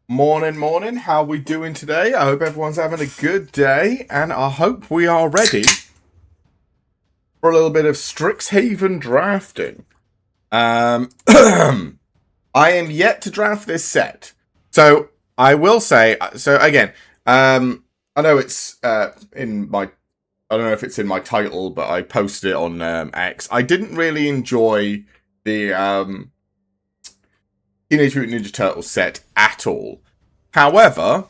Morning, morning. How we doing today? I hope everyone's having a good day, and I hope we are ready for a little bit of Strixhaven drafting. I am yet to draft this set, so I will say. So again, I know it's in my. I don't know if it's in my title, but I posted it on X. I didn't really enjoy the Teenage Mutant Ninja Turtles set at all. However,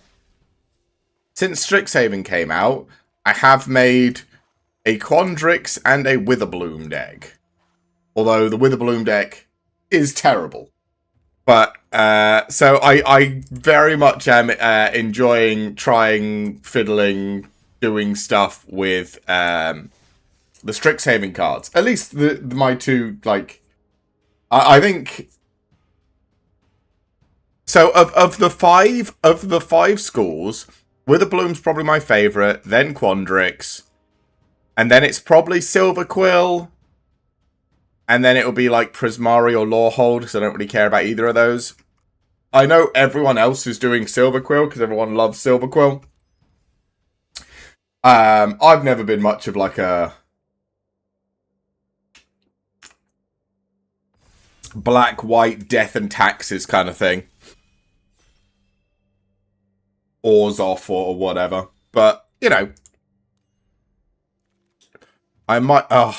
since Strixhaven came out, I have made a Quandrix and a Witherbloom deck. Although the Witherbloom deck is terrible. But, so I very much am enjoying trying, fiddling, doing stuff with the Strixhaven cards. At least my two, like, I think... So of the five schools, Witherbloom's probably my favourite, then Quandrix, and then it's probably Silverquill, and then it'll be like Prismari or Lorehold, because I don't really care about either of those. I know everyone else is doing Silverquill, because everyone loves Silverquill. I've never been much of like a black, white, death and taxes kind of thing. Oars off or whatever. But, you know, I might... Oh.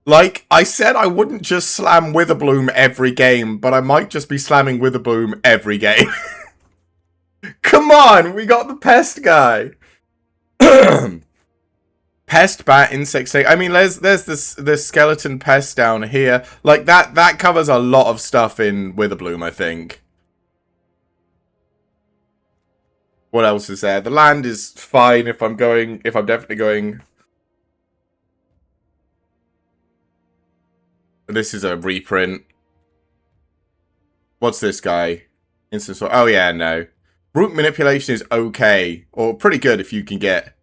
Like, I said I wouldn't just slam Witherbloom every game, but I might just be slamming Witherbloom every game. Come on, we got the pest guy. Pest, bat, insect, I mean, there's this skeleton pest down here. Like, that covers a lot of stuff in Witherbloom, I think. What else is there? The land is fine if I'm definitely going... This is a reprint. What's this guy? Instance. Oh, yeah, no. Brute manipulation is okay. Or pretty good if you can get,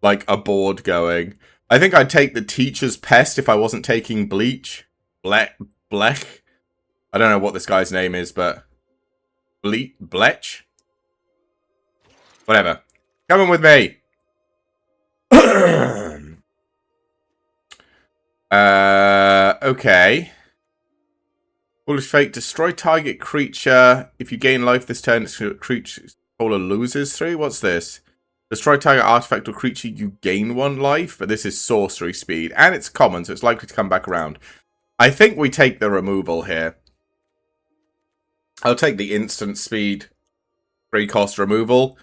like, a board going. I think I'd take the teacher's pest if I wasn't taking bleach. Blech? I don't know what this guy's name is, but... Blech? Whatever. Coming with me! Okay. Foolish Fate. Destroy target creature. If you gain life this turn, it's creature controller loses 3. What's this? Destroy target artifact or creature, you gain 1 life. But this is sorcery speed. And it's common, so it's likely to come back around. I think we take the removal here. I'll take the instant speed. 3 cost removal.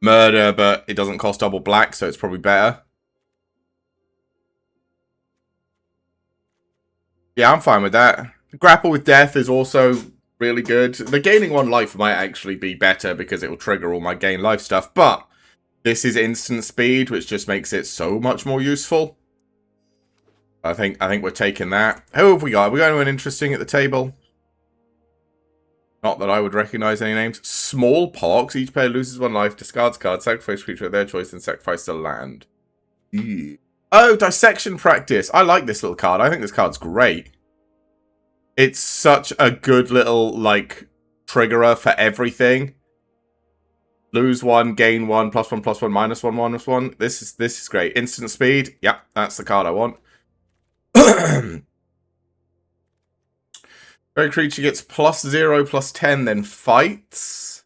Murder, but it doesn't cost double black, so it's probably better. Yeah, I'm fine with that. Grapple with Death is also really good. The gaining 1 life might actually be better because it will trigger all my gain life stuff, but this is instant speed, which just makes it so much more useful. I think we're taking that. Who have we got? Have we got anyone interesting at the table? Not that I would recognize any names. Smallpox. Each player loses 1 life, discards card, sacrifice creature of their choice, and sacrifice the land. Ew. Oh, dissection practice. I like this little card. I think this card's great. It's such a good little, like, triggerer for everything. Lose 1, gain 1, +1, +1, -1, -1. This is great. Instant speed. Yep, that's the card I want. Every creature gets +0, +10, then fights.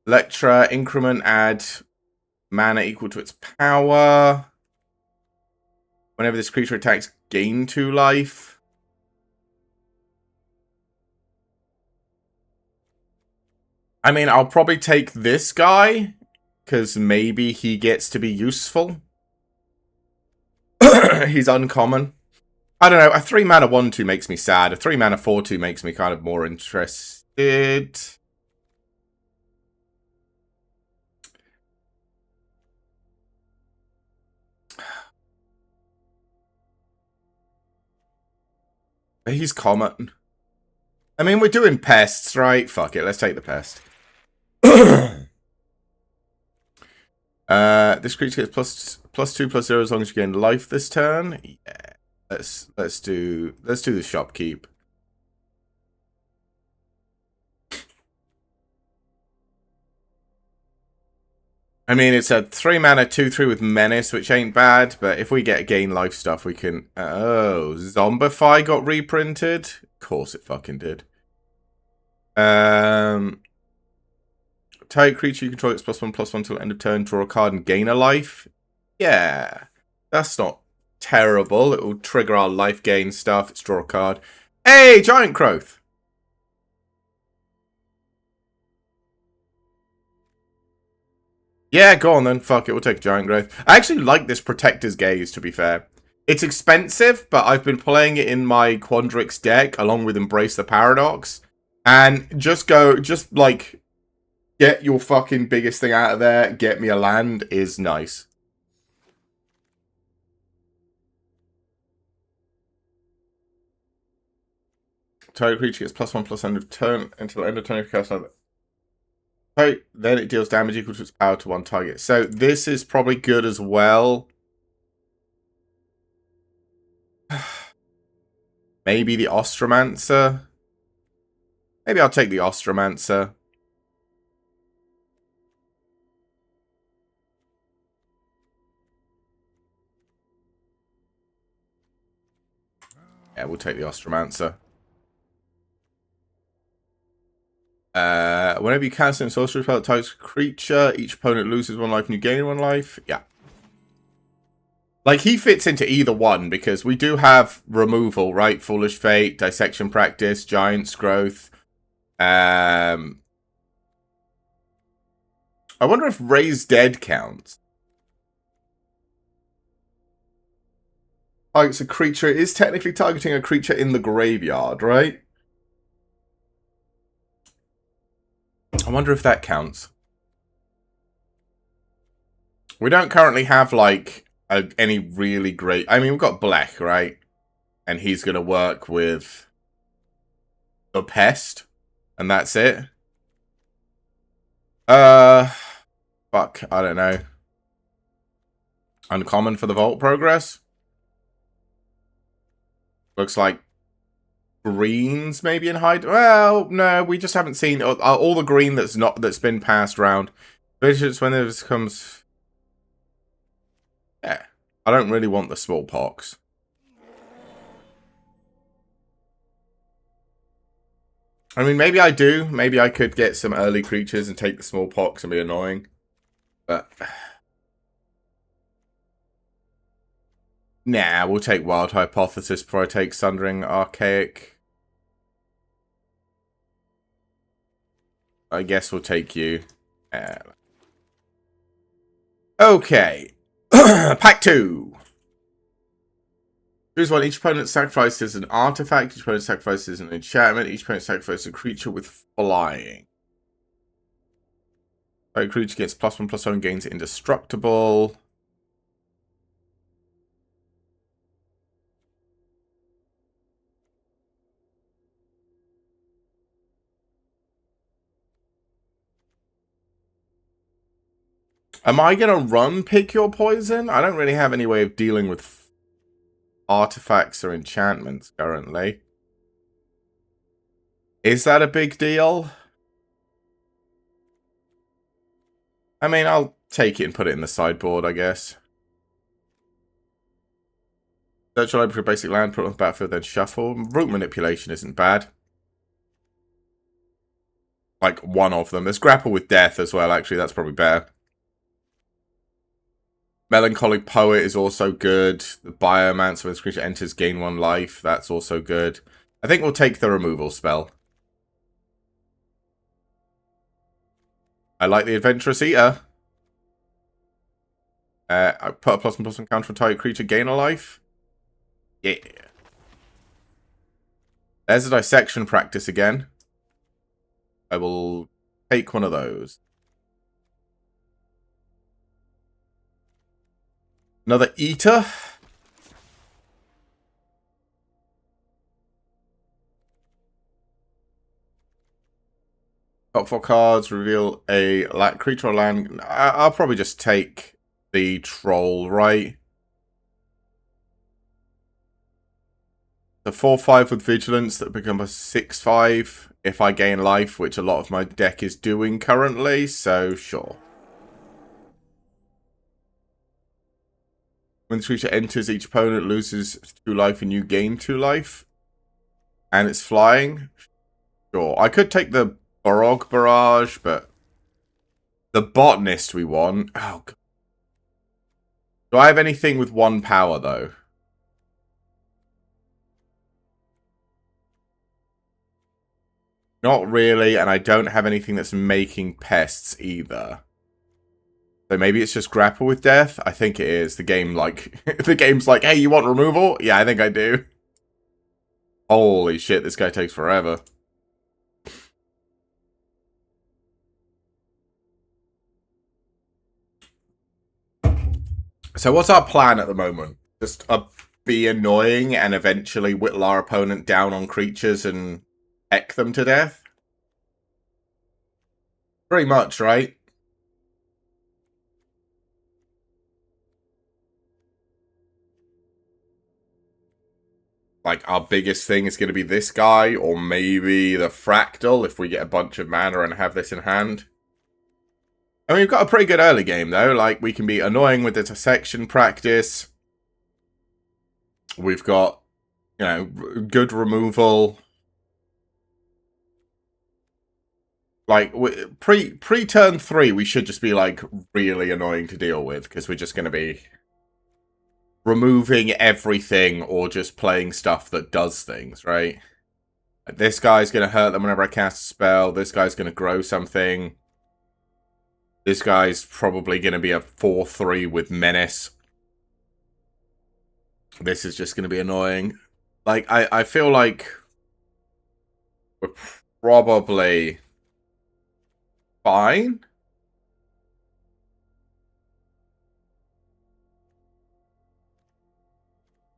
Electra, increment, add mana equal to its power. Whenever this creature attacks, gain 2 life. I mean, I'll probably take this guy, because maybe he gets to be useful. He's uncommon. I don't know, a 3 mana 1/2 makes me sad. A 3 mana 4/2 makes me kind of more interested. He's common. I mean, we're doing pests, right? Fuck it, let's take the pest. This creature gets +2/+0 as long as you gain life this turn. Yeah. Let's do the shopkeep. I mean, it's a 3 mana 2/3 with menace, which ain't bad, but if we get gain life stuff, we can. Oh, Zombify got reprinted. Of course, it fucking did. Target creature you control gets +1/+1 till end of turn. Draw a card and gain a life. Yeah, that's not terrible. It will trigger our life gain stuff. It's draw a card. Hey, Giant Growth. Yeah, go on then. Fuck it, we'll take Giant Growth. I actually like this Protector's Gaze, to be fair. It's expensive, but I've been playing it in my Quandrix deck along with Embrace the Paradox. And just like, get your fucking biggest thing out of there, get me a land is nice. Target creature gets +1/+1 end of turn until end of turn if you cast another. Right, then it deals damage equal to its power to one target. So this is probably good as well. Maybe the Ostromancer. Maybe I'll take the Ostromancer. Yeah, we'll take the Ostromancer. Whenever you cast a sorcery spell that targets a creature, each opponent loses 1 life and you gain 1 life. Yeah. Like, he fits into either one, because we do have removal, right? Foolish Fate, Dissection Practice, Giant's Growth. I wonder if Raise Dead counts. Targets a creature. It is technically targeting a creature in the graveyard, right? I wonder if that counts. We don't currently have, like, any really great... I mean, we've got Black, right? And he's going to work with the Pest. And that's it. Fuck, I don't know. Uncommon for the Vault Progress? Looks like greens maybe in hide. Well, no, we just haven't seen all the green that's been passed around. Vigilance when this comes. Yeah, I don't really want the smallpox. I mean, maybe I do. Maybe I could get some early creatures and take the smallpox and be annoying. But nah, we'll take Wild Hypothesis before I take Sundering Archaic. I guess we'll take you. Okay. Pack 2. Choose one. Each opponent sacrifices an artifact. Each opponent sacrifices an enchantment. Each opponent sacrifices a creature with flying. Target creature gets +1/+1, gains indestructible. Am I going to run Pick Your Poison? I don't really have any way of dealing with artifacts or enchantments currently. Is that a big deal? I mean, I'll take it and put it in the sideboard, I guess. Search your library for a basic land, put it on the battlefield, then shuffle. Root Manipulation isn't bad. Like, one of them. There's Grapple with Death as well, actually. That's probably better. Melancholy Poet is also good. The Biomancer, when this creature enters, gain 1 life. That's also good. I think we'll take the removal spell. I like the Adventurous Eater. I put a +1/+1 counter on target creature, gain a life. Yeah. There's a Dissection Practice again. I will take one of those. Another Eater. Top 4 cards, reveal a creature or land. I'll probably just take the troll, right? The 4/5 with vigilance that become a 6/5 if I gain life, which a lot of my deck is doing currently, so sure. When the creature enters, each opponent loses 2 life and you gain 2 life. And it's flying. Sure. I could take the Barog Barrage, but the Botanist we want. Oh, God. Do I have anything with 1 power, though? Not really, and I don't have anything that's making pests either. So maybe it's just Grapple with Death? I think it is. The game, like... the game's like, hey, you want removal? Yeah, I think I do. Holy shit, this guy takes forever. So what's our plan at the moment? Just be annoying and eventually whittle our opponent down on creatures and heck them to death? Pretty much, right? Like, our biggest thing is going to be this guy, or maybe the Fractal, if we get a bunch of mana and have this in hand. I mean, we've got a pretty good early game, though. Like, we can be annoying with the dissection practice. We've got, you know, good removal. Like, pre-turn 3, we should just be, like, really annoying to deal with, because we're just going to be removing everything or just playing stuff that does things, right? This guy's going to hurt them whenever I cast a spell. This guy's going to grow something. This guy's probably going to be a 4/3 with Menace. This is just going to be annoying. Like, I feel like we're probably fine.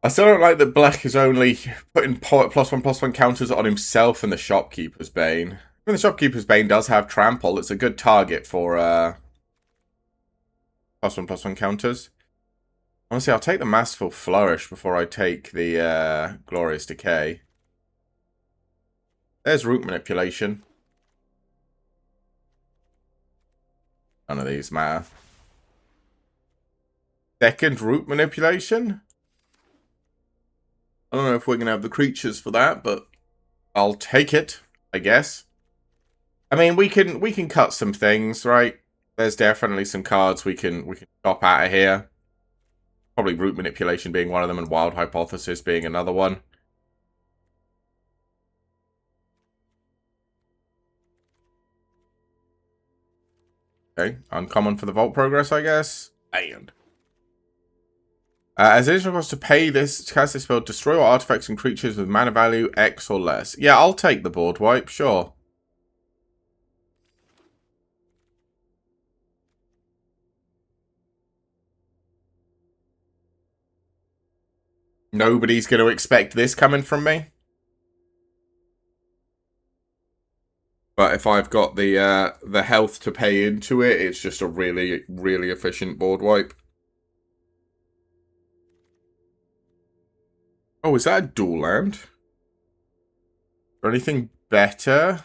I still don't like that Black is only putting +1/+1 counters on himself and the Shopkeeper's Bane. When the Shopkeeper's Bane does have Trample, it's a good target for +1/+1 counters. Honestly, I'll take the Masterful Flourish before I take the Glorious Decay. There's Root Manipulation. None of these matter. Second Root Manipulation? I don't know if we're going to have the creatures for that, but I'll take it, I guess. I mean, we can cut some things, right? There's definitely some cards we can chop out of here. Probably Root Manipulation being one of them, and Wild Hypothesis being another one. Okay, uncommon for the Vault Progress, I guess. And as additional cost to pay this, to cast this spell, destroy all artifacts and creatures with mana value X or less. Yeah, I'll take the board wipe, sure. Nobody's going to expect this coming from me. But if I've got the health to pay into it, it's just a really, really efficient board wipe. Oh, is that a dual land? Or anything better?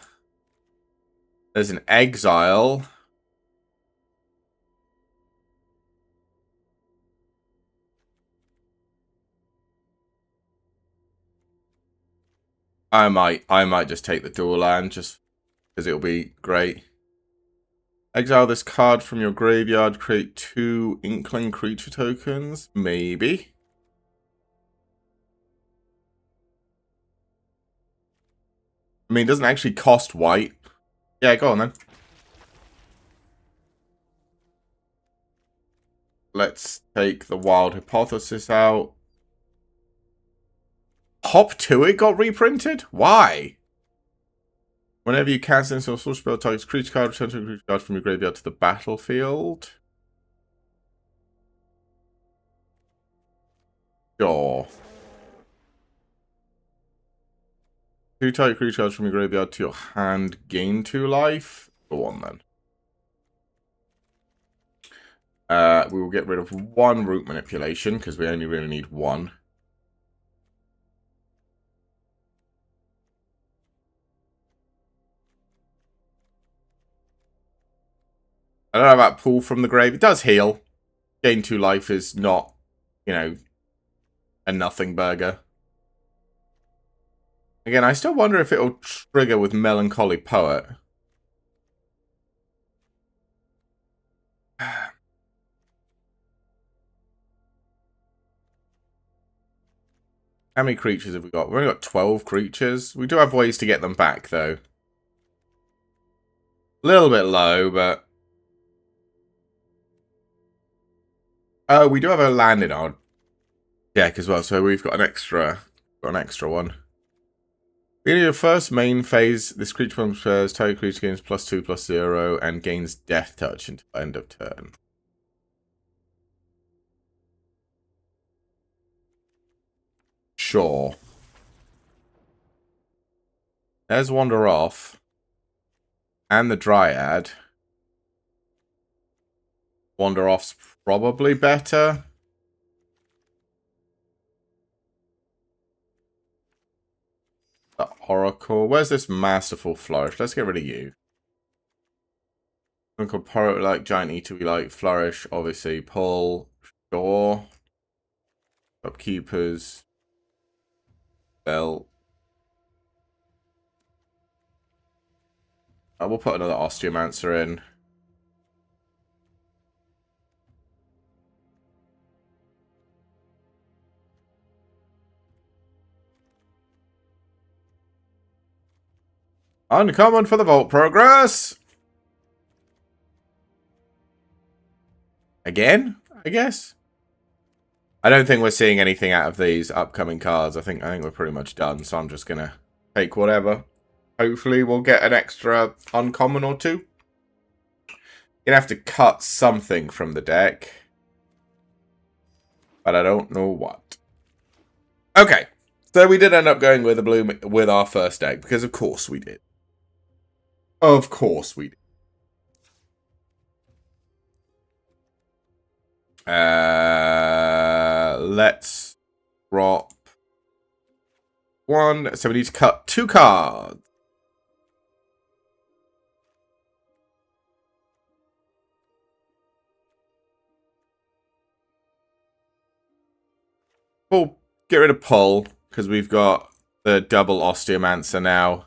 There's an exile. I might just take the dual land just because it'll be great. Exile this card from your graveyard, create 2 Inkling creature tokens. Maybe. I mean, it doesn't actually cost white. Yeah, go on then. Let's take the Wild Hypothesis out. Hop 2 it got reprinted? Why? Whenever you cast an instant source spell, targets creature card, return to a creature card from your graveyard to the battlefield. Sure. 2 target creature cards from your graveyard to your hand, gain 2 life. Go on then. We will get rid of one root manipulation, because we only really need one. I don't know about Pull from the Grave. It does heal. Gain 2 life is not, you know, a nothing burger. Again, I still wonder if it'll trigger with Melancholy Poet. How many creatures have we got? We've only got 12 creatures. We do have ways to get them back, though. A little bit low, but... Oh, we do have a land in our deck as well, so we've got an extra one. Beginning of your first main phase, this creature transfers target creature gains +2/+0 and gains death touch until end of turn. Sure. There's Wander Off. And the Dryad. Wander Off's probably better. The Oracle. Where's this Masterful Flourish? Let's get rid of you. Pirate we like, Giant Eater we like, Flourish, obviously, Pull, Sure. Upkeepers. Belt. We'll put another Osteomancer in. Uncommon for the Vault Progress! Again, I guess? I don't think we're seeing anything out of these upcoming cards. I think we're pretty much done, so I'm just gonna take whatever. Hopefully we'll get an extra uncommon or two. Gonna have to cut something from the deck. But I don't know what. Okay. So we did end up going with a blue with our first deck, because of course we did. Of course we did. Let's drop one. So we need to cut 2 cards. We'll get rid of Pull, because we've got the double Osteomancer now.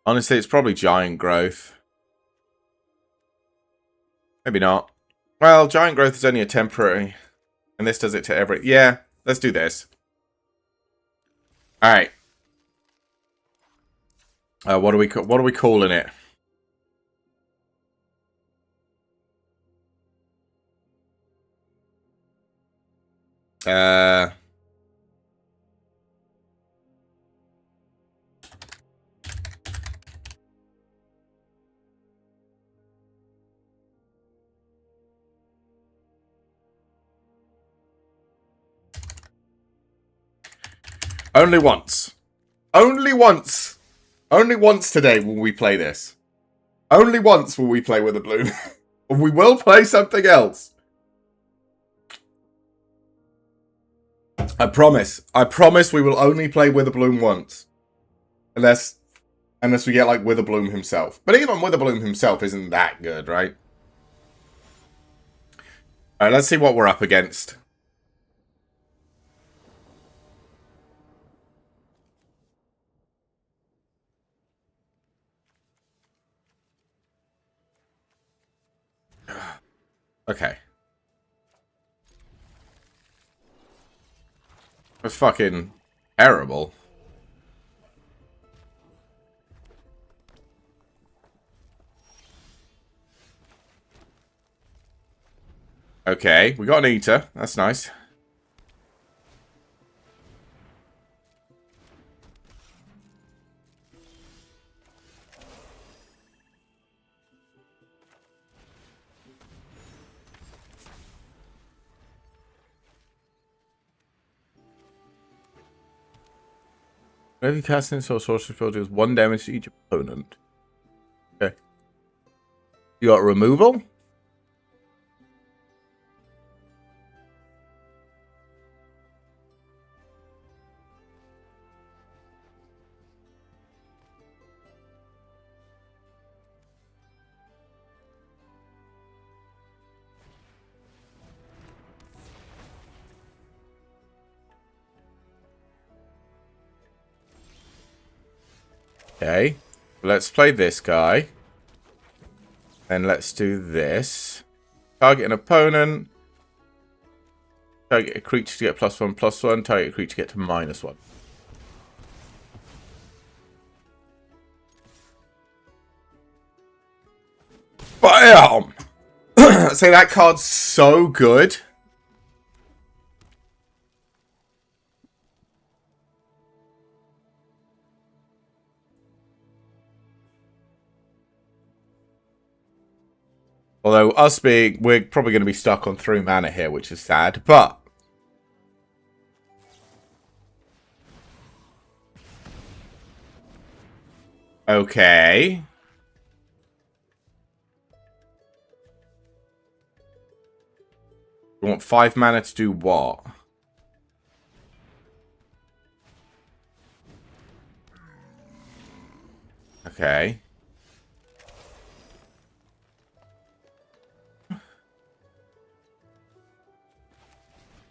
Honestly, it's probably Giant Growth. Maybe not. Well, Giant Growth is only a temporary. And this does it to every... Yeah, let's do this. Alright. What are we calling it? Only once. Only once. Only once today will we play this. Only once will we play with a bloom. We will play something else. I promise. I promise we will only play Witherbloom once. Unless we get, like, Witherbloom himself. But even Witherbloom himself isn't that good, right? Alright, let's see what we're up against. Okay. That's fucking terrible. Okay, we got an Eater. That's nice. Whenever you cast an or sorcery spell, deals 1 damage to each opponent. Okay. You got removal. Okay, let's play this guy. Then let's do this. Target an opponent. Target a creature to get +1/+1. Target a creature to get to -1. Bam! Say that card's so good. Although we're probably going to be stuck on 3 mana here, which is sad, but okay. You want 5 mana to do what? Okay.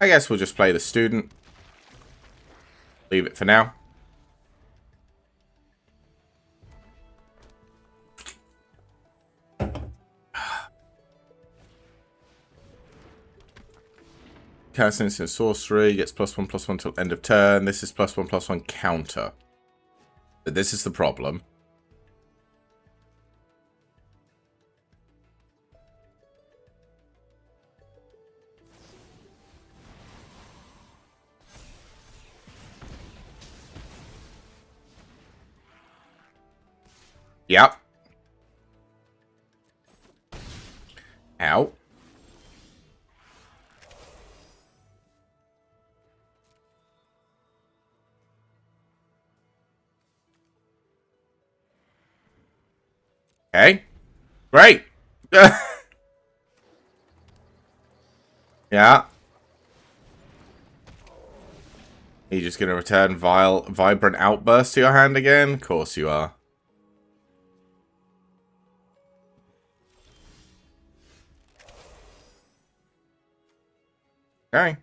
I guess we'll just play the student. Leave it for now. Cast instant sorcery, gets +1/+1 till end of turn. This is +1/+1 counter. But this is the problem. Yep. Ow. Okay. Great. Yeah. Are you just going to return Vibrant Outburst to your hand again? Of course you are. Okay.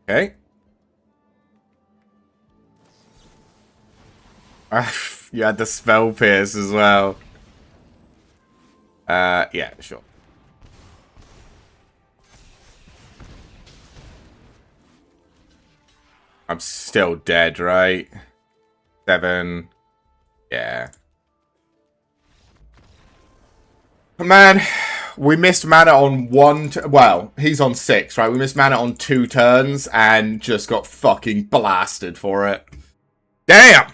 Okay. You had the Spell Pierce as well. Yeah, sure. I'm still dead, right? 7. Yeah. Man, we missed mana on well, he's on 6, right? We missed mana on 2 turns and just got fucking blasted for it. Damn!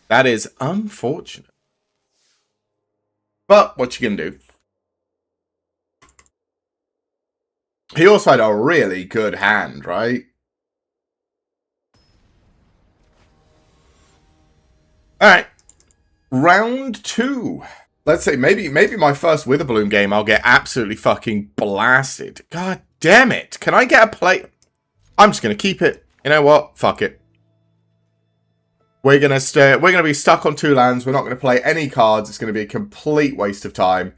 That is unfortunate. But what you can do? He also had a really good hand, right? Alright. Round 2. Let's say maybe my first Witherbloom game I'll get absolutely fucking blasted. God damn it. Can I get a play? I'm just going to keep it. You know what? Fuck it. We're going to be stuck on 2 lands. We're not going to play any cards. It's going to be a complete waste of time.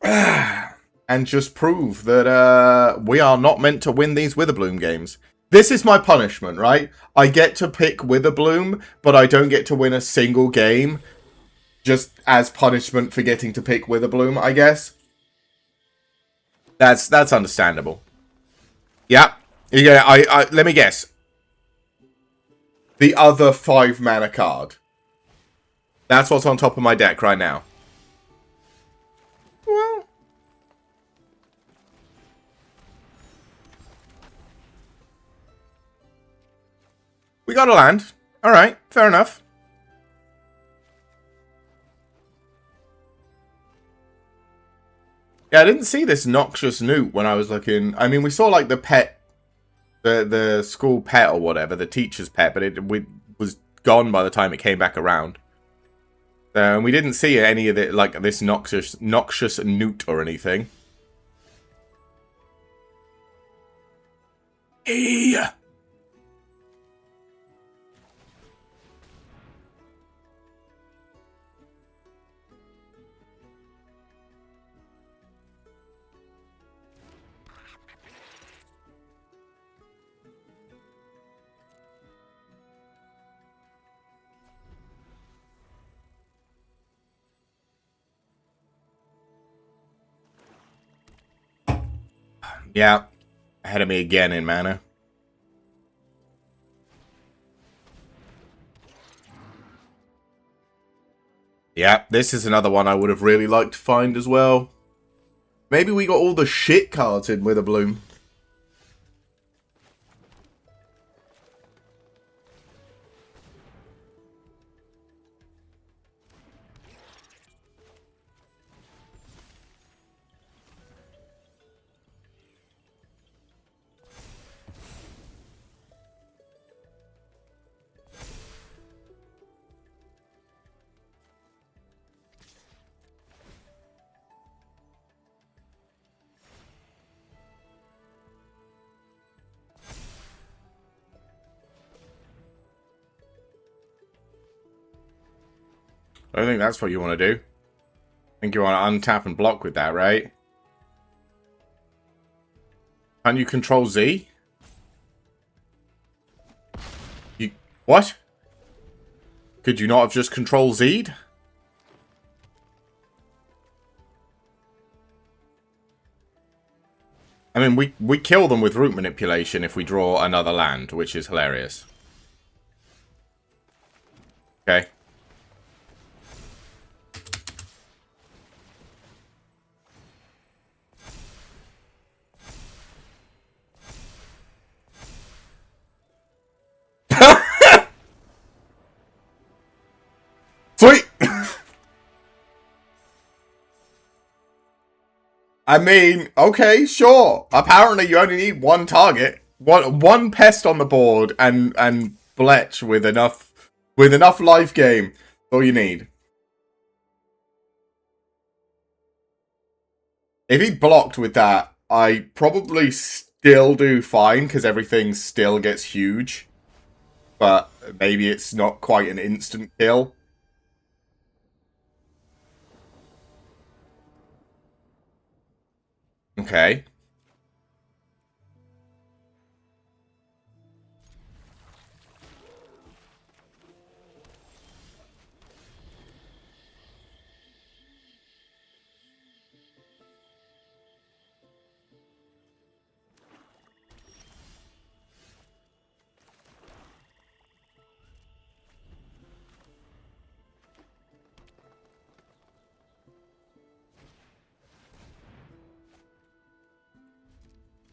And just prove that we are not meant to win these Witherbloom games. This is my punishment, right? I get to pick Witherbloom, but I don't get to win a single game just as punishment for getting to pick Witherbloom, I guess. That's understandable. Yeah. Yeah, I let me guess. The other 5 mana card. That's what's on top of my deck right now. Well, we got a land. Alright, fair enough. Yeah, I didn't see this Noxious Newt when I was looking. I mean, we saw like the pet, the school pet or whatever, the teacher's pet, but it was gone by the time it came back around. And we didn't see any of it, like this noxious Newt or anything. Yeah. Yeah. Ahead of me again in mana. Yeah, this is another one I would have really liked to find as well. Maybe we got all the shit cards in Witherbloom. I think that's what you want to do. I think you want to untap and block with that, right? Can you control Z? You what? Could you not have just control Z'd? I mean, we kill them with root manipulation if we draw another land, which is hilarious. Okay. Sweet! I mean, okay, sure. Apparently you only need one target. One pest on the board and Bletch with enough life game. All you need. If he blocked with that, I probably still do fine because everything still gets huge. But maybe it's not quite an instant kill. Okay.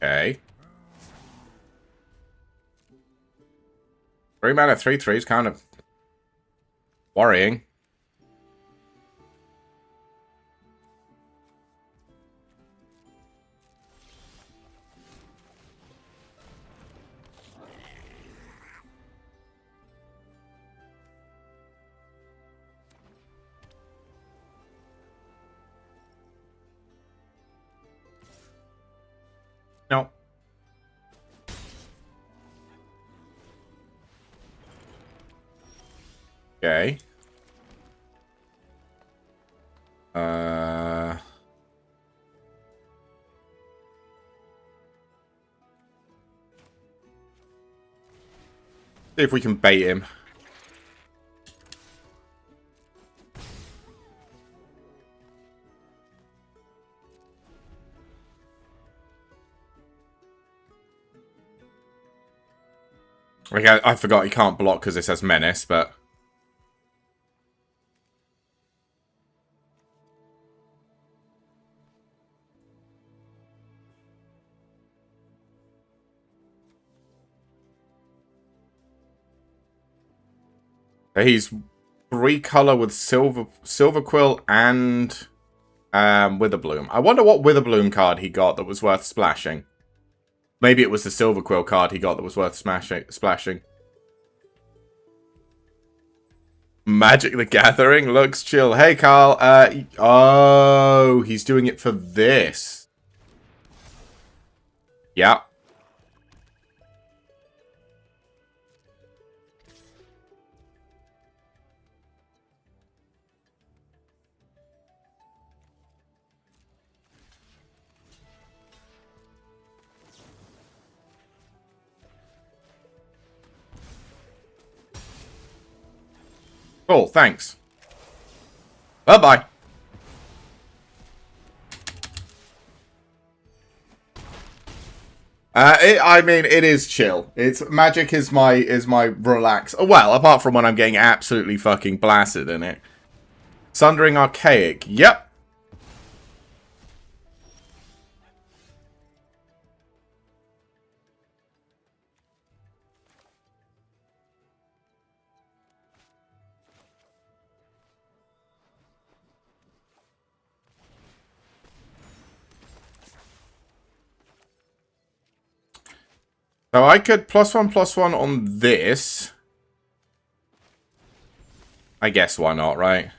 Okay. 3 mana 3/3 is kind of worrying. No. Okay. See if we can bait him. Okay, I forgot he can't block because this has Menace, but... He's 3-color with Silver Quill and Witherbloom. I wonder what Witherbloom card he got that was worth splashing. Maybe it was the Silver Quill card he got that was worth splashing. Magic the Gathering looks chill. Hey, Carl. Oh, he's doing it for this. Yeah. Cool, thanks. Bye-bye. I mean, it is chill. It's Magic is my relax. Well, apart from when I'm getting absolutely fucking blasted in it. Sundering Archaic. Yep. So I could +1/+1 on this. I guess why not, right?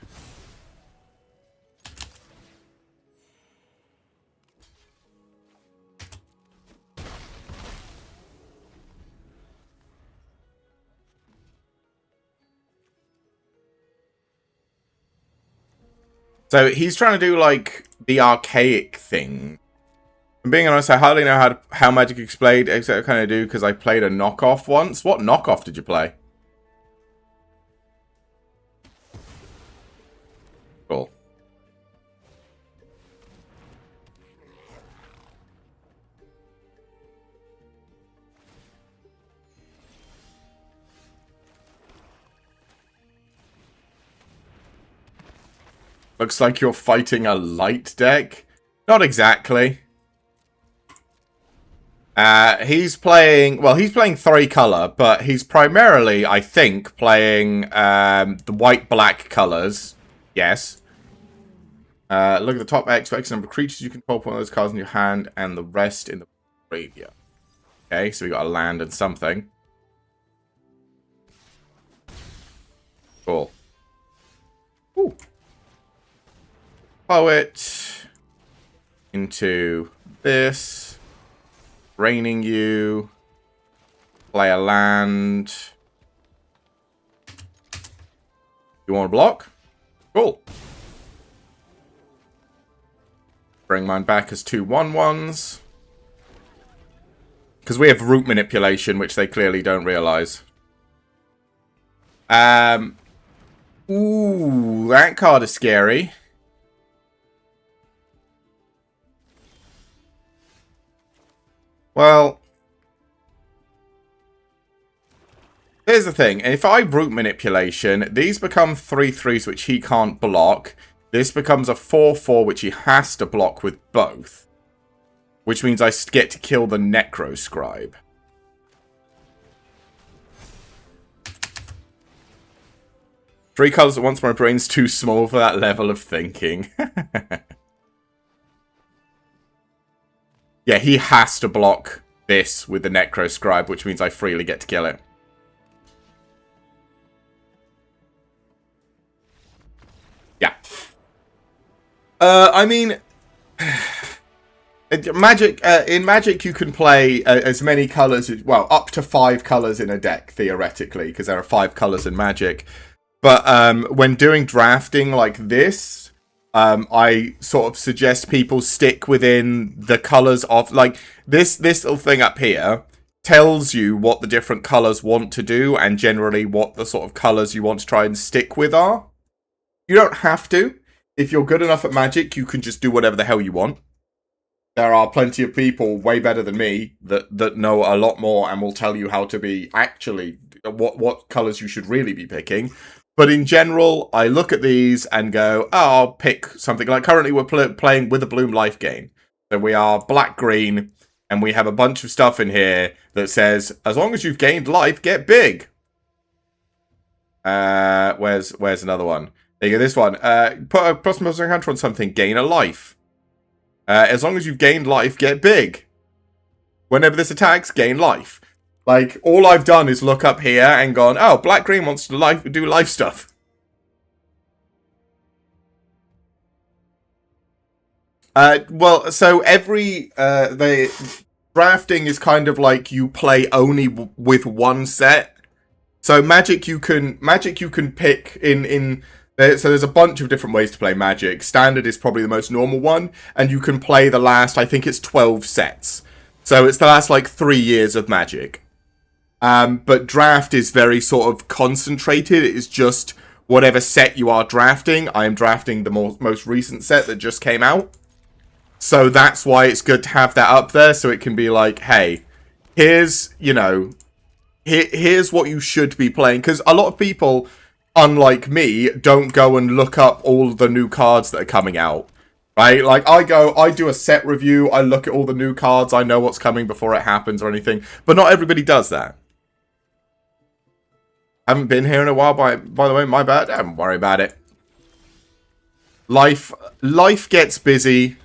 So he's trying to do like the archaic thing. I'm being honest, I hardly know how Magic is played, except I kind of do because I played a knockoff once. What knockoff did you play? Cool. Looks like you're fighting a light deck. Not exactly. He's playing 3-color, but he's primarily, I think, playing the white-black colors. Yes. Look at the top X number of creatures you control, put one of those cards in your hand, and the rest in the graveyard. Okay, so we got a land and something. Cool. Ooh. Poet. Into this. Raining you. Play a land. You want to block? Cool. Bring mine back as 2 1/1s. Because we have root manipulation, which they clearly don't realize. Ooh, that card is scary. Well, here's the thing. If I root manipulation, these become 3/3s which he can't block. This becomes a 4/4 which he has to block with both. Which means I get to kill the Necro Scribe. Three colors at once, my brain's too small for that level of thinking. Yeah, he has to block this with the Necro Scribe, which means I freely get to kill it. Yeah. I mean... Magic, in Magic you can play as many colors, well, up to 5 colors in a deck, theoretically, because there are 5 colors in Magic. But when doing drafting like this, I sort of suggest people stick within the colors of, like, this little thing up here tells you what the different colors want to do and generally what the sort of colors you want to try and stick with are. You don't have to. If you're good enough at Magic, you can just do whatever the hell you want. There are plenty of people way better than me that know a lot more and will tell you how to be actually what colors you should really be picking. But in general, I look at these and go, oh, I'll pick something. Like currently we're playing with a Bloom Life Gain. So we are black-green, and we have a bunch of stuff in here that says, as long as you've gained life, get big. Where's another one? There you go, this one. Put a plus encounter on something, gain a life. As long as you've gained life, get big. Whenever this attacks, gain life. Like, all I've done is look up here and gone, oh, black-green wants to do life stuff. Well, so every, drafting is kind of like you play only with one set. So Magic you can pick so there's a bunch of different ways to play Magic. Standard is probably the most normal one, and you can play the last, I think it's 12 sets. So it's the last, like, 3 years of Magic. But Draft is very sort of concentrated. It is just whatever set you are drafting. I am drafting the most recent set that just came out. So that's why it's good to have that up there, so it can be like, hey, here's, you know, here's what you should be playing. Because a lot of people, unlike me, don't go and look up all the new cards that are coming out, right? Like, I do a set review, I look at all the new cards, I know what's coming before it happens or anything, but not everybody does that. Haven't been here in a while, by the way, my bad, don't worry about it. Life gets busy,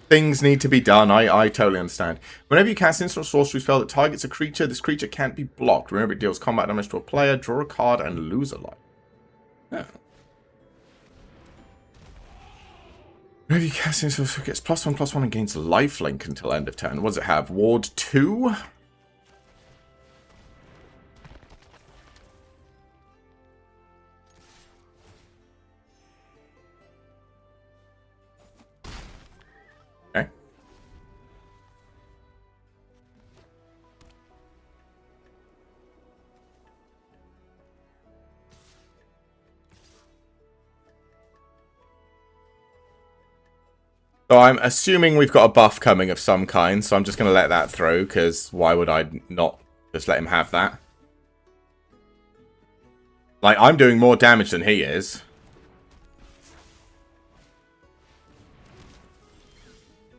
things need to be done, I totally understand. Whenever you cast instant sorcery spell that targets a creature, this creature can't be blocked. Remember, it deals combat damage to a player, draw a card, and lose a life. Yeah. Whenever you cast in, so it gets +1/+1 and gains lifelink until end of turn. What does it have? Ward 2? Okay. So I'm assuming we've got a buff coming of some kind, so I'm just going to let that through, because why would I not just let him have that? Like, I'm doing more damage than he is.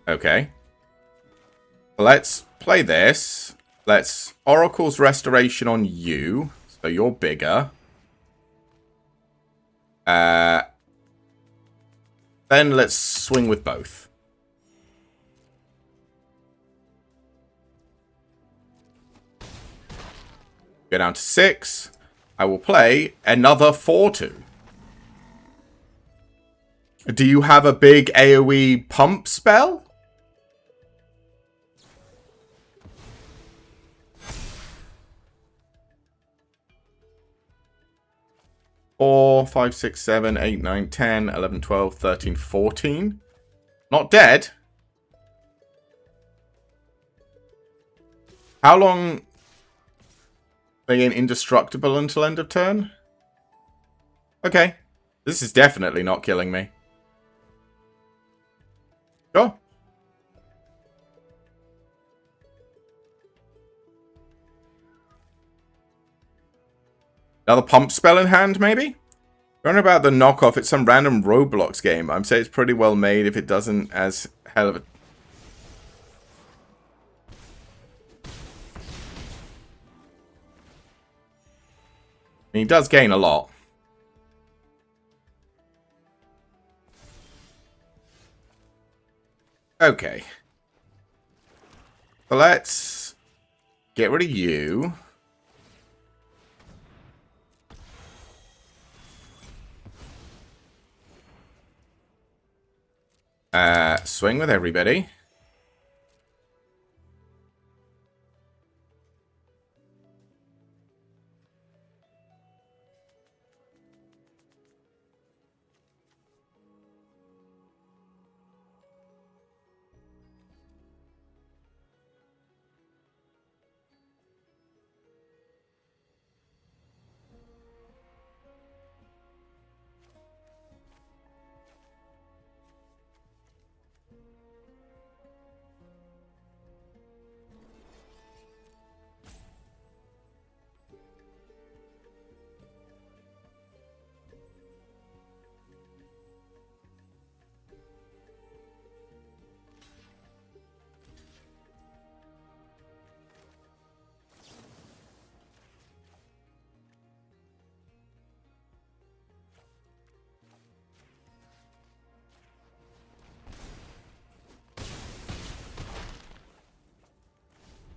Okay. Let's play this. Let's Oracle's Restoration on you, so you're bigger. Then let's swing with both. Go down to 6. I will play another 4/2. Do you have a big AoE pump spell? Four, 5, 6, 7, 8, 9, 10, 11, 12, 13, 14. Not dead. How long? They gain indestructible until end of turn? Okay. This is definitely not killing me. Sure. Another pump spell in hand, maybe? Don't know about the knockoff. It's some random Roblox game. I'm saying it's pretty well made if it doesn't as hell of a... He does gain a lot. Okay. So let's get rid of you. Swing with everybody.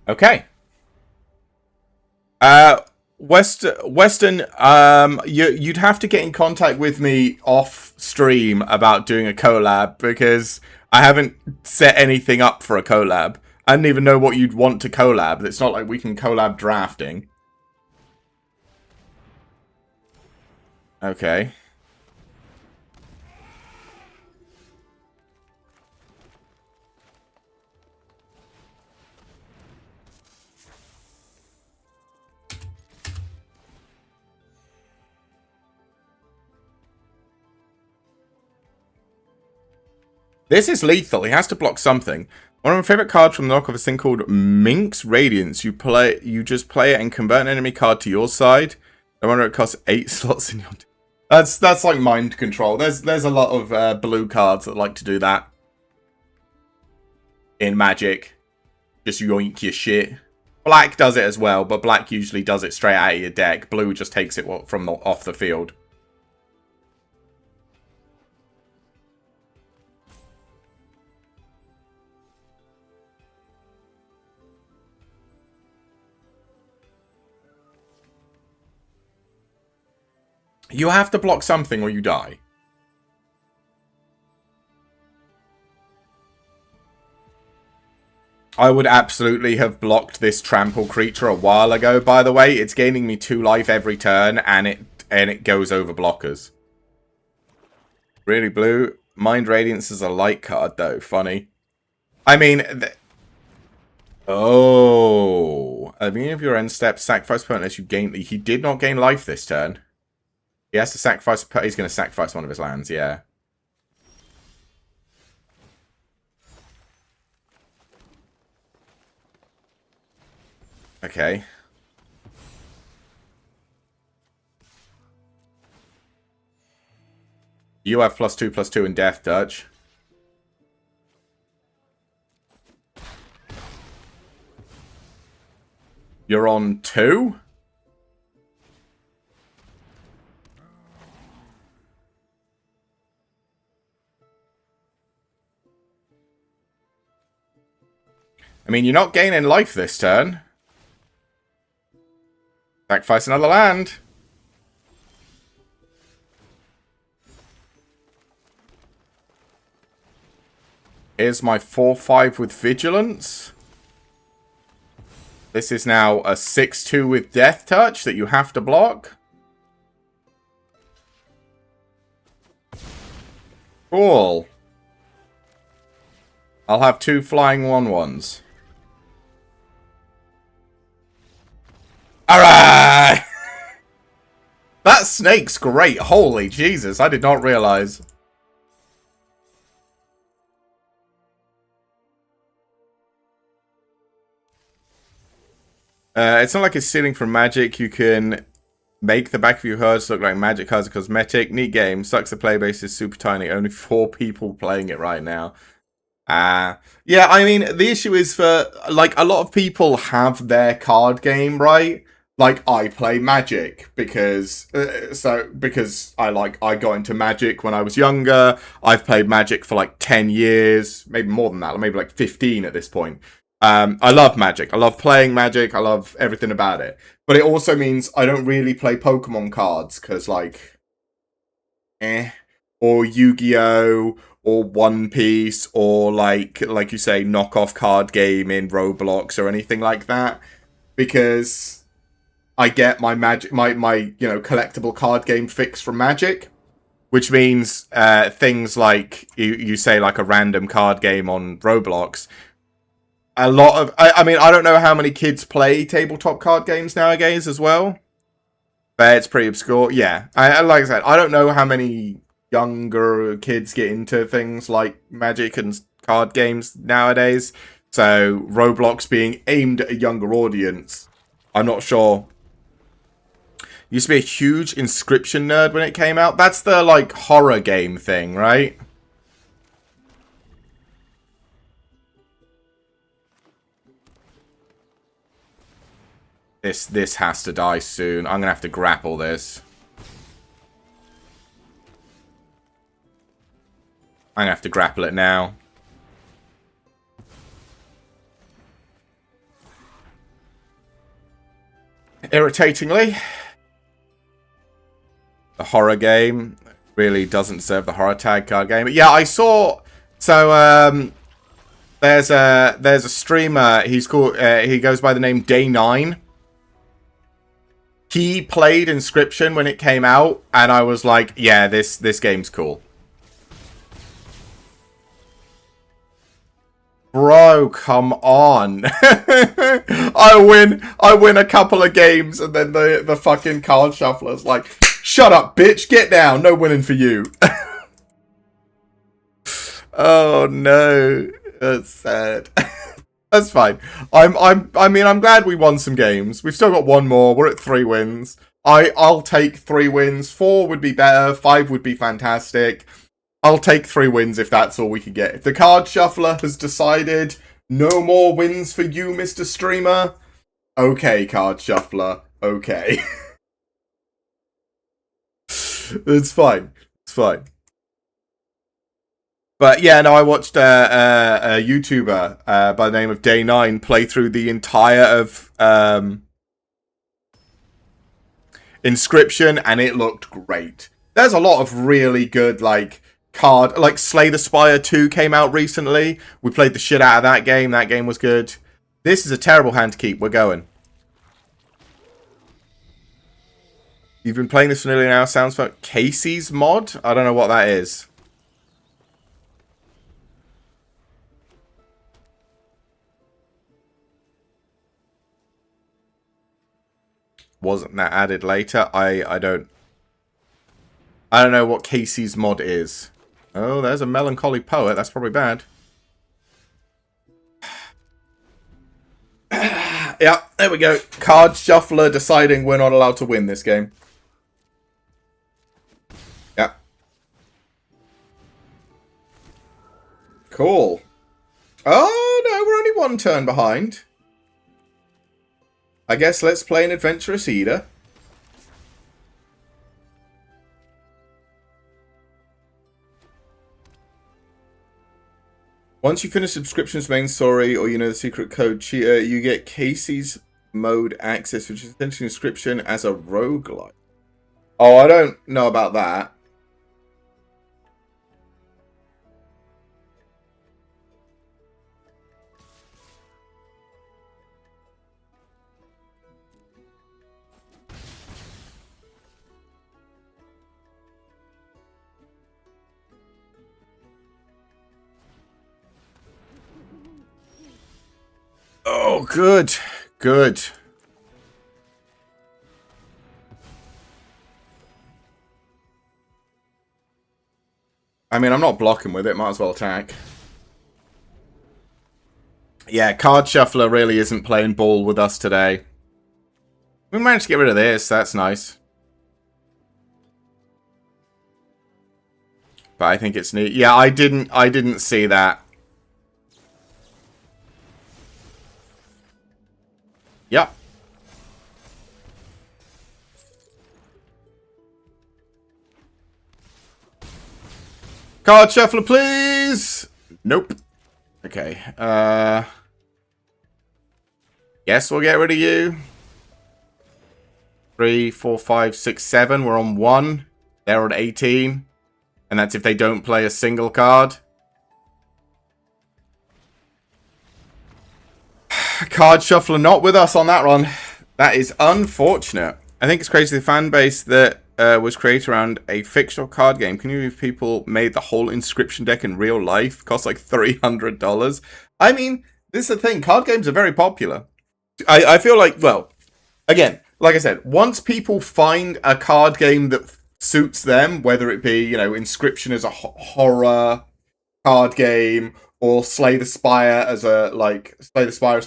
Okay. Western, you'd have to get in contact with me off stream about doing a collab because I haven't set anything up for a collab. I didn't even know what you'd want to collab. It's not like we can collab drafting. Okay. This is lethal. He has to block something. One of my favorite cards from the knockoff is a thing called Minx Radiance. You just play it and convert an enemy card to your side. I wonder it costs 8 slots in your. That's like mind control. There's a lot of blue cards that like to do that in Magic. Just yoink your shit. Black does it as well, but black usually does it straight out of your deck. Blue just takes it from off the field. You have to block something or you die. I would absolutely have blocked this trample creature a while ago, by the way. It's gaining me 2 life every turn, and it goes over blockers. Really, Blue? Mind Radiance is a light card, though. Funny. I mean... Oh. At the beginning of your end step, sacrifice opponent as you gain... He did not gain life this turn. He has to sacrifice... He's going to sacrifice one of his lands, yeah. Okay. You have +2/+2 in Death Touch. You're on 2? I mean, you're not gaining life this turn. Sacrifice another land. Here's my 4/5 with Vigilance. This is now a 6/2 with Death Touch that you have to block. Cool. I'll have 2 flying 1/1s. Alright! That snake's great. Holy Jesus, I did not realize. It's not like it's stealing from Magic. You can make the back of your cards look like Magic cards are cosmetic. Neat game. Sucks the play base is super tiny. Only 4 people playing it right now. Yeah, I mean, the issue is for, like, a lot of people have their card game, right? Like, I play Magic because, because I got into Magic when I was younger. I've played Magic for like 10 years, maybe more than that, maybe like 15 at this point. I love Magic. I love playing Magic. I love everything about it. But it also means I don't really play Pokemon cards because, like, or Yu-Gi-Oh, or One Piece, or like you say, knockoff card game in Roblox or anything like that, because I get my Magic, my collectible card game fix from Magic, which means things like you say like a random card game on Roblox. A lot of, I mean, I don't know how many kids play tabletop card games nowadays as well, but it's pretty obscure. Yeah, like I said, I don't know how many younger kids get into things like Magic and card games nowadays. So Roblox being aimed at a younger audience, I'm not sure. Used to be a huge Inscription nerd when it came out. That's the, like, horror game thing, right? This has to die soon. I'm gonna have to grapple this. I'm gonna have to grapple it now. Irritatingly, the horror game really doesn't deserve the horror tag card game. But yeah, I saw. So there's a streamer. He's called. He goes by the name Day9. He played Inscription when it came out, and I was like, yeah, this game's cool. Bro, come on. I win a couple of games, and then the fucking card shuffler's like, shut up, bitch, get down, no winning for you. Oh no. That's sad. That's fine. I mean I'm glad we won some games. We've still got one more. We're at 3 wins. I'll take 3 wins. 4 would be better, 5 would be fantastic. I'll take 3 wins if that's all we can get. If the card shuffler has decided no more wins for you, Mr. Streamer, okay, card shuffler, okay. It's fine. It's fine. But yeah, no, I watched a YouTuber by the name of Day9 play through the entire of Inscription, and it looked great. There's a lot of really good, like Slay the Spire 2 came out recently. We played the shit out of that game. That game was good. This is a terrible hand to keep. We're going. You've been playing this for nearly an hour. Sounds like Casey's mod? I don't know what that is. Wasn't that added later? I don't know what Casey's mod is. Oh, there's a melancholy poet. That's probably bad. Yeah, there we go. Card shuffler deciding we're not allowed to win this game. Yeah. Cool. Oh, no, we're only 1 turn behind. I guess let's play an Adventurous Eater. Once you finish subscription's main story, or you know the secret code cheater, you get Casey's mode access, which is essentially Inscription as a roguelike. Oh, I don't know about that. Oh, good. Good. I mean, I'm not blocking with it. Might as well attack. Yeah, Card Shuffler really isn't playing ball with us today. We managed to get rid of this. That's nice. But I think it's neat. Yeah, I didn't see that. Yep. Card shuffler, please. Nope. Okay. Yes, we'll get rid of you. 3, 4, 5, 6, 7. We're on 1. They're on 18. And that's if they don't play a single card. Card shuffler not with us on that run. That is unfortunate. I think it's crazy the fan base that was created around a fictional card game. Can you believe people made the whole Inscription deck in real life? Cost like $300. I mean, this is the thing. Card games are very popular. I feel like, well, again, like I said, once people find a card game that suits them, whether it be, you know, Inscription as a horror card game, or Slay the Spire as a, like, Slay the Spire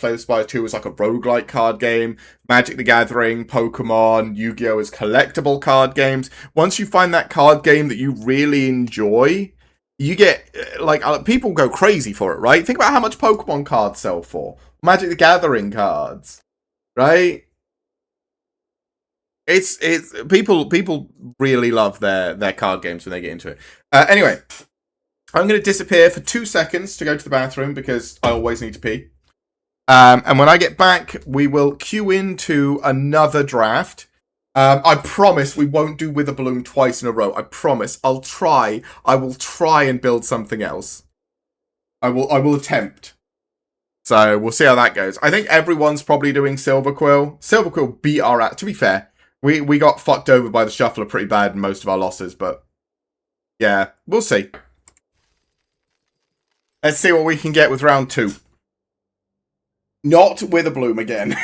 2 as like a roguelike card game, Magic the Gathering, Pokemon, Yu-Gi-Oh! As collectible card games. Once you find that card game that you really enjoy, you get, like, people go crazy for it, right? Think about how much Pokemon cards sell for. Magic the Gathering cards, right? It's people really love their card games when they get into it. Anyway, I'm going to disappear for 2 seconds to go to the bathroom because I always need to pee. And when I get back, we will queue into another draft. I promise we won't do Witherbloom twice in a row. I promise. I'll try. I will try and build something else. I will attempt. So we'll see how that goes. I think everyone's probably doing Silverquill. Silverquill beat our ass. To be fair, we got fucked over by the shuffler pretty bad in most of our losses, but yeah, we'll see. Let's see what we can get with round 2. Not Witherbloom again.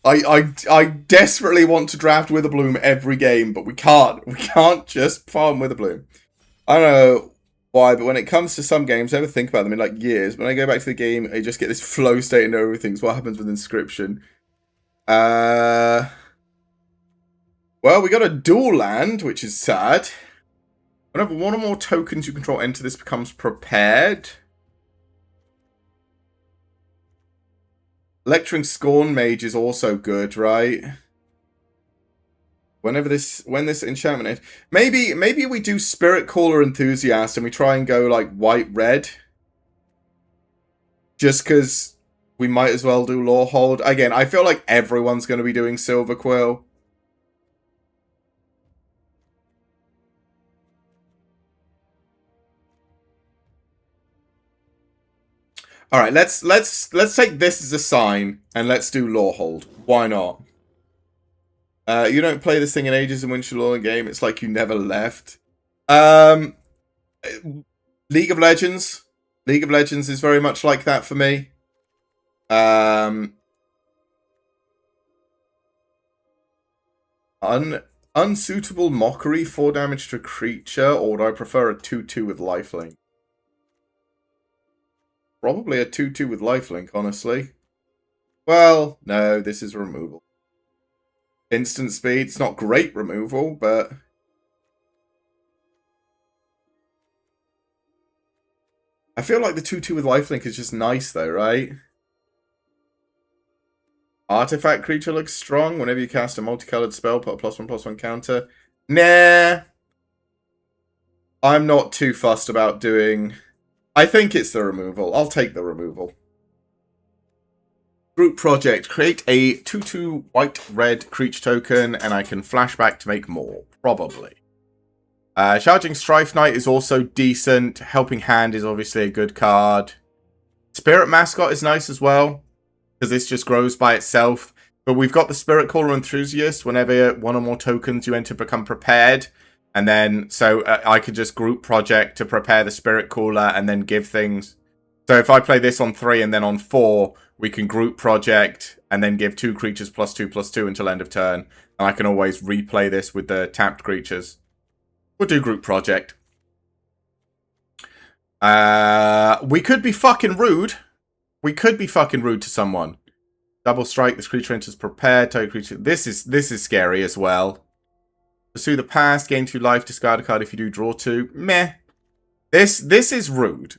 I desperately want to draft Witherbloom every game, but we can't. We can't just farm Witherbloom. I don't know why, but when it comes to some games, I never think about them in like years. When I go back to the game, I just get this flow state and everything. So what happens with Inscription? Well, we got a dual land, which is sad. Whenever one or more tokens you control enter, this becomes prepared. Lecturing Scorn Mage is also good, right? When this enchantment is, maybe we do Spirit Caller Enthusiast and we try and go like white-red. Just because we might as well do Lorehold. Again, I feel like everyone's going to be doing Silverquill. All right, let's take this as a sign and let's do Lorehold. Why not? You don't play this thing in ages and wins your Lore game. It's like you never left. League of Legends. League of Legends is very much like that for me. Unsuitable Mockery, 4 damage to a creature, or would I prefer a 2/2 with lifelink? Probably a 2/2 with lifelink, honestly. Well, no, this is removal. Instant speed, it's not great removal, but... I feel like the 2/2 with lifelink is just nice though, right? Artifact creature looks strong. Whenever you cast a multicolored spell, put a +1/+1 counter. Nah. I'm not too fussed about doing... I think it's the removal. I'll take the removal. Group project. Create a 2/2 white-red creature token, and I can flashback to make more. Probably. Charging Strife Knight is also decent. Helping Hand is obviously a good card. Spirit Mascot is nice as well, because this just grows by itself. But we've got the Spirit Caller Enthusiast. Whenever one or more tokens you enter become prepared. And then, so I could just group project to prepare the Spirit Caller and then give things. So if I play this on 3 and then on 4, we can group project and then give 2 creatures +2/+2 until end of turn. And I can always replay this with the tapped creatures. We'll do group project. We could be fucking rude. We could be fucking rude to someone. Double strike, this creature enters prepared. Target creature. This is scary as well. Pursue the past, gain 2 life, discard a card if you do, draw 2. Meh. This is rude.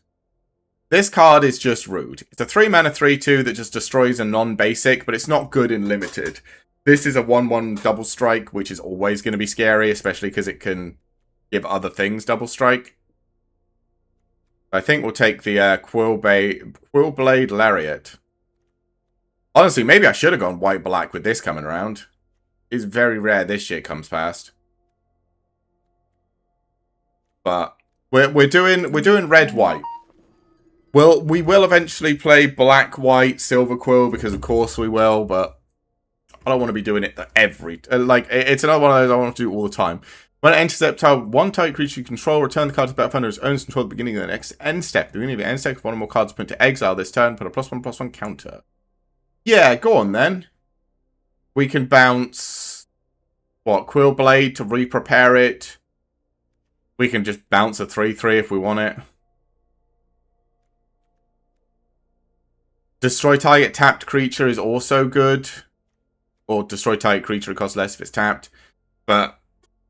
This card is just rude. It's a 3-mana 3/2 that just destroys a non-basic, but it's not good in limited. This is a 1/1 double strike, which is always going to be scary, especially because it can give other things double strike. I think we'll take the Quillblade Lariat. Honestly, maybe I should have gone white-black with this coming around. It's very rare this shit comes past. But we're doing red-white. Well, we will eventually play black-white Silverquill because of course we will, but I don't want to be doing it every... it's another one of those I want to do all the time. When it enters that tile, one target creature you control, return the card to the battlefield under its own control at the beginning of the next end step. At the beginning of the end step, if one or more cards put to exile this turn, put a +1/+1 counter. Yeah, go on then. We can bounce... What, Quillblade to re-prepare it. We can just bounce a 3/3 if we want it. Destroy target tapped creature is also good. Or destroy target creature, it costs less if it's tapped. But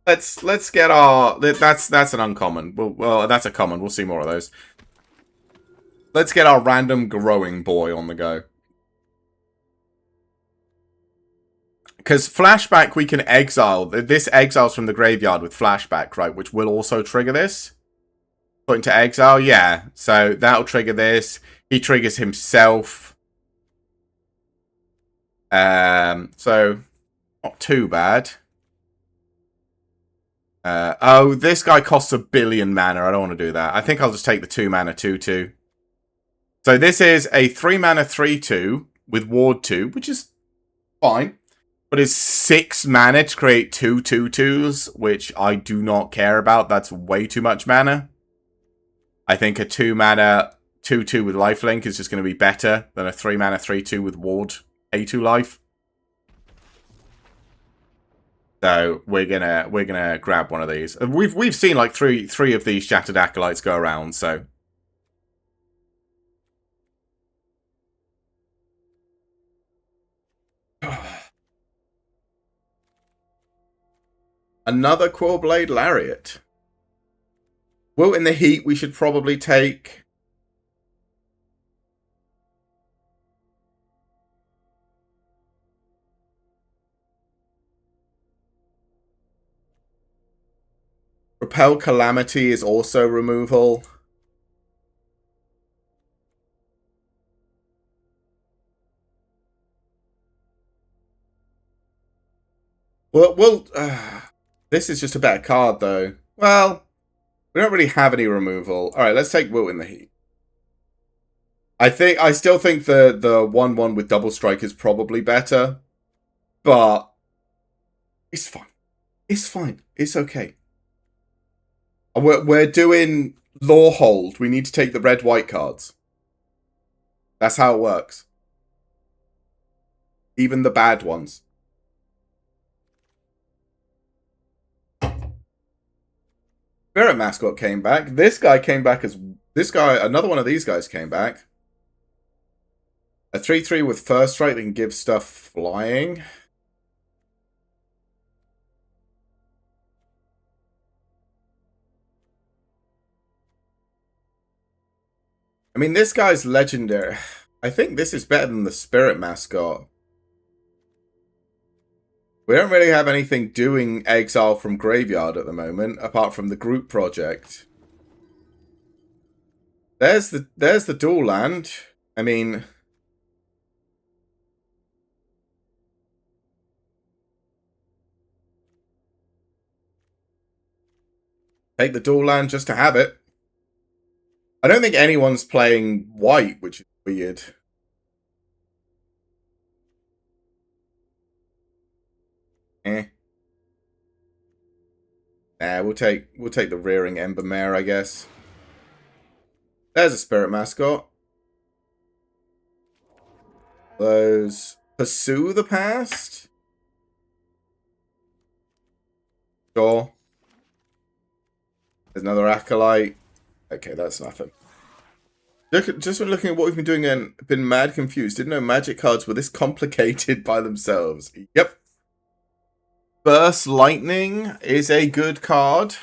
let's get our... That's an uncommon. Well, that's a common. We'll see more of those. Let's get our random growing boy on the go. Because flashback we can exile. This exiles from the graveyard with flashback, right? Which will also trigger this. Put into exile, yeah. So that'll trigger this. He triggers himself. So not too bad. Oh, this guy costs 1 billion mana. I don't want to do that. I think I'll just take the 2 mana 2/2. So this is a 3 mana 3/2 with Ward 2, which is fine. But it's 6 mana to create 2 2/2s, which I do not care about. That's way too much mana. I think a 2 mana 2/2 with lifelink is just going to be better than a 3 mana 3/2 with Ward A2 life. So we're gonna grab one of these. We've seen like three of these Shattered Acolytes go around, so. Another Quillblade Lariat. Wilt in the Heat we should probably take. Repel Calamity is also removal. Well, this is just a better card, though. Well, we don't really have any removal. All right, let's take Wilt in the Heat. I still think the 1/1 with Double Strike is probably better, but it's fine. It's fine. It's okay. We're doing Lorehold. We need to take the red-white cards. That's how it works. Even the bad ones. Spirit Mascot came back. This guy came back as... This guy, another one of these guys came back. A 3/3 with First Strike that can give stuff flying. I mean, this guy's legendary. I think this is better than the Spirit Mascot. We don't really have anything doing Exile from Graveyard at the moment, apart from the group project. There's the dual land. I mean... Take the dual land just to have it. I don't think anyone's playing white, which is weird. Nah, we'll take the Rearing Ember Mare, I guess. There's a Spirit Mascot. Those Pursue the Past. Sure. There's another Acolyte. Okay, that's nothing. Just when looking at what we've been doing and been mad confused. Didn't know Magic cards were this complicated by themselves. Yep. Burst Lightning is a good card.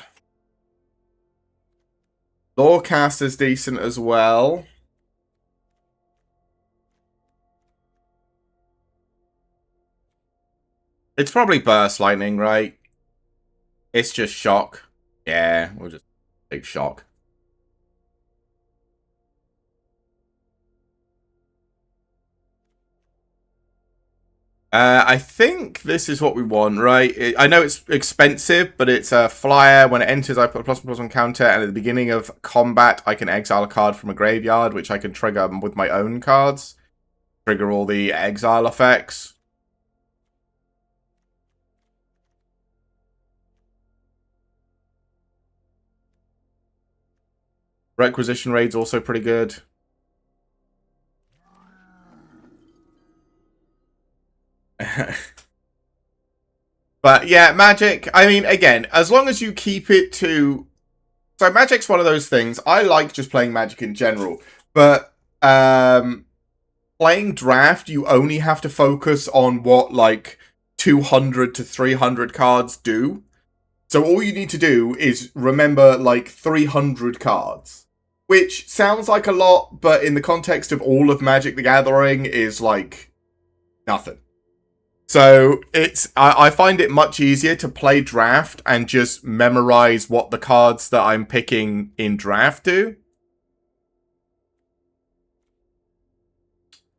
Lorecaster's decent as well. It's probably Burst Lightning, right? It's just Shock. Yeah, we'll just take Shock. I think this is what we want, right? I know it's expensive, but it's a flyer. When it enters, I put a +1/+1 counter, and at the beginning of combat, I can exile a card from a graveyard, which I can trigger with my own cards. Trigger all the exile effects. Requisition Raid's also pretty good. But yeah, Magic, I mean, again, as long as you keep it to... So Magic's one of those things. I like just playing Magic in general. But playing Draft, you only have to focus on what, like, 200 to 300 cards do. So all you need to do is remember, like, 300 cards. Which sounds like a lot, but in the context of all of Magic the Gathering is, like, nothing. So I find it much easier to play Draft and just memorize what the cards that I'm picking in Draft do.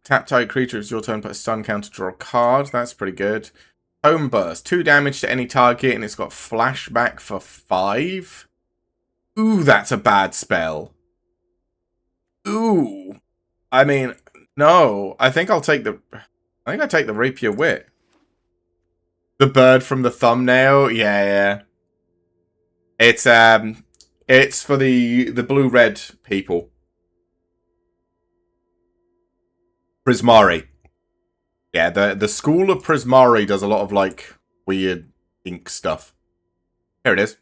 Tap target creature, it's your turn, put a stun counter, draw a card. That's pretty good. Home Burst, 2 damage to any target, and it's got flashback for 5. Ooh, that's a bad spell. Ooh. I mean, no. I think I'll take the... I think I'll take the Rapier Wit. The bird from the thumbnail? Yeah. It's for the blue-red people. Prismari. Yeah, the school of Prismari does a lot of, like, weird ink stuff. Here it is.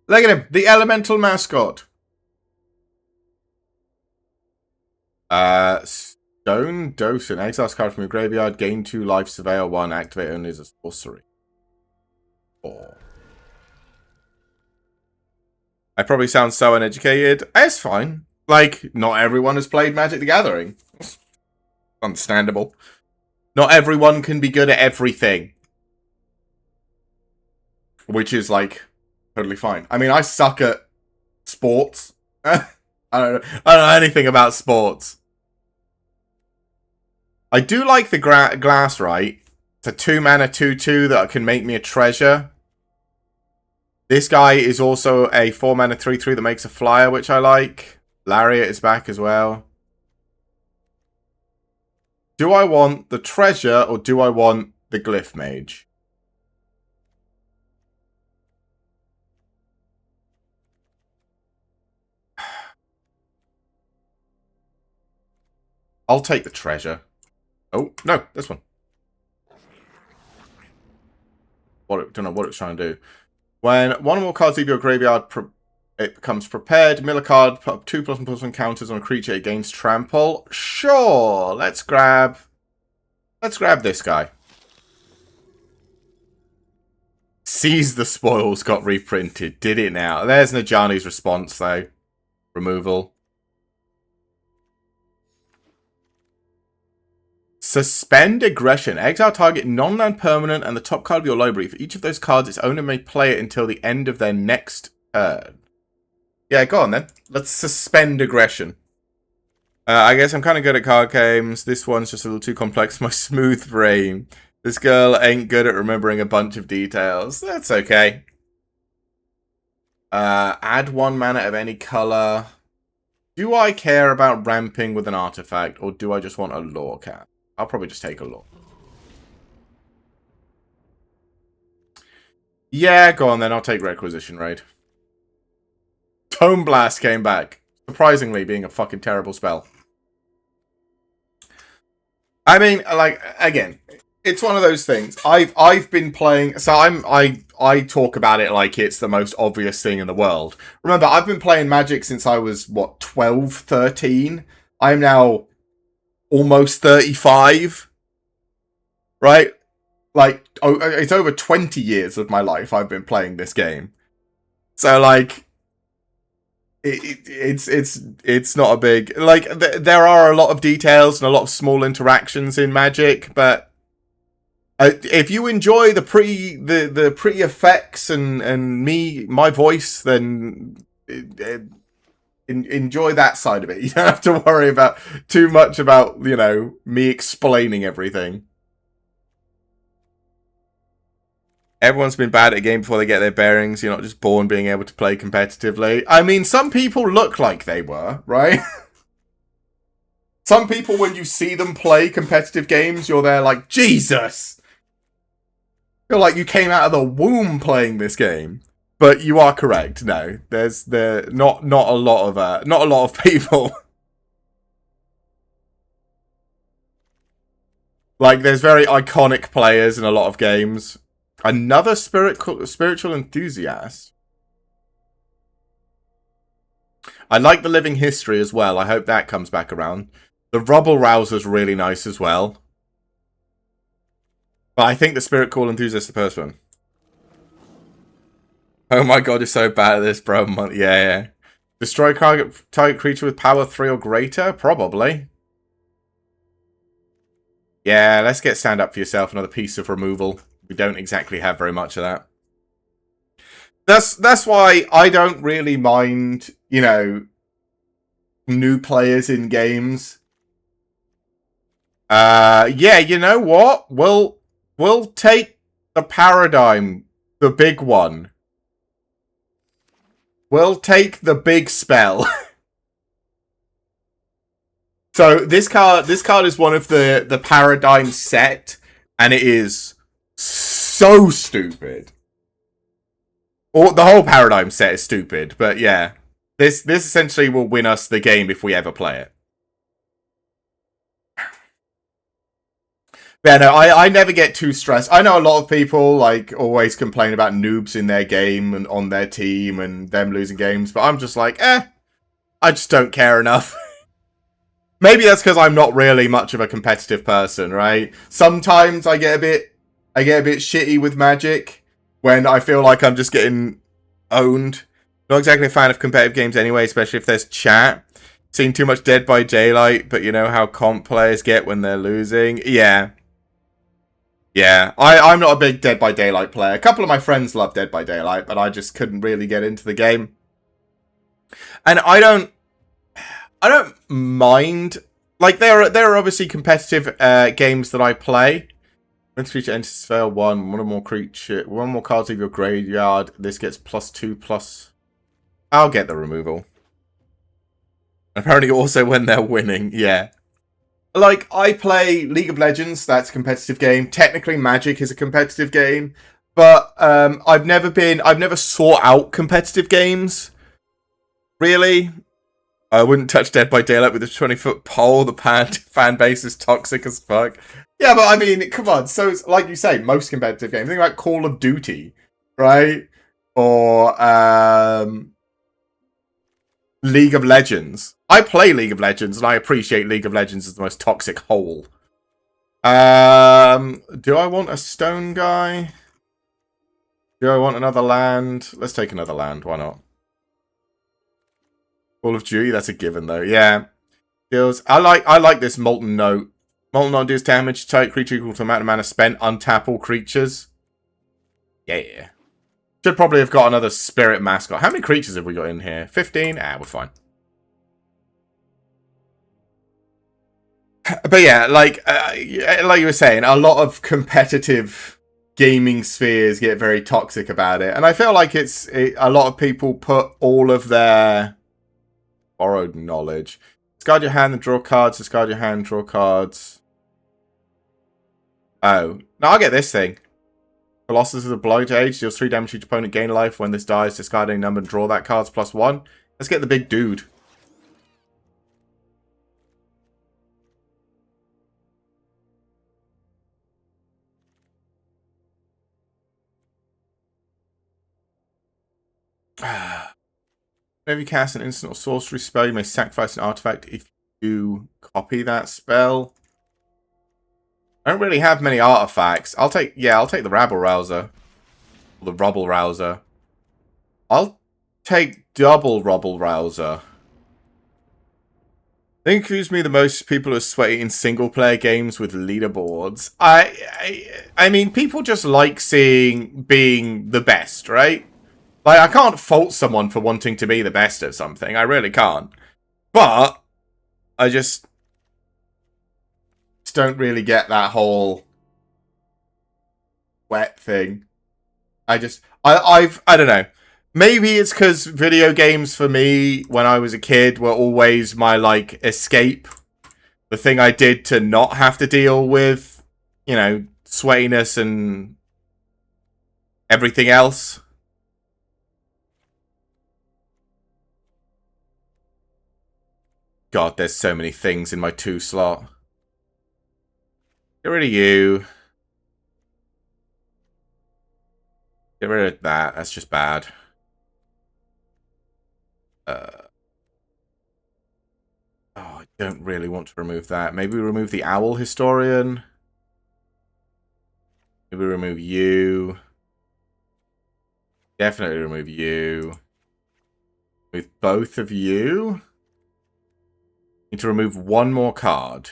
Look at him, the elemental mascot. Stone Docent. Exile card from your graveyard. Gain 2 life, surveil 1. Activate only as a sorcery. 4. I probably sound so uneducated. It's fine. Like, not everyone has played Magic the Gathering. Understandable. Not everyone can be good at everything. Which is, like, totally fine. I mean, I suck at sports. I don't know anything about sports. I do like the glass, right? It's a 2-mana 2/2 that can make me a treasure. This guy is also a 4-mana 3/3 that makes a flyer, which I like. Lariat is back as well. Do I want the treasure or do I want the Glyph Mage? I'll take the treasure. Oh, no, this one. Don't know what it's trying to do. When one or more cards leave your graveyard, it becomes prepared. Mill a card, put up 2+1/+1 counters on a creature it gains trample. Sure, let's grab this guy. Seize the Spoils got reprinted. Did it now? There's Najani's response, though. Removal. Suspend Aggression. Exile target non-land permanent and the top card of your library. For each of those cards, its owner may play it until the end of their next turn. Yeah, go on then. Let's suspend Aggression. I guess I'm kind of good at card games. This one's just a little too complex for my smooth brain. This girl ain't good at remembering a bunch of details. That's okay. Add 1 mana of any color. Do I care about ramping with an artifact, or do I just want a lore cap? I'll probably just take a lore. Yeah, go on then. I'll take Requisition Raid. Tome Blast came back. Surprisingly, being a fucking terrible spell. I mean, like, again, it's one of those things. I've been playing, so I talk about it like it's the most obvious thing in the world. Remember, I've been playing Magic since I was, what, 12, 13? I'm now almost 35. Right? Like, it's over 20 years of my life I've been playing this game. So, like, it's not a big, like, there are a lot of details and a lot of small interactions in Magic, but if you enjoy the pretty effects and my voice, then enjoy that side of it. You don't have to worry about too much about, you know, me explaining everything. Everyone's been bad at a game before they get their bearings. You're not just born being able to play competitively. I mean, some people look like they were, right? Some people, when you see them play competitive games, you're there like, Jesus! You're like you came out of the womb playing this game. But you are correct. No, there's not a lot of people. Like, there's very iconic players in a lot of games. Another spiritual enthusiast. I like the Living History as well. I hope that comes back around. The Rubble Rouser's really nice as well. But I think the Spirit Call Enthusiast is the first one. Oh my god, you're so bad at this, bro. Yeah. Destroy target creature with power 3 or greater? Probably. Yeah, let's get stand up for yourself. Another piece of removal. We don't exactly have very much of that. That's why I don't really mind, you know, new players in games. Yeah, you know what? We'll take the paradigm, the big one. We'll take the big spell. So this card is one of the paradigm set, and it is so stupid. Or the whole paradigm set is stupid, but yeah. This essentially will win us the game if we ever play it. Yeah, no, I never get too stressed. I know a lot of people like always complain about noobs in their game and on their team and them losing games, but I'm just like, I just don't care enough. Maybe that's because I'm not really much of a competitive person, right? Sometimes I get a bit shitty with Magic when I feel like I'm just getting owned. Not exactly a fan of competitive games anyway, especially if there's chat. Seen too much Dead by Daylight, but you know how comp players get when they're losing. Yeah. Yeah, I'm not a big Dead by Daylight player. A couple of my friends love Dead by Daylight, but I just couldn't really get into the game. And I don't mind. Like there are obviously competitive games that I play. When creature enters spell one or more cards of your graveyard. This gets +2+. I'll get the removal. Apparently, also when they're winning, yeah. Like, I play League of Legends, that's a competitive game. Technically, Magic is a competitive game. But I've never sought out competitive games. Really. I wouldn't touch Dead by Daylight with a 20-foot pole. The fan base is toxic as fuck. Yeah, but I mean, come on. So, it's, like you say, most competitive games. Think about Call of Duty, right? Or League of Legends. I play League of Legends, and I appreciate League of Legends as the most toxic hole. Do I want a stone guy? Do I want another land? Let's take another land. Why not? Call of Duty, that's a given, though. Yeah. Deals. I like this Molten Note. Molten Note deals damage to target creature equal to the amount of mana spent. Untap all creatures. Yeah. Should probably have got another Spirit Mascot. How many creatures have we got in here? 15? We're fine. But yeah, like you were saying, a lot of competitive gaming spheres get very toxic about it. And I feel like a lot of people put all of their borrowed knowledge. Discard your hand and draw cards. Discard your hand, draw cards. Oh. No, I'll get this thing. Colossus is a Blight Age. Deals 3 damage to each opponent. Gain life. When this dies, discard any number and draw that card's +1. Let's get the big dude. Whenever you cast an instant or sorcery spell, you may sacrifice an artifact if you copy that spell. I don't really have many artifacts. I'll take the Rabble Rouser. Or the Rubble Rouser. I'll take double Rubble Rouser. I think confuse me the most people are sweaty in single-player games with leaderboards. I mean, people just like being the best, right? Like, I can't fault someone for wanting to be the best at something. I really can't. But I just don't really get that whole wet thing. I don't know. Maybe it's because video games for me, when I was a kid, were always my, like, escape. The thing I did to not have to deal with, you know, sweatiness and everything else. God, there's so many things in my 2 slot. Get rid of you. Get rid of that. That's just bad. Oh, I don't really want to remove that. Maybe remove the Owl Historian. Maybe remove you. Definitely remove you. With both of you. Need to remove one more card.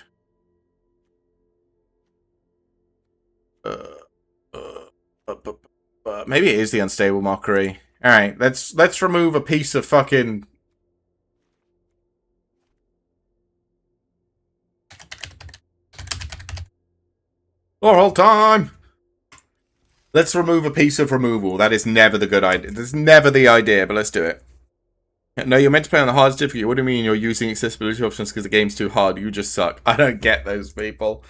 Maybe it is the Unstable Mockery. Alright, let's remove a piece of fucking... Lorehold time! Let's remove a piece of removal. That is never the good idea. That's never the idea, but let's do it. No, you're meant to play on the hardest difficulty. What do you mean you're using accessibility options because the game's too hard? You just suck. I don't get those people.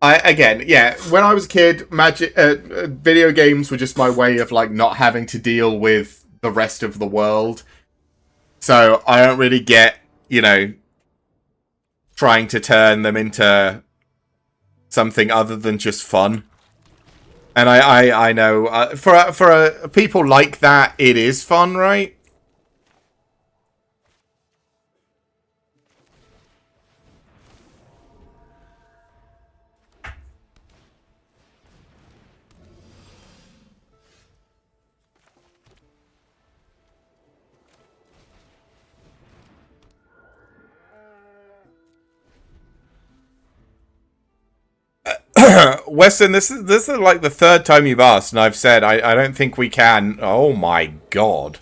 Yeah, when I was a kid, video games were just my way of like not having to deal with the rest of the world. So I don't really get, trying to turn them into something other than just fun. And I know for people like that, it is fun, right? Weston, this is like the third time you've asked, and I've said I don't think we can. Oh my god.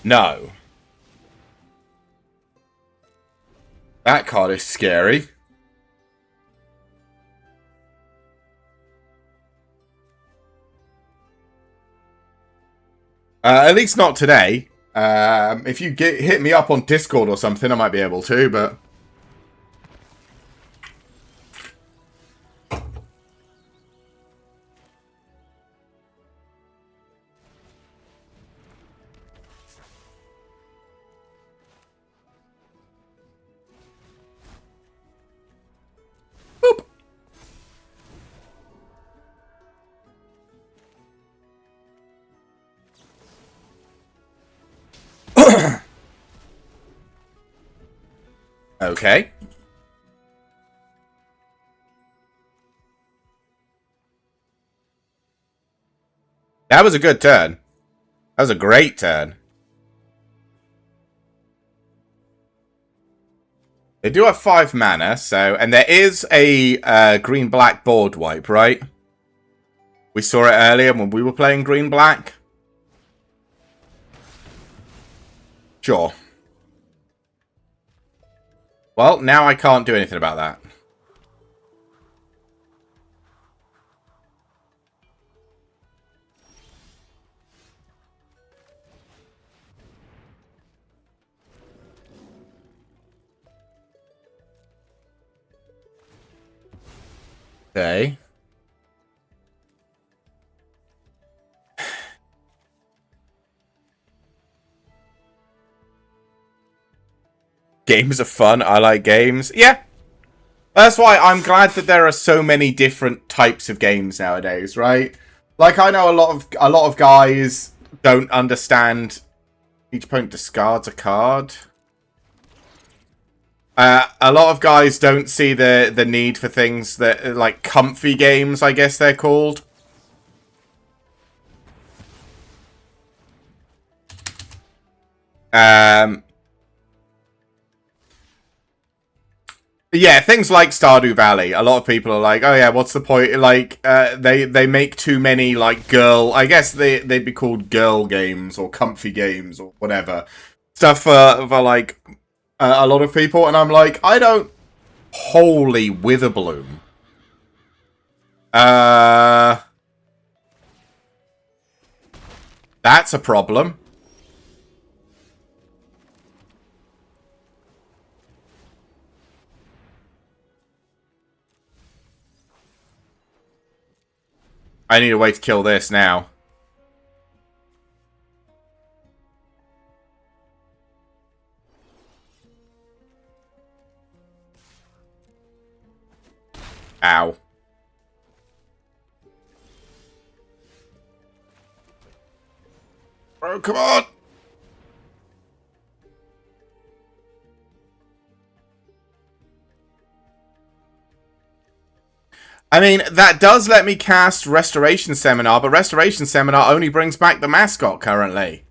No. That card is scary. At least not today. If you hit me up on Discord or something, I might be able to, but... Boop. Okay. That was a good turn. That was a great turn. They do have 5 mana, so... And there is a green-black board wipe, right? We saw it earlier when we were playing green-black. Sure. Well, now I can't do anything about that. Okay. Games are fun. I like games. Yeah. That's why I'm glad that there are so many different types of games nowadays, right? Like I know a lot of guys don't understand each opponent discards a card. A lot of guys don't see the need for things that like comfy games, I guess they're called. Yeah, things like Stardew Valley. A lot of people are like, "Oh yeah, what's the point?" Like, they make too many like girl. I guess they'd be called girl games or comfy games or whatever stuff for like a lot of people. And I'm like, I don't. Holy Witherbloom. That's a problem. I need a way to kill this now. Ow. Oh, come on! I mean, that does let me cast Restoration Seminar, but Restoration Seminar only brings back the mascot currently.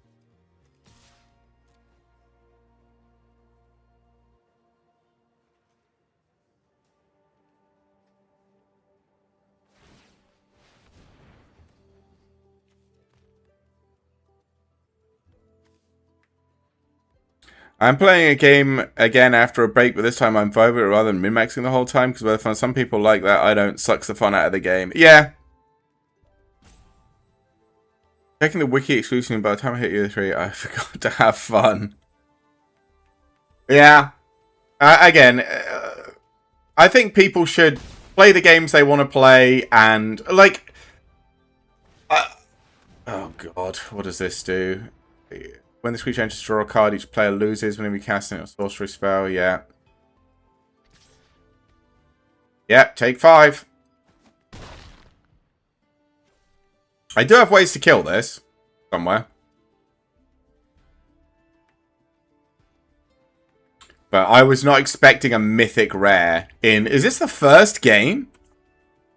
I'm playing a game again after a break, but this time I'm Vibrant rather than min-maxing the whole time, because fun. Some people like that. I don't. Sucks the fun out of the game. Yeah. Checking the wiki exclusively, by the time I hit year 3, I forgot to have fun. Yeah. Again, I think people should play the games they want to play, and, like... oh, God. What does this do? When this creature enters to draw a card, each player loses whenever you cast a sorcery spell. Yeah. Yeah, take 5. I do have ways to kill this. Somewhere. But I was not expecting a mythic rare in... Is this the first game?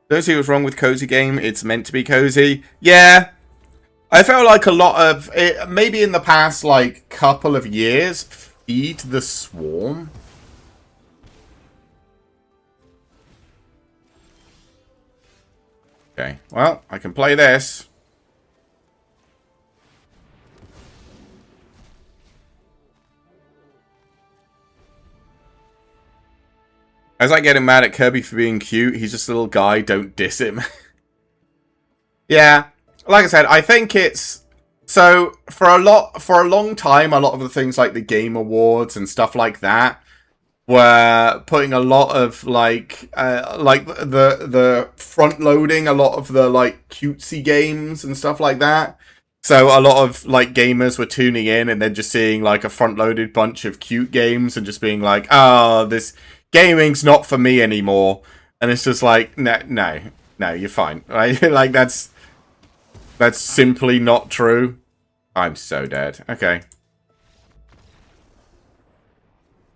Don't see what's wrong with cozy game. It's meant to be cozy. Yeah. I felt like a lot of... maybe in the past, like, couple of years, Feed the Swarm. Okay. Well, I can play this. As I getting mad at Kirby for being cute, he's just a little guy, don't diss him. Yeah, like I said, I think it's... So, for a long time, a lot of the things like the Game Awards and stuff like that were putting a lot of, like the front-loading a lot of the, like, cutesy games and stuff like that. So a lot of, like, gamers were tuning in and then just seeing, like, a front-loaded bunch of cute games and just being like, oh, this... gaming's not for me anymore. And it's just like, no, you're fine. Right? Like, that's simply not true. I'm so dead. Okay.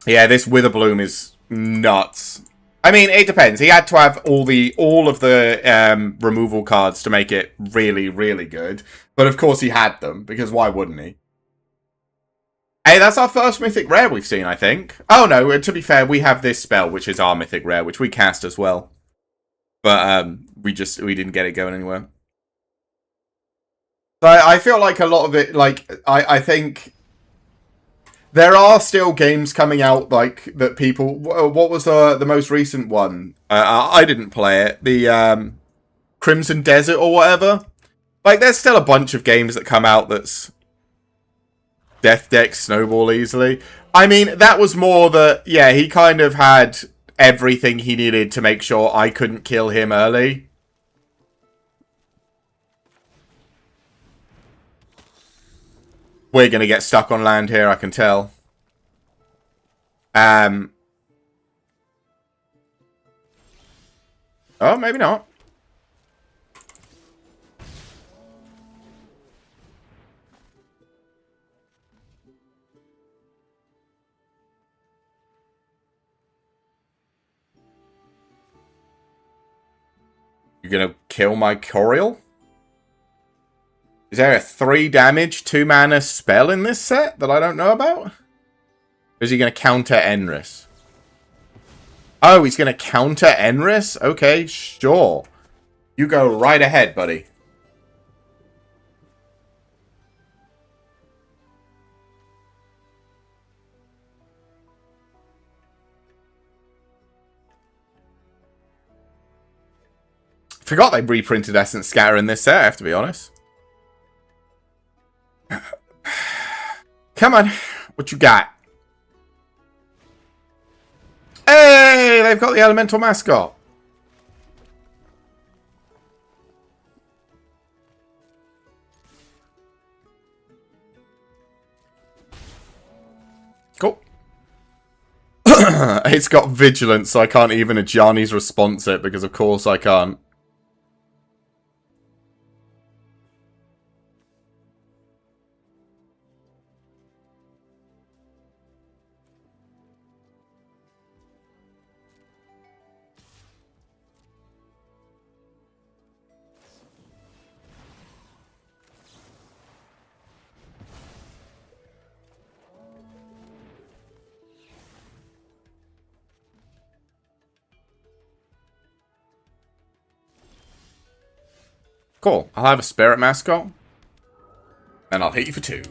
Yeah, this Witherbloom is nuts. I mean, it depends. He had to have all of the removal cards to make it really, really good. But of course he had them, because why wouldn't he? Hey, that's our first mythic rare we've seen, I think. Oh, no, to be fair, we have this spell, which is our mythic rare, which we cast as well. But we didn't get it going anywhere. So I feel like a lot of it, like, I think there are still games coming out, like, that people... What was the most recent one? I didn't play it. The Crimson Desert or whatever. Like, there's still a bunch of games that come out that's... Death Deck snowball easily. I mean, that was more that, yeah, he kind of had everything he needed to make sure I couldn't kill him early. We're going to get stuck on land here, I can tell. Oh, maybe not. You're going to kill my Coriel? Is there a 3 damage, 2 mana spell in this set that I don't know about? Or is he going to counter Enris? Oh, he's going to counter Enris? Okay, sure. You go right ahead, buddy. Forgot they reprinted Essence Scatter in this set, I have to be honest. Come on. What you got? Hey, they've got the elemental mascot. Cool. It's got vigilance, so I can't even Ajani's response it, because of course I can't. Cool. I'll have a spirit mascot. And I'll hit you for 2.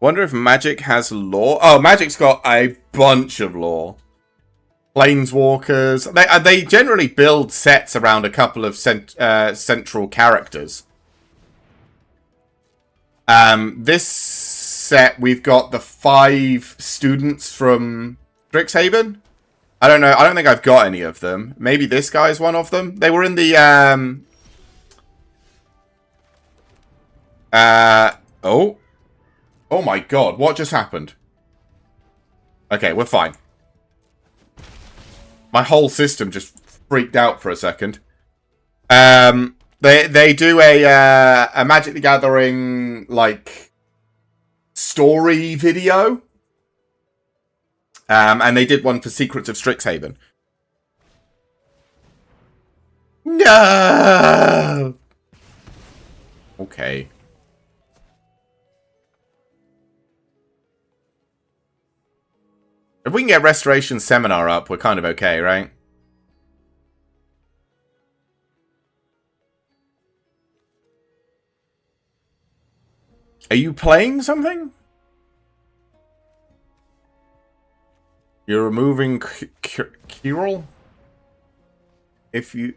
Wonder if Magic has lore. Oh, Magic's got a bunch of lore. Planeswalkers. They generally build sets around a couple of central characters. This set, we've got the 5 students from Strixhaven. I don't know. I don't think I've got any of them. Maybe this guy's one of them. They were in the, oh. Oh my god, what just happened? Okay, we're fine. My whole system just freaked out for a second. They do a Magic the Gathering, like, story video. And they did one for Secrets of Strixhaven. No! Okay. If we can get Restoration Seminar up, we're kind of okay, right? Are you playing something? You're removing Kirill? If you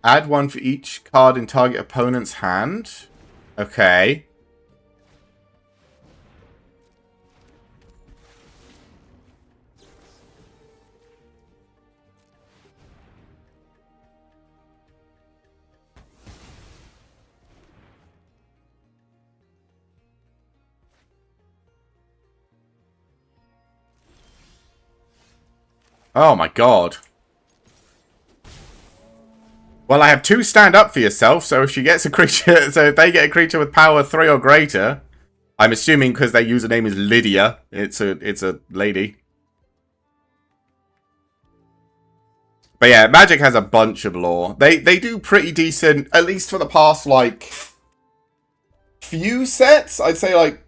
add one for each card in target opponent's hand. Okay. Oh my god. Well, I have 2 stand up for yourself, so if she gets a creature, so if they get a creature with power 3 or greater, I'm assuming because their username is Lydia, it's a lady. But yeah, Magic has a bunch of lore. They do pretty decent, at least for the past, like, few sets. I'd say, like,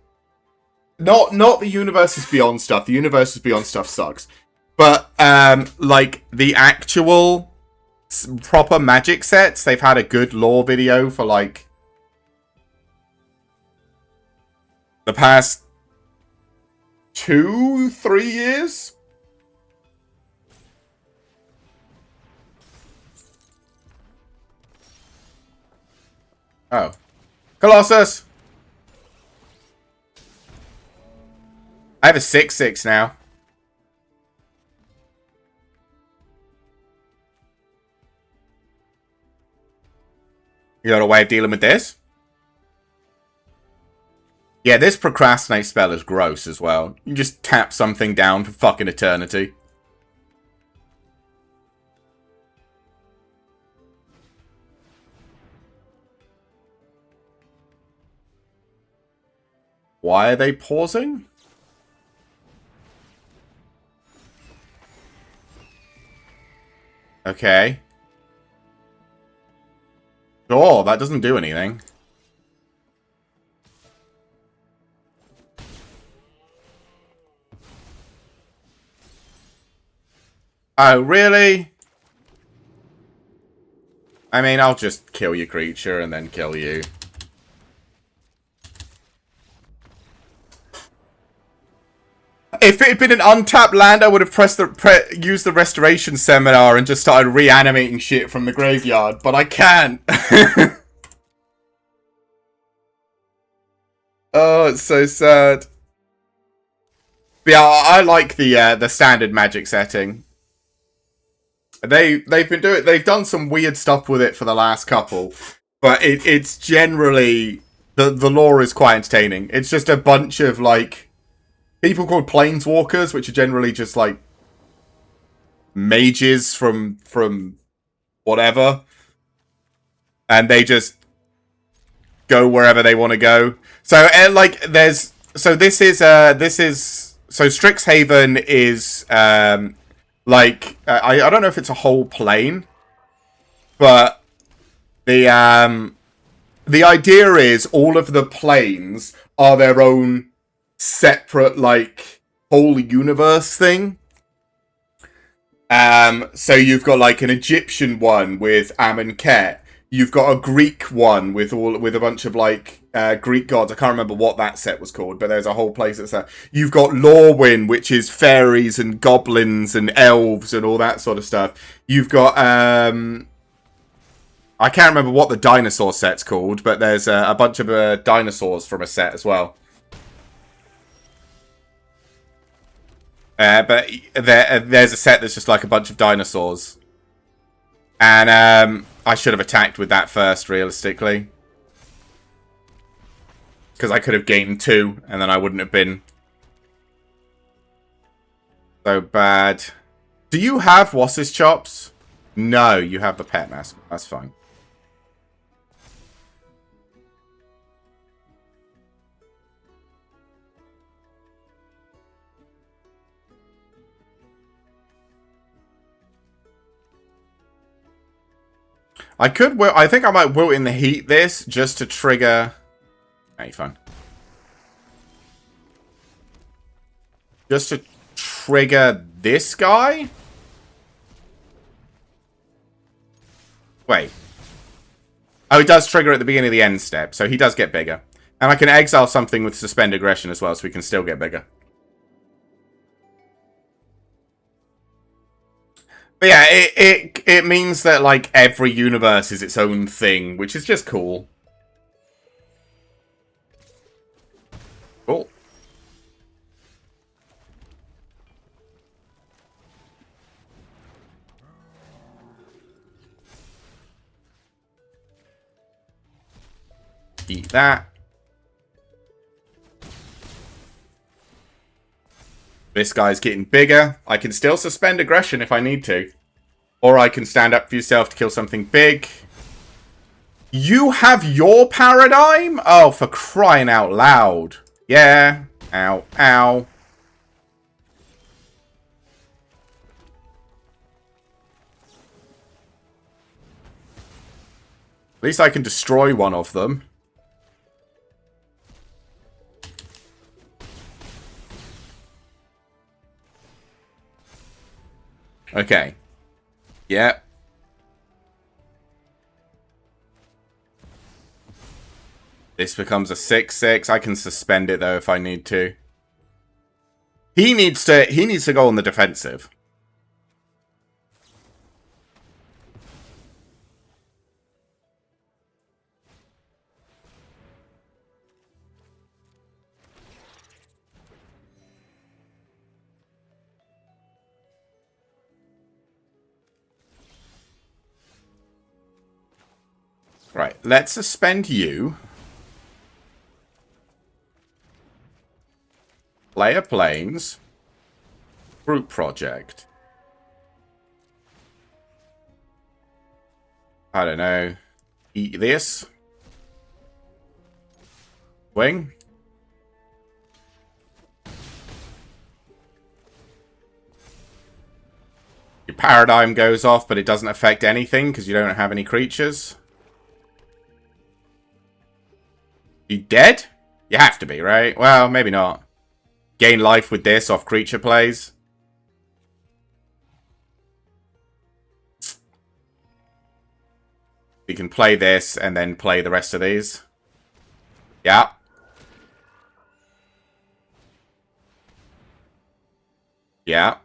not the Universes Beyond stuff. The Universes Beyond stuff sucks. But, like, the actual proper Magic sets, they've had a good lore video for, like, the past 2-3 years. Oh. Colossus! I have a 6/6 now. You got a way of dealing with this? Yeah, this procrastinate spell is gross as well. You just tap something down for fucking eternity. Why are they pausing? Okay. Sure, that doesn't do anything. Oh, really? I mean, I'll just kill your creature and then kill you. If it had been an untapped land, I would have used the Restoration Seminar and just started reanimating shit from the graveyard, but I can't. Oh, it's so sad. But yeah, I like the standard Magic setting. They've done some weird stuff with it for the last couple, but it's generally the lore is quite entertaining. It's just a bunch of like people called Planeswalkers, which are generally just like mages from whatever, and they just go wherever they want to go. So like so Strixhaven is like I don't know if it's a whole plane, but the idea is all of the planes are their own separate, like, whole universe thing. So you've got, like, an Egyptian one with Amonkhet. You've got a Greek one with a bunch of like Greek gods. I can't remember what that set was called, but there's a whole place that's that. You've got Lorehold, which is fairies and goblins and elves and all that sort of stuff. You've got I can't remember what the dinosaur set's called, but there's a bunch of dinosaurs from a set as well. But there's a set that's just like a bunch of dinosaurs. And I should have attacked with that first, realistically. Because I could have gained 2, and then I wouldn't have been so bad. Do you have Wass's chops? No, you have the pet mask. That's fine. I could will. I think I might will in the heat this just to trigger. Hey, fine. Just to trigger this guy. Wait. Oh, it does trigger at the beginning of the end step, so he does get bigger. And I can exile something with suspend aggression as well, so we can still get bigger. But yeah, it means that like every universe is its own thing, which is just cool. Cool. Eat that. This guy's getting bigger. I can still suspend aggression if I need to. Or I can stand up for yourself to kill something big. You have your paradigm? Oh, for crying out loud. Yeah. Ow. Ow. At least I can destroy one of them. Okay. Yep. This becomes a 6/6. I can suspend it though if I need to. He needs to go on the defensive. Right, let's suspend you. Player planes. Group project. I don't know. Eat this. Wing. Your paradigm goes off, but it doesn't affect anything because you don't have any creatures. You dead? You have to be, right? Well, maybe not. Gain life with this off creature plays. You can play this and then play the rest of these. Yeah. Yeah.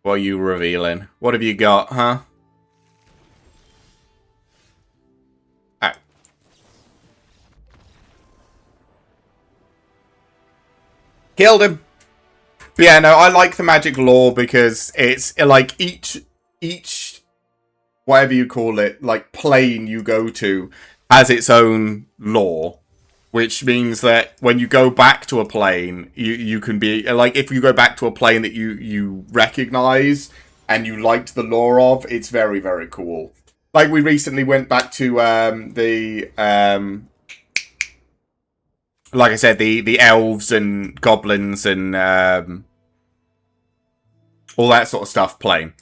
What are you revealing? What have you got, huh? Killed him. But yeah, no, I like the magic lore because it's like each whatever you call it, like plane you go to has its own lore, which means that when you go back to a plane, you can be like if you go back to a plane that you recognize and you liked the lore of, it's very very cool. Like we recently went back to like I said, the elves and goblins and all that sort of stuff playing.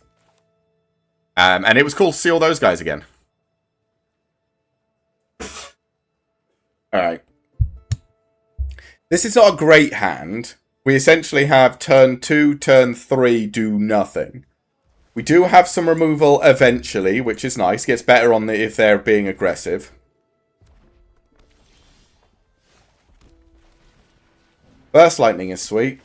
And it was cool to see all those guys again. Alright. This is not a great hand. We essentially have turn 2, turn 3, do nothing. We do have some removal eventually, which is nice. Gets better on the if they're being aggressive. Burst Lightning is sweet.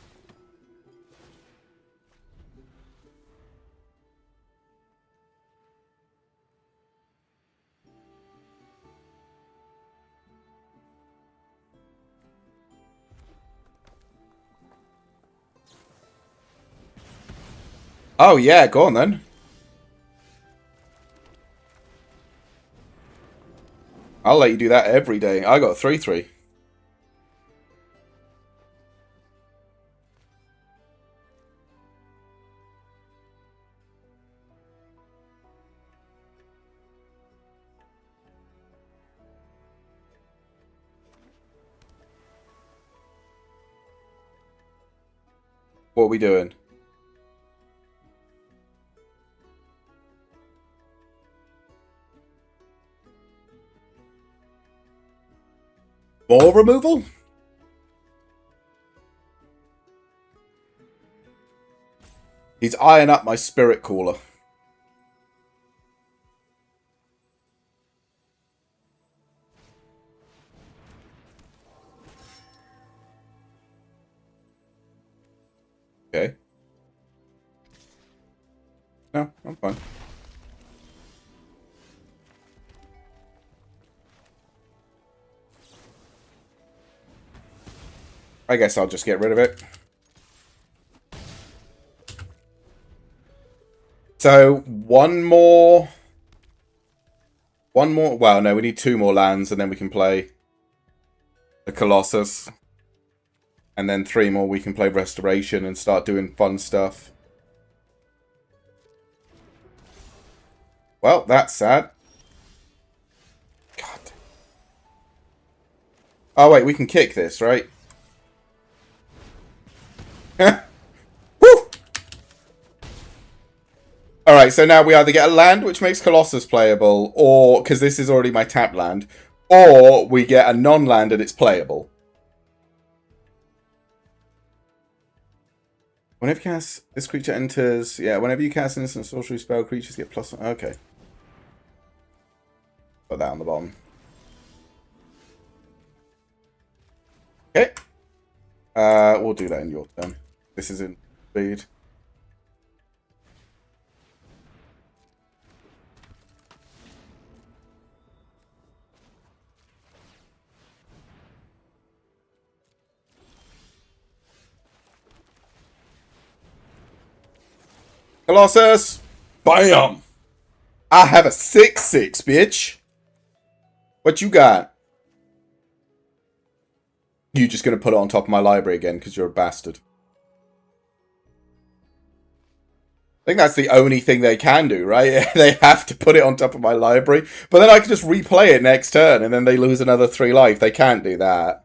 Oh yeah, go on then. I'll let you do that every day. I got 3/3. What are we doing? More removal? He's eyeing up my Spirit Cooler. Okay. No, I'm fine. I guess I'll just get rid of it. So, one more... Well, no, we need 2 more lands, and then we can play the Colossus. And then 3 more, we can play Restoration and start doing fun stuff. Well, that's sad. God. Oh, wait, we can kick this, right? Woo! Alright, so now we either get a land, which makes Colossus playable, or, because this is already my tap land, or we get a non-land and it's playable. Whenever you cast, this creature enters, yeah, whenever you cast an instant sorcery spell, creatures get +1. Okay. Put that on the bottom. Okay. We'll do that in your turn. This is in speed. Colossus! Bam! I have a 6/6, bitch. What you got? You just gonna put it on top of my library again because you're a bastard. I think that's the only thing they can do, right? They have to put it on top of my library. But then I can just replay it next turn and then they lose another 3 life. They can't do that.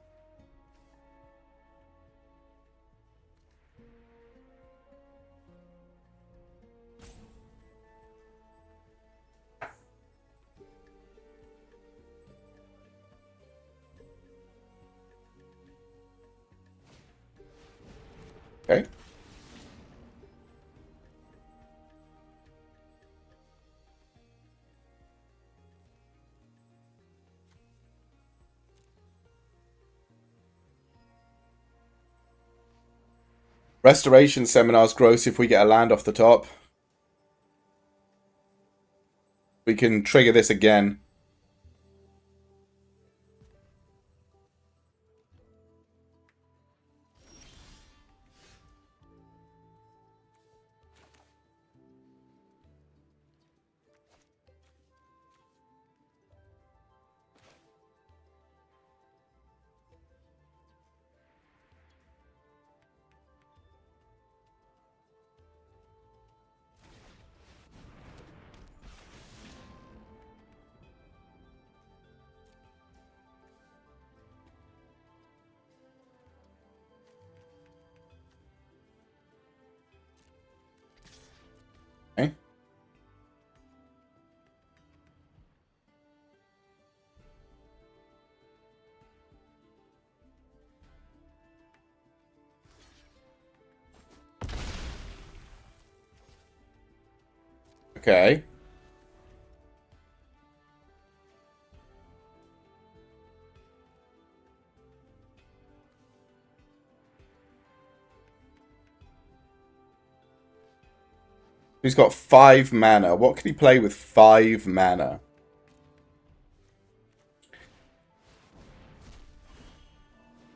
Okay. Restoration Seminar's gross if we get a land off the top. We can trigger this again. Okay. He's got 5 mana. What can he play with 5 mana?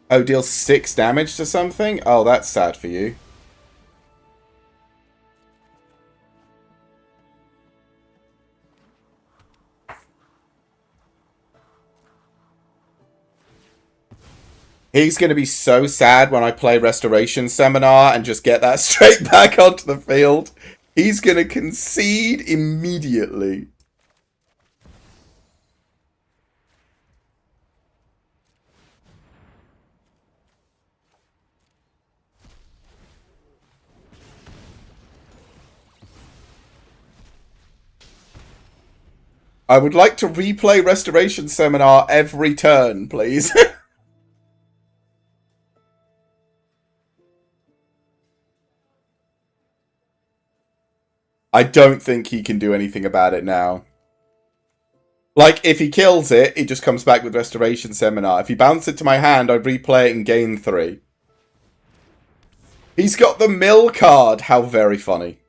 Oh, deals 6 damage to something? Oh, that's sad for you. He's going to be so sad when I play Restoration Seminar and just get that straight back onto the field. He's going to concede immediately. I would like to replay Restoration Seminar every turn, please. I don't think he can do anything about it now. Like, if he kills it, it just comes back with Restoration Seminar. If he bounces it to my hand, I replay it and gain 3. He's got the mill card. How very funny.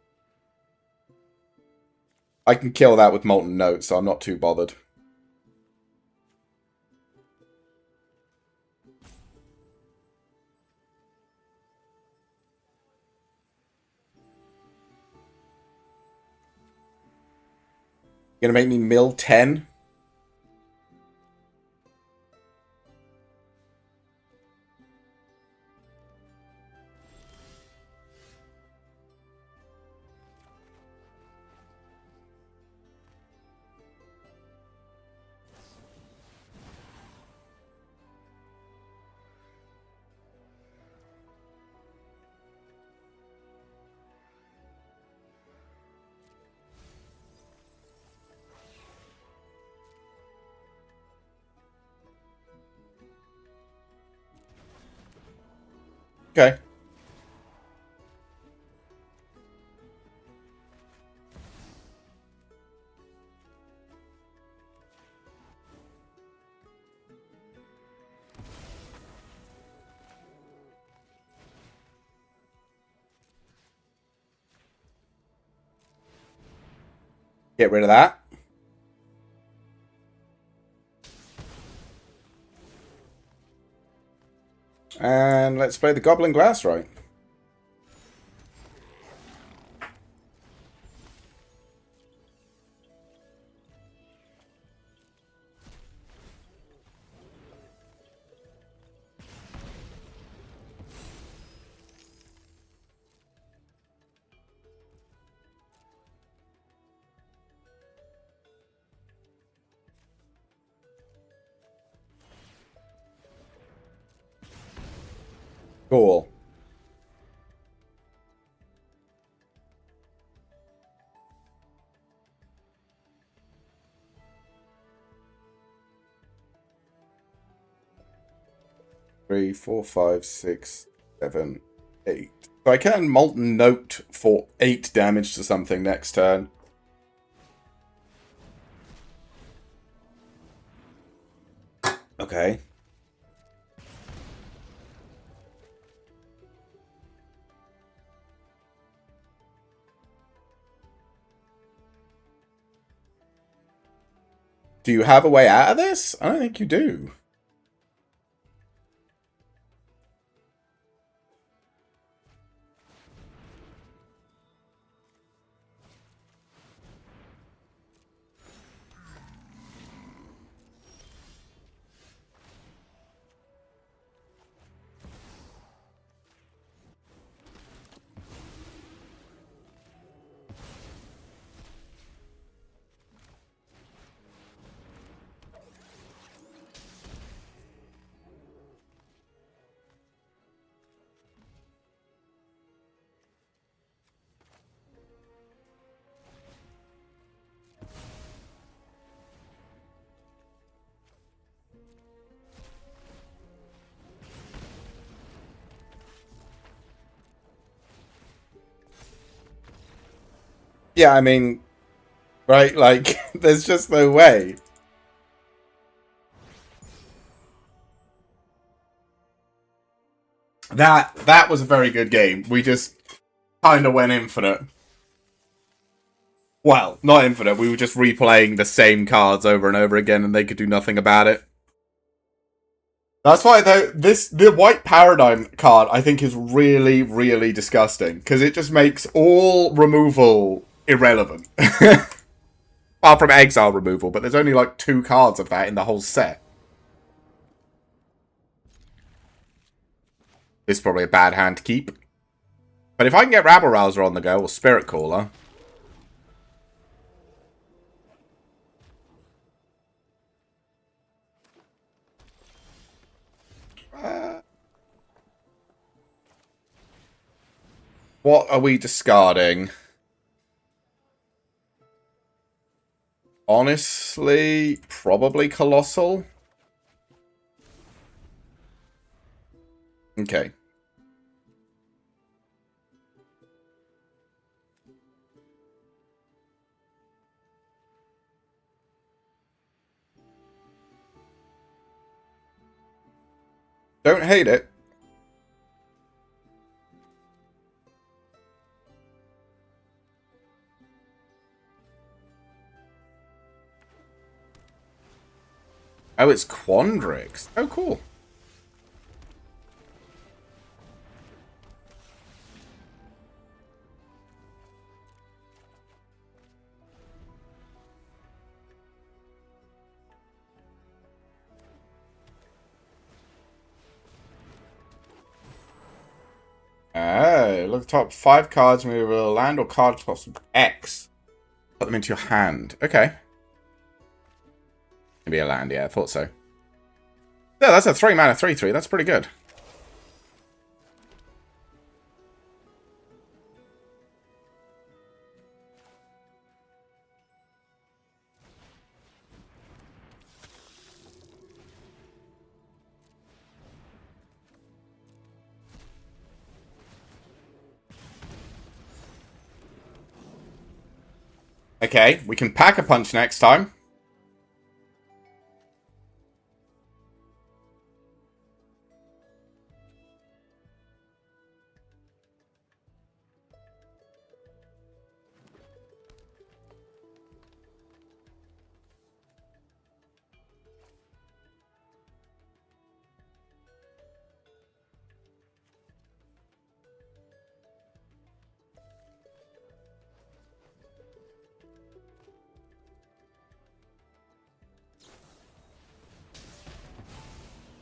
I can kill that with Molten Note, so I'm not too bothered. You're gonna make me mill 10? Okay. Get rid of that. And let's play the Goblin Glass right. Cool. Three, 4, 5, 6, 7, 8. So I can Molten Note for 8 damage to something next turn. Okay. Do you have a way out of this? I don't think you do. Yeah, I mean, Right? Like, there's just no way. That was a very good game. We just kind of went infinite. Well, not infinite. We were just replaying the same cards over and over again, and they could do nothing about it. That's why, though, the White Paradigm card, I think, is really, really disgusting. Because it just makes all removal irrelevant. Apart from exile removal, but there's only, like, 2 cards of that in the whole set. This is probably a bad hand to keep. But if I can get Rabble Rouser on the go, or Spirit Caller... what are we discarding? Honestly, probably Colossal. Okay. Don't hate it. Oh, it's Quandrix. Oh, cool. Oh, look at the top 5 cards, move a land or card cost X. Put them into your hand. Okay. Maybe a land, yeah, I thought so. Yeah, that's a 3 mana 3/3. That's pretty good. Okay, we can pack a punch next time.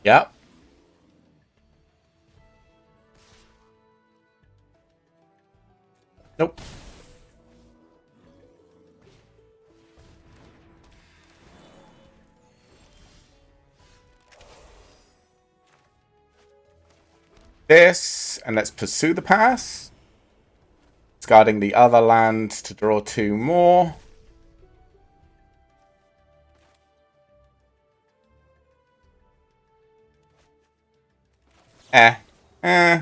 Yep. Nope. This, and let's pursue the pass. Discarding the other land to draw 2 more. Eh. Eh.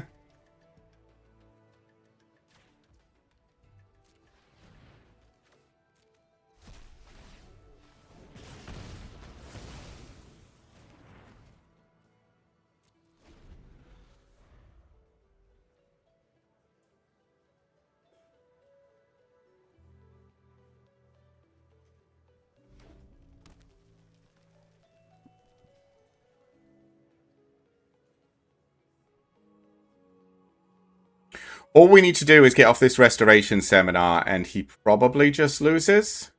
All we need to do is get off this restoration seminar, and he probably just loses.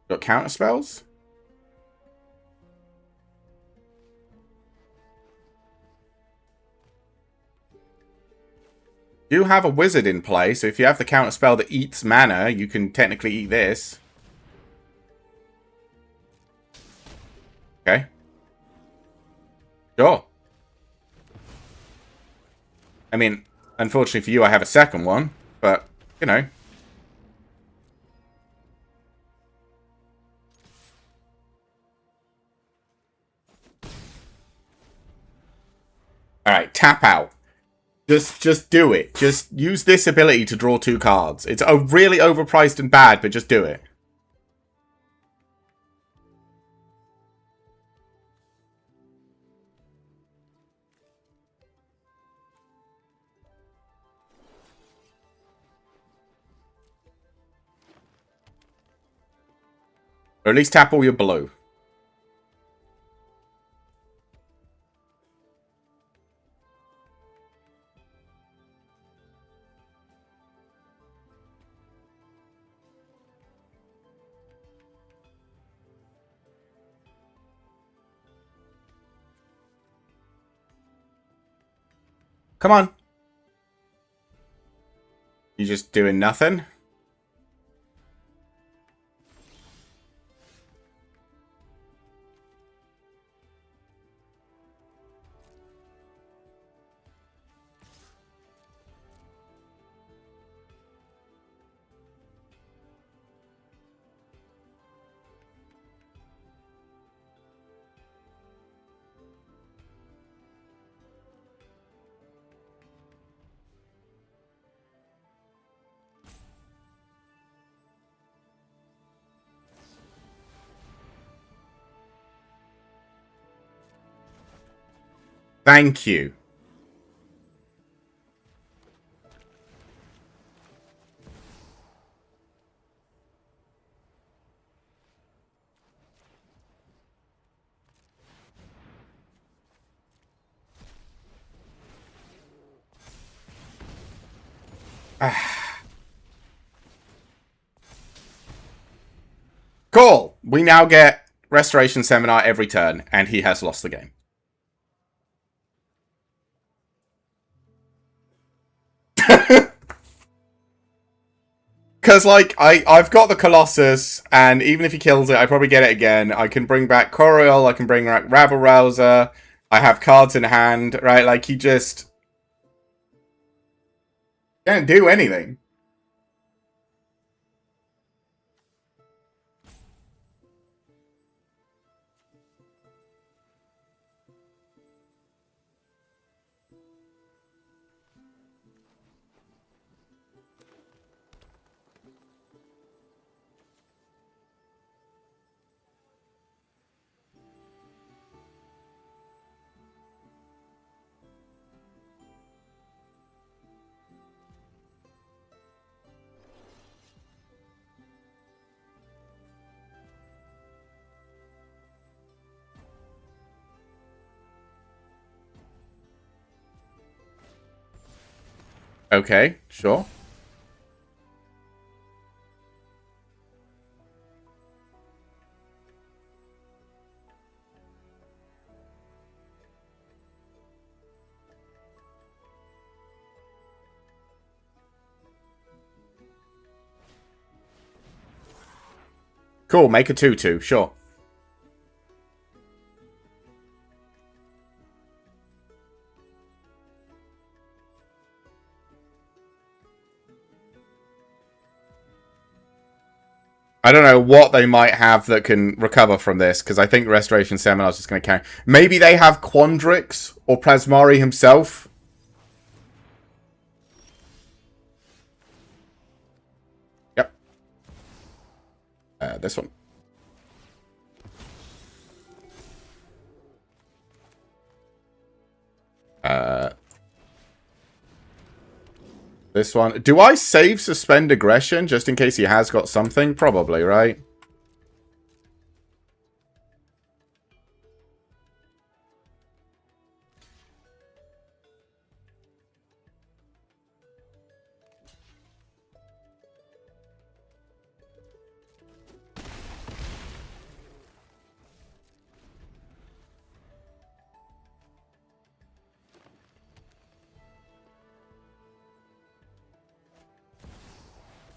Got counter spells? You have a wizard in play, so if you have the counter spell that eats mana, you can technically eat this. Okay. Sure. I mean, unfortunately for you, I have a second one, but, you know. Alright, tap out. Just do it. Just use this ability to draw 2 cards. It's really overpriced and bad, but just do it. Or at least tap all your blue. Come on. You just doing nothing? Thank you. Cool. We now get Restoration Seminar every turn, and he has lost the game. Because, like, I've got the Colossus, and even if he kills it, I probably get it again. I can bring back Coriol, I can bring back Rabble Rouser, I have cards in hand, right? Like, he just can't do anything. Okay, sure. Cool, make a 2/2, sure. I don't know what they might have that can recover from this, because I think Restoration Seminar is just going to carry. Maybe they have Quandrix or Plasmari himself. Yep. This one. This one. Do I save Suspend Aggression just in case he has got something? Probably, right?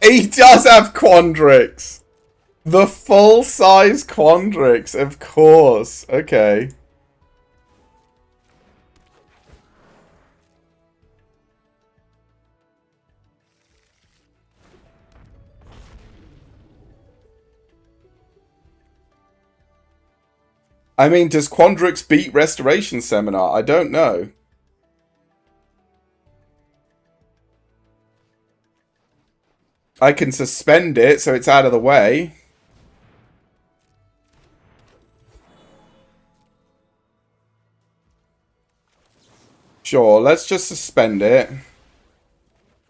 He does have Quandrix. The full-size Quandrix, of course. Okay. I mean, does Quandrix beat Restoration Seminar? I don't know. I can suspend it so it's out of the way. Sure, let's just suspend it.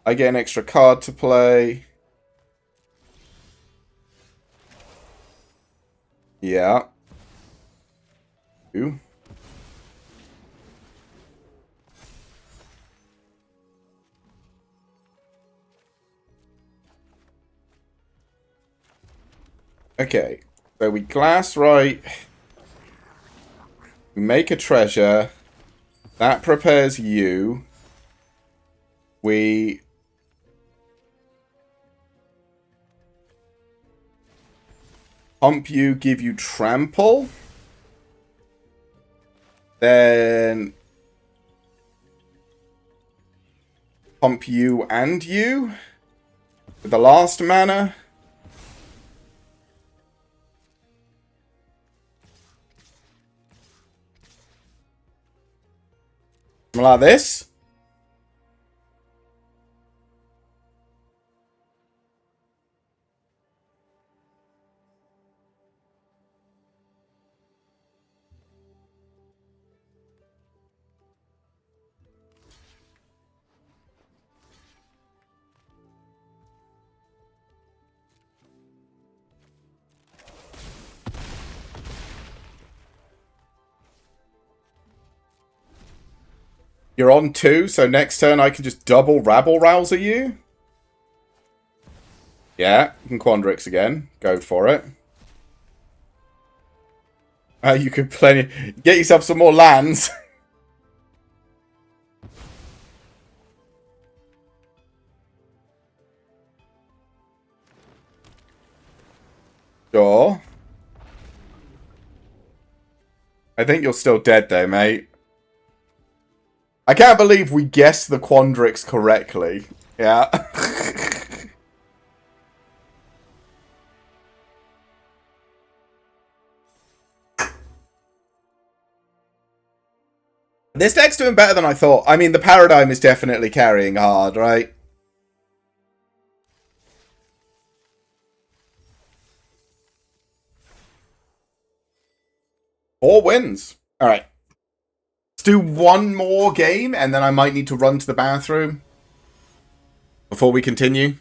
I get an extra card to play. Yeah. Ooh. Okay. So we glass right. We make a treasure. That prepares you. We... pump you, give you trample. Then... pump you and you. With the last mana. Like this. You're on 2, so next turn I can just double rabble-rouser you. Yeah, you can Quandrix again. Go for it. You could get yourself some more lands. Sure. I think you're still dead though, mate. I can't believe we guessed the Quandrix correctly. Yeah. This deck's doing better than I thought. I mean, the Paradigm is definitely carrying hard, right? Four wins. All right. Let's do one more game, and then I might need to run to the bathroom before we continue.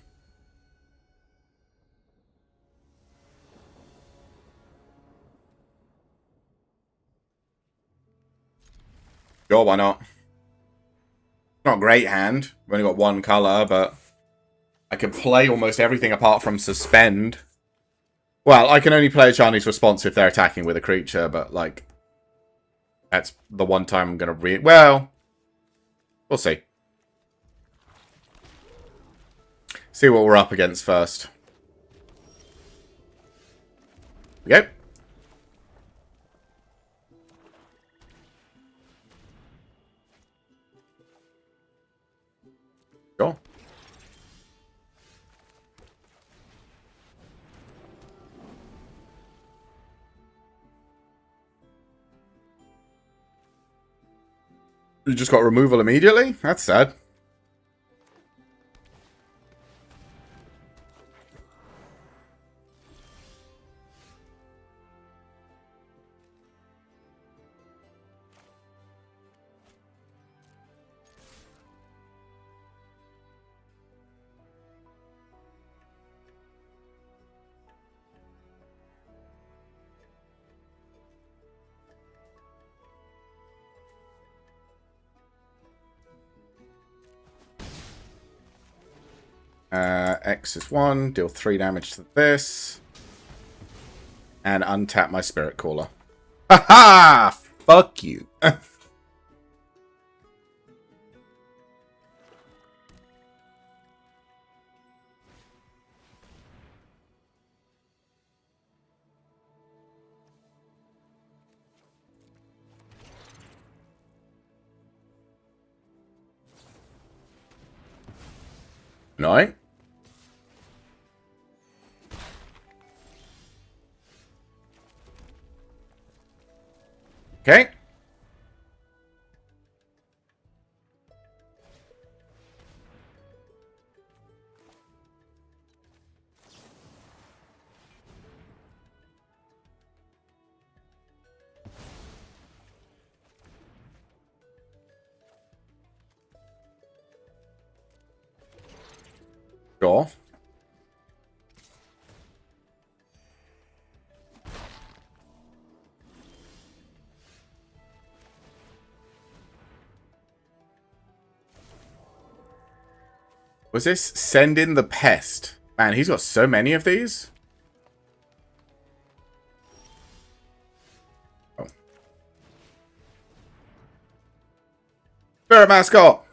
Sure, why not? Not a great hand. We've only got one colour, but I can play almost everything apart from suspend. Well, I can only play a Chinese response if they're attacking with a creature, but, like, that's the one time I'm going to well, we'll see. See what we're up against first. Okay. Sure. You just got removal immediately? That's sad. X is 1. Deal 3 damage to this. And untap my Spirit Caller. Ha ha! Fuck you. No. Okay. Sure. Was this send in the pest? Man, he's got so many of these. Oh. Spirit mascot.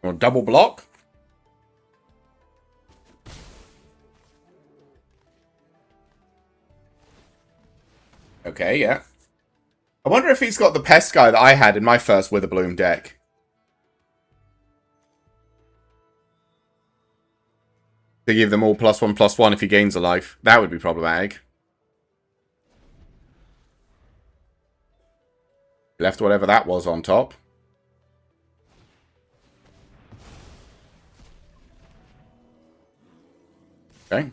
Or double block. Okay, yeah. I wonder if he's got the pest guy that I had in my first Witherbloom deck. To give them all +1/+1 if he gains a life. That would be problematic. Left whatever that was on top. Okay.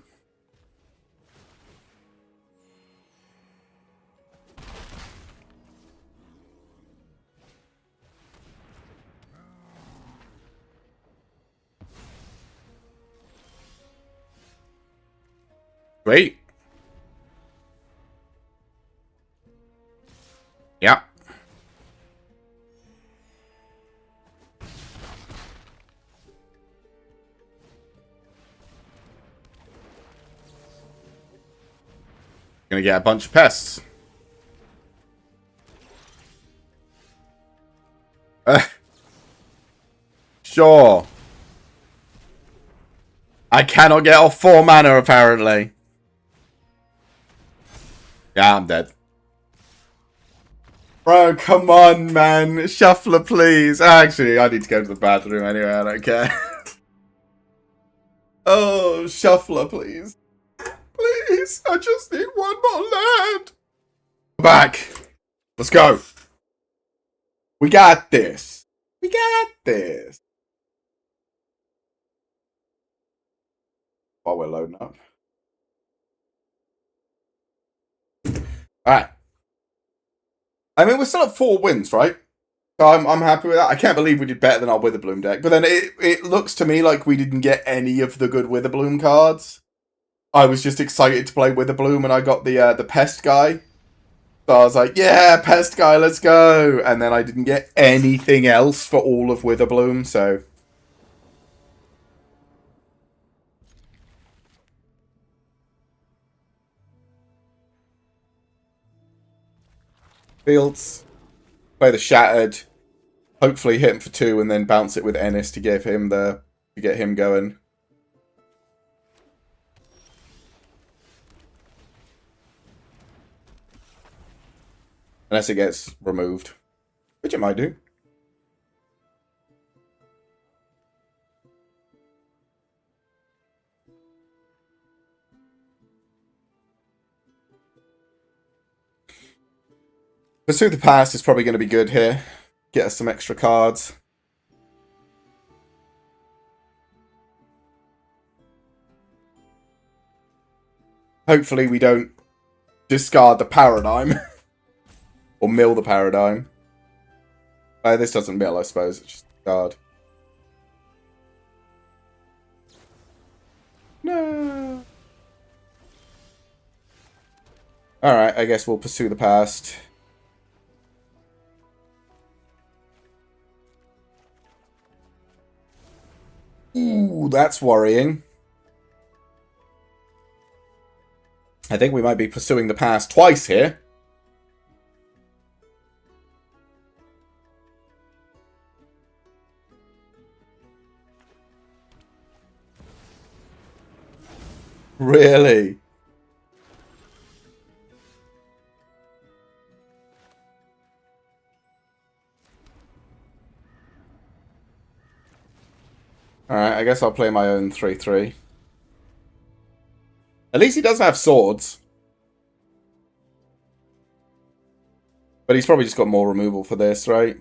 Great. Yeah. Gonna get a bunch of pests. Sure. I cannot get off 4 mana, apparently. Yeah, I'm dead. Bro, come on, man. Shuffler, please. Actually, I need to go to the bathroom anyway. I don't care. Oh, shuffler, please. Please. I just need one more land. Back. Let's go. We got this. We got this. While we're loading up. Alright. I mean, we're still at 4 wins, right? So I'm happy with that. I can't believe we did better than our Witherbloom deck. But then it looks to me like we didn't get any of the good Witherbloom cards. I was just excited to play Witherbloom and I got the Pest guy. So I was like, yeah, Pest guy, let's go. And then I didn't get anything else for all of Witherbloom, so... Fields. Play the Shattered. Hopefully hit him for 2 and then bounce it with Ennis to give him to get him going. Unless it gets removed. Which it might do. Pursue the Past is probably going to be good here. Get us some extra cards. Hopefully we don't discard the Paradigm. Or mill the Paradigm. This doesn't mill, I suppose. It's just discard. No. Alright, I guess we'll Pursue the Past. Ooh, that's worrying. I think we might be pursuing the past twice here. Really? Alright, I guess I'll play my own 3/3. At least he doesn't have swords. But he's probably just got more removal for this, right?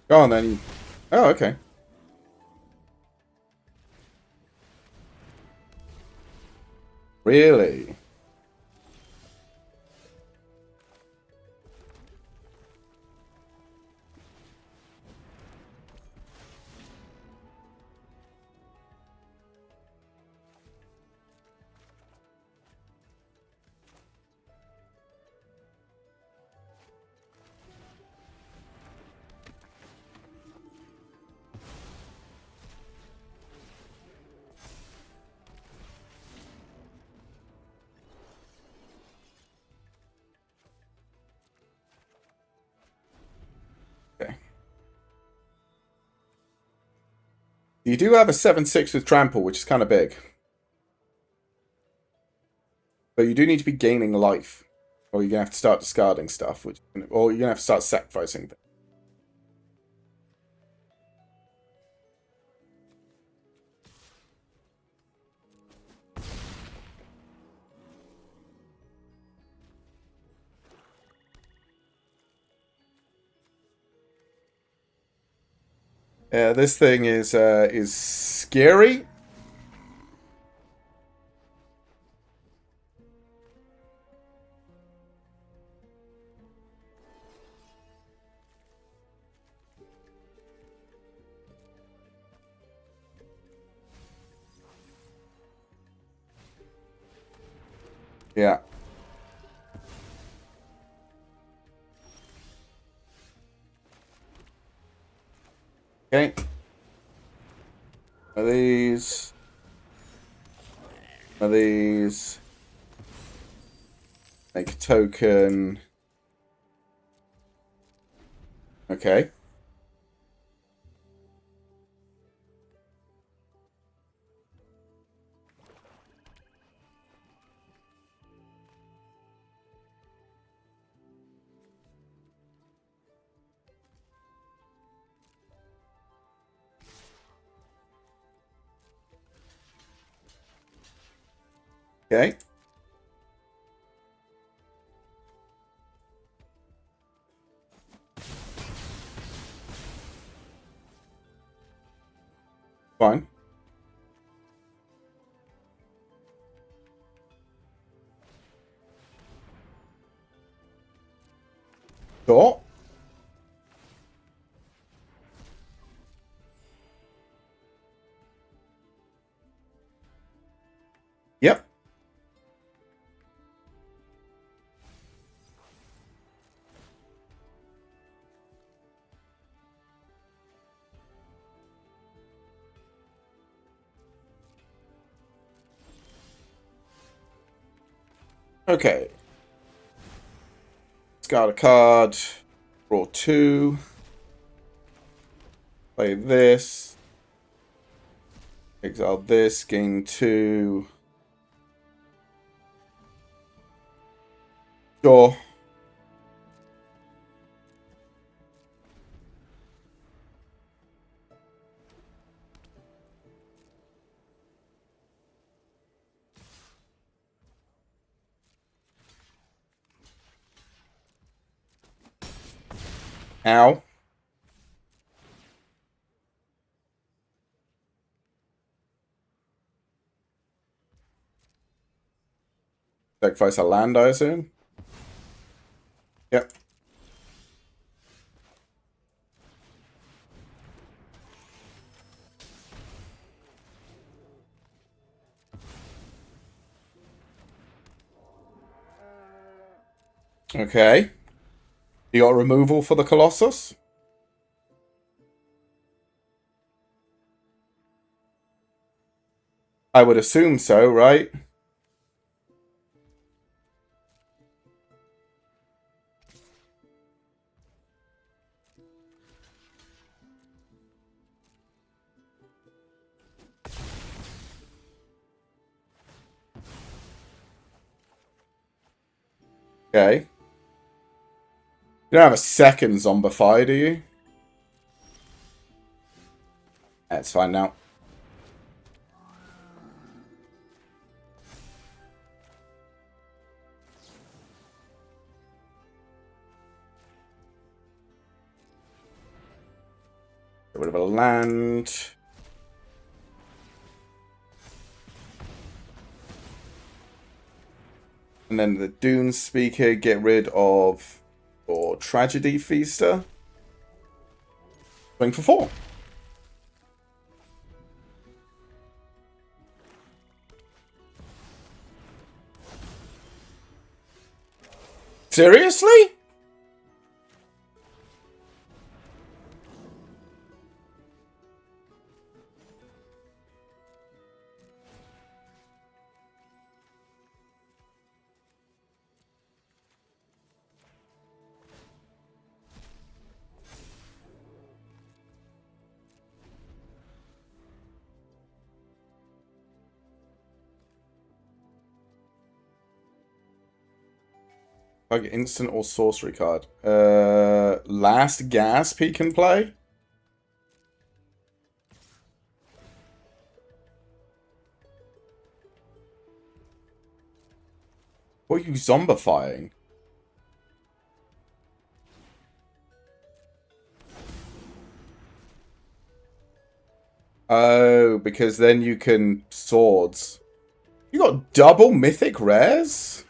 Go on then. Oh, okay. Really? Okay. You do have a 7/6 with trample, which is kind of big. But you do need to be gaining life. Or you're going to have to start discarding stuff. Or you're going to have to start sacrificing things. Yeah, this thing is scary. Yeah. Okay. Are these? Are these? Make a token. Okay. Okay. Fine. Sure. Yep. Okay. Discard a card. Draw 2. Play this. Exile this. Gain 2. Sure. Ow. Sacrifice a land, I assume. Yep. Okay. You got removal for the Colossus? I would assume so, right? Okay. You don't have a second Zombify, do you? That's fine now. Get rid of a land. And then the Dune Speaker, get rid of your Tragedy Feaster. Going for 4. Seriously? Like instant or sorcery card. Last Gasp he can play. What are you zombifying? Oh, because then you can swords. You got double mythic rares?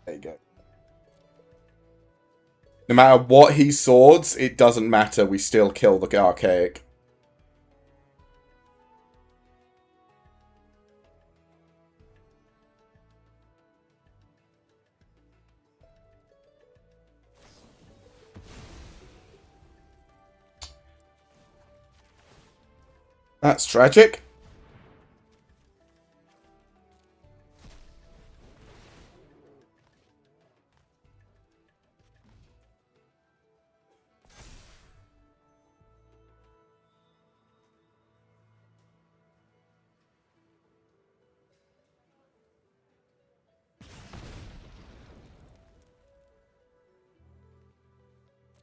There you go. No matter what he swords, it doesn't matter. We still kill the Archaic. That's tragic.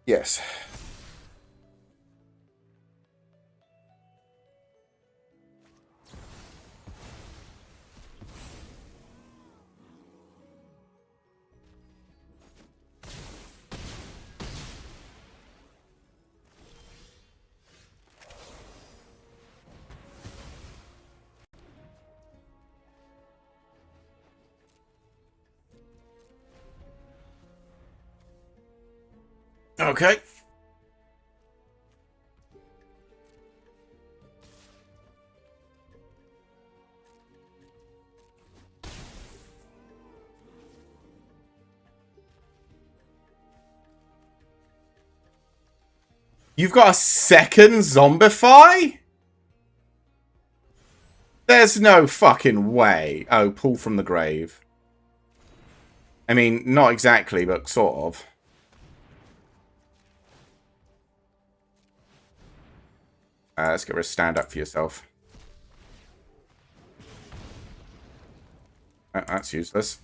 Yes. Okay. You've got a second Zombify? There's no fucking way. Oh, pull from the grave. I mean, not exactly, but sort of. Let's get rid of stand up for yourself. That's useless.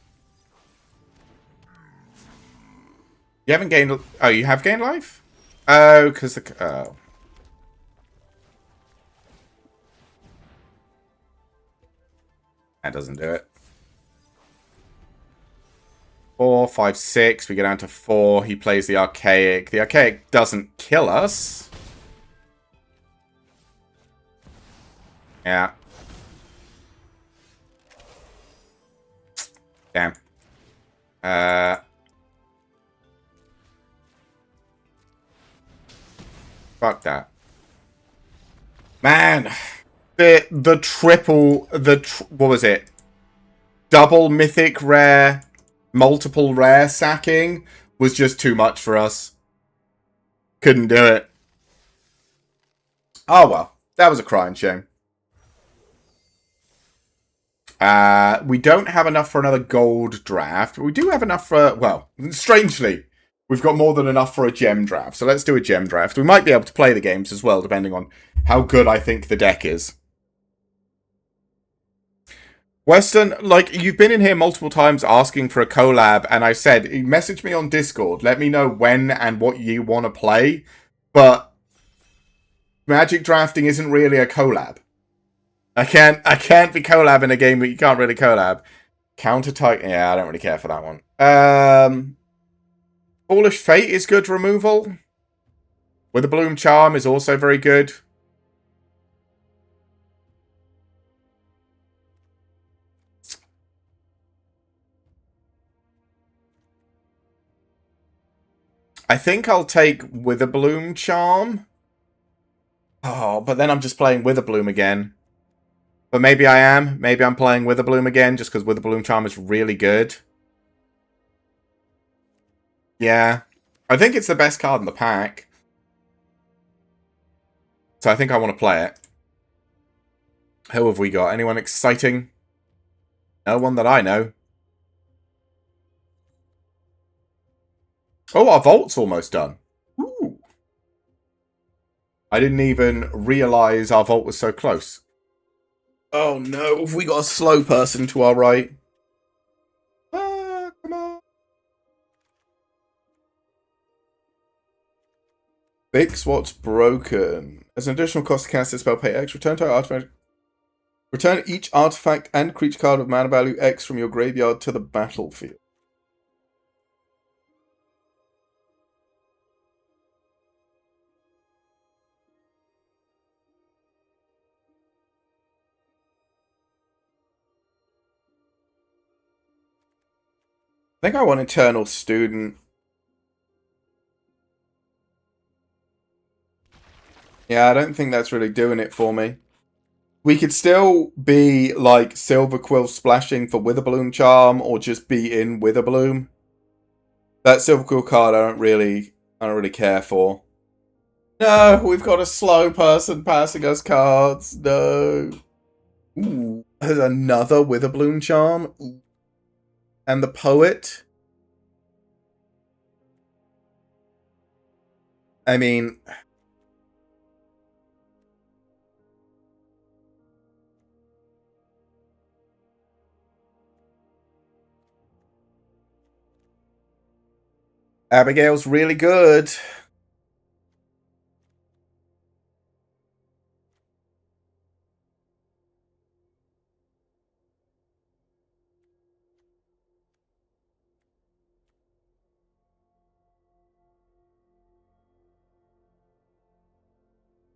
You haven't gained... Oh, you have gained life? Oh, because the... Oh. That doesn't do it. 4, 5, 6. We go down to 4. He plays the Archaic. The Archaic doesn't kill us. Yeah. Damn. Fuck that. Man. The triple... what was it? Double mythic rare, multiple rare sacking was just too much for us. Couldn't do it. Oh well. That was a crying shame. We don't have enough for another gold draft, but we do have enough for, well, strangely, we've got more than enough for a gem draft. So let's do a gem draft. We might be able to play the games as well, depending on how good I think the deck is. Weston, like, you've been in here multiple times asking for a collab, and I said, message me on Discord. Let me know when and what you want to play. But Magic drafting isn't really a collab. I can't be collab in a game that you can't really collab. Counter type. Yeah, I don't really care for that one. Foolish Fate is good removal. With a Bloom Charm is also very good. I think I'll take Witherbloom Charm. Oh, but then I'm just playing Witherbloom again. But maybe I am. Maybe I'm playing Witherbloom again just because Witherbloom Charm is really good. Yeah. I think it's the best card in the pack. So I think I want to play it. Who have we got? Anyone exciting? No one that I know. Oh, our vault's almost done. Ooh. I didn't even realise our vault was so close. Oh no, have we got a slow person to our right? Ah, come on. Fix what's broken. As an additional cost to cast this spell, pay X. Return to artifact. Return each artifact and creature card of mana value X from your graveyard to the battlefield. I think I want Eternal Student. Yeah, I don't think that's really doing it for me. We could still be like Silver Quill splashing for Witherbloom Charm, or just be in Witherbloom. That Silver Quill card I don't really care for. No, we've got a slow person passing us cards. No. Ooh, there's another Witherbloom Charm. Ooh. And the Poet. I mean, Abigail's really good.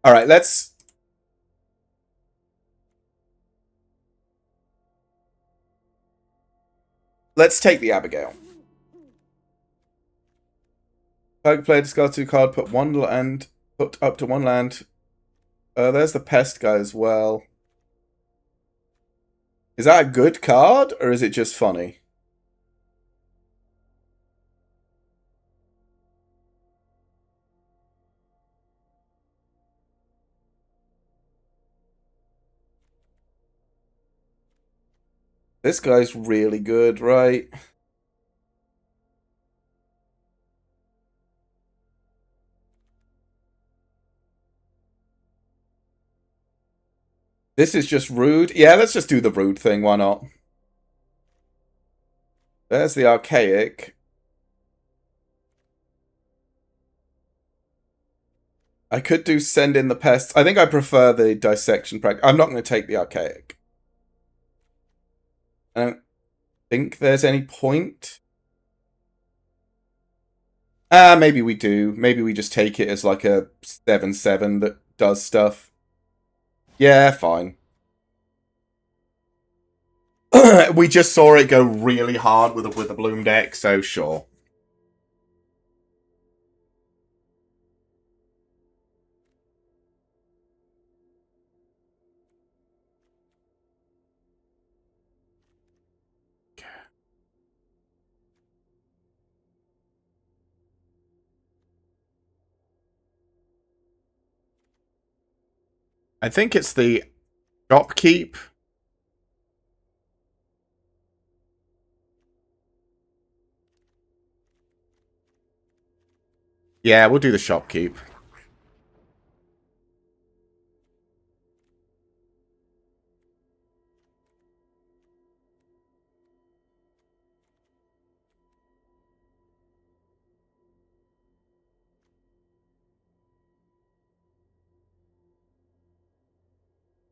All right, let's take the Abigail. Target player discard 2 card, put up to one land. There's the Pest guy as well. Is that a good card, or is it just funny? This guy's really good, right? This is just rude. Yeah, let's just do the rude thing, why not? There's the Archaic. I could do Send in the Pests. I think I prefer the Dissection practice. I'm not going to take the Archaic. I don't think there's any point. Maybe we do. Maybe we just take it as like a 7/7 that does stuff. Yeah, fine. We just saw it go really hard with a Witherbloom deck, so sure. I think it's the Shopkeep. Yeah, we'll do the Shopkeep.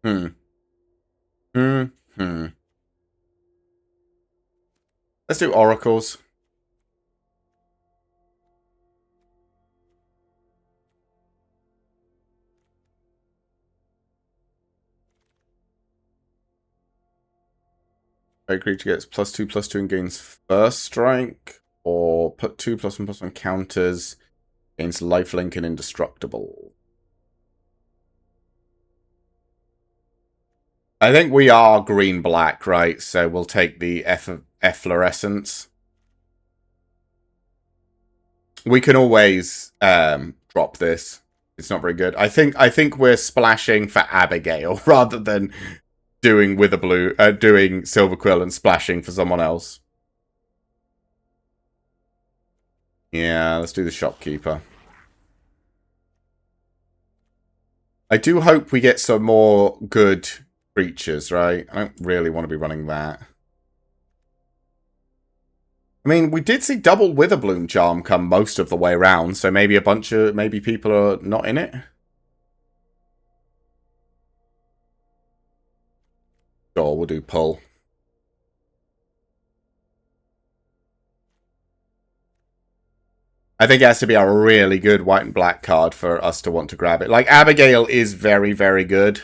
Hmm. Hmm. Hmm. Let's do oracles. A creature gets +2/+2 and gains first strike, or put 2+1/+1 counters, gains lifelink and indestructible. I think we are green-black, right? So we'll take the efflorescence. We can always drop this. It's not very good. I think we're splashing for Abigail rather than doing doing Silver Quill and splashing for someone else. Yeah, let's do the shopkeeper. I do hope we get some more good creatures, right? I don't really want to be running that. I mean, we did see double Witherbloom Charm come most of the way around, so maybe maybe people are not in it. Sure, we'll do pull. I think it has to be a really good white and black card for us to want to grab it. Like, Abigail is very, very good.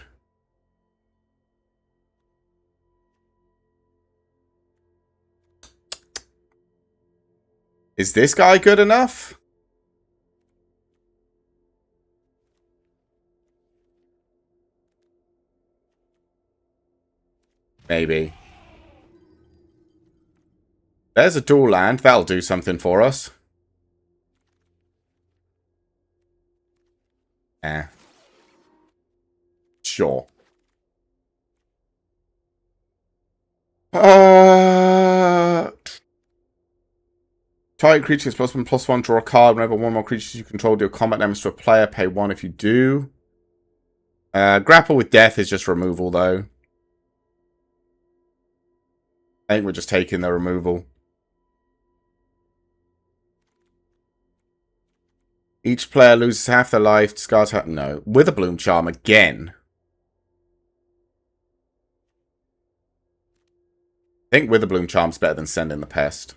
Is this guy good enough? Maybe. There's a dual land. That'll do something for us. Eh. Sure. Target creatures +1/+1. Draw a card. Whenever one more creatures you control deal combat damage to a player, pay 1 if you do. Grapple with Death is just removal, though. I think we're just taking the removal. Each player loses half their life. Discards half. No. Witherbloom Charm again. I think Witherbloom Charm's better than Send in the Pest.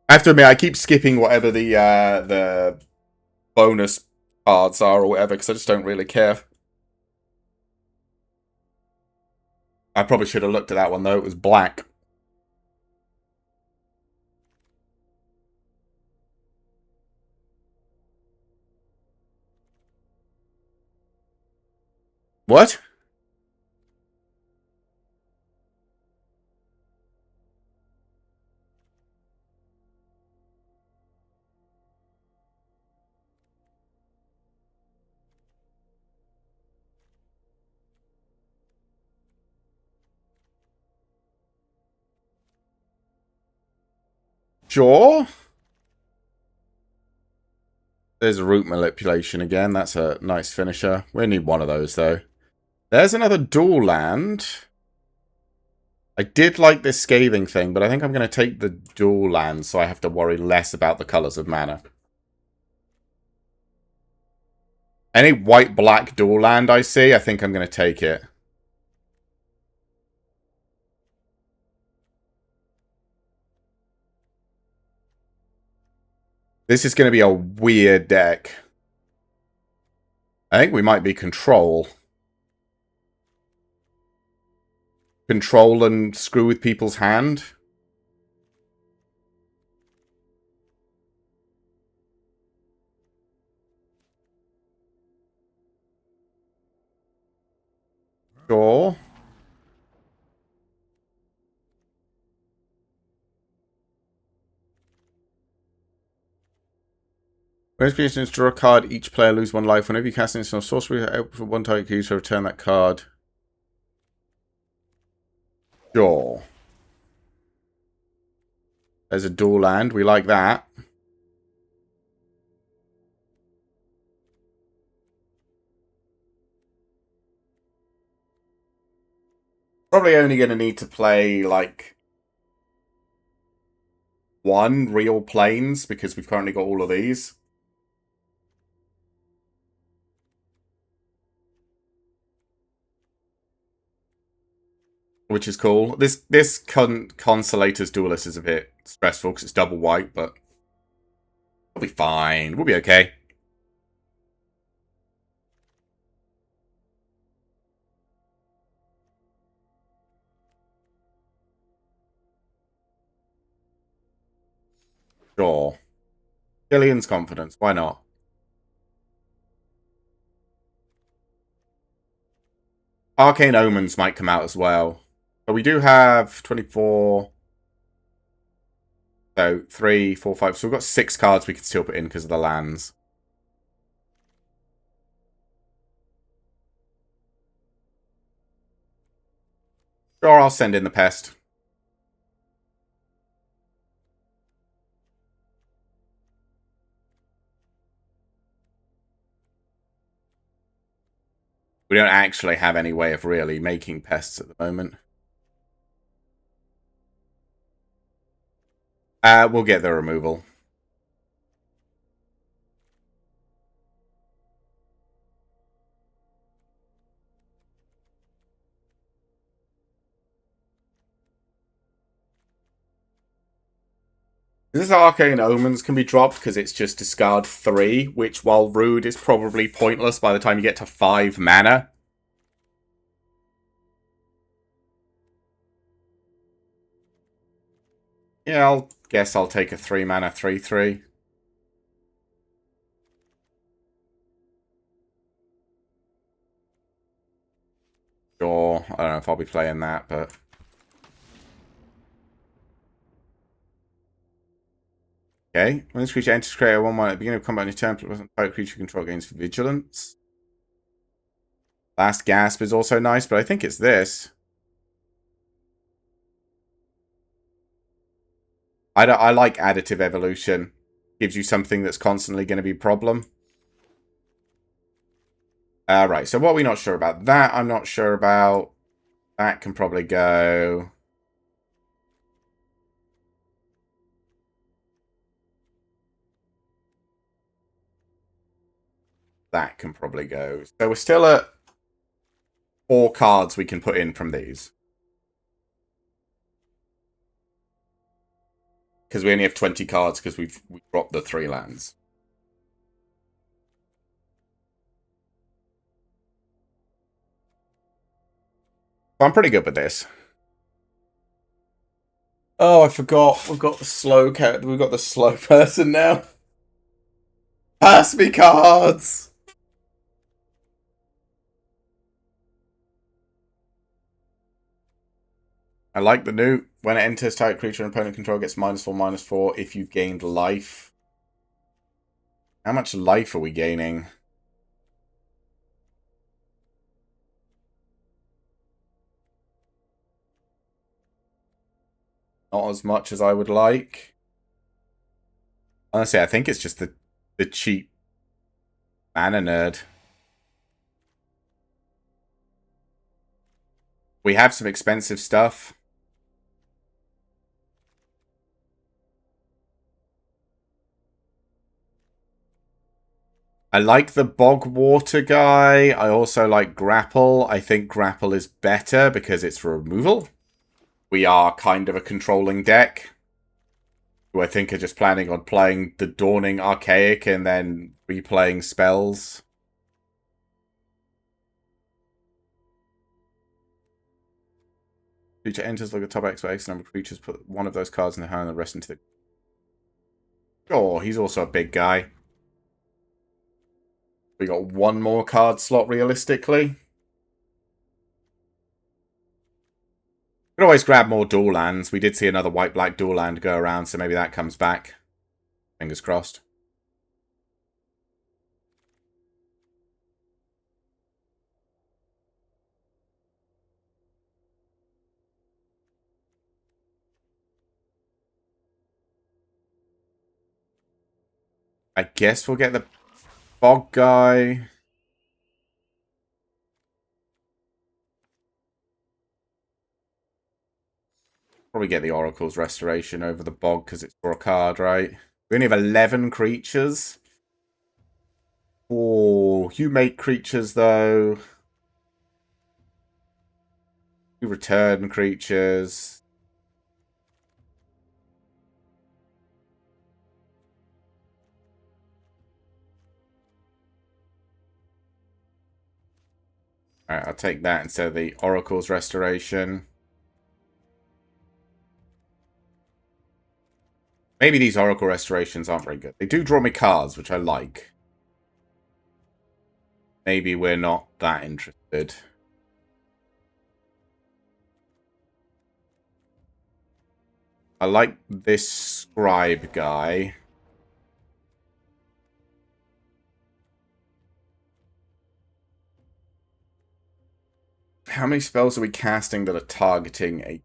I have to admit, I keep skipping whatever the bonus cards are or whatever, because I just don't really care. I probably should have looked at that one, though. It was black. What? Sure. There's root manipulation again. That's a nice finisher. We need one of those, though. There's another dual land. I did like this scathing thing, but I think I'm going to take the dual land so I have to worry less about the colours of mana. Any white-black dual land I see, I think I'm going to take it. This is going to be a weird deck. I think we might be control. Control and screw with people's hand. Sure. When creations draw a card, each player lose 1 life. Whenever you cast an instant sorcery, for 1 target creature, return that card. Sure. There's a dual land. We like that. Probably only going to need to play, like, 1 real planes, because we've currently got all of these. which is cool. This Consolator's Duelist is a bit stressful because it's double white, but we'll be fine. We'll be okay. Sure. Gillian's Confidence. Why not? Arcane Omens might come out as well. But we do have 24... So, 3, 4, 5. So we've got 6 cards we can still put in because of the lands. Sure, I'll send in the Pest. We don't actually have any way of really making pests at the moment. We'll get the removal. This Arcane Omens can be dropped because it's just discard 3, which, while rude, is probably pointless by the time you get to 5 mana. Yeah, I'll guess I'll take a 3 mana 3/3. Sure, I don't know if I'll be playing that, but... Okay, when this creature enters, create a 1/1 at the beginning of combat on your turn, plus a target creature control gains Vigilance. Last Gasp is also nice, but I think it's this. I like Additive Evolution. Gives you something that's constantly going to be a problem. Right, so what are we not sure about? That I'm not sure about. That can probably go... That can probably go. So we're still at 4 cards we can put in from these. Because we only have 20 cards because we've dropped the 3 lands. I'm pretty good with this. Oh, I forgot. We've got the slow character. We've got the slow person now. Pass me cards! I like the new. When it enters, target creature and opponent control gets -4/-4 if you've gained life. How much life are we gaining? Not as much as I would like. Honestly, I think it's just the cheap mana nerd. We have some expensive stuff. I like the Bog Water guy. I also like Grapple. I think Grapple is better because it's removal. We are kind of a controlling deck, who I think are just planning on playing the Dawning Archaic and then replaying spells. Creature enters, look at top X by X number of creatures, put one of those cards in the hand and the rest into the... Oh, he's also a big guy. We got 1 more card slot, realistically. Could always grab more dual lands. We did see another white-black dual land go around, so maybe that comes back. Fingers crossed. I guess we'll get the Bog guy. Probably get the Oracle's Restoration over the Bog because it's for a card, right? We only have 11 creatures. Oh, you make creatures, though. We return creatures. Alright, I'll take that instead of the Oracle's Restoration. Maybe these Oracle Restorations aren't very good. They do draw me cards, which I like. Maybe we're not that interested. I like this Scribe guy. How many spells are we casting that are targeting a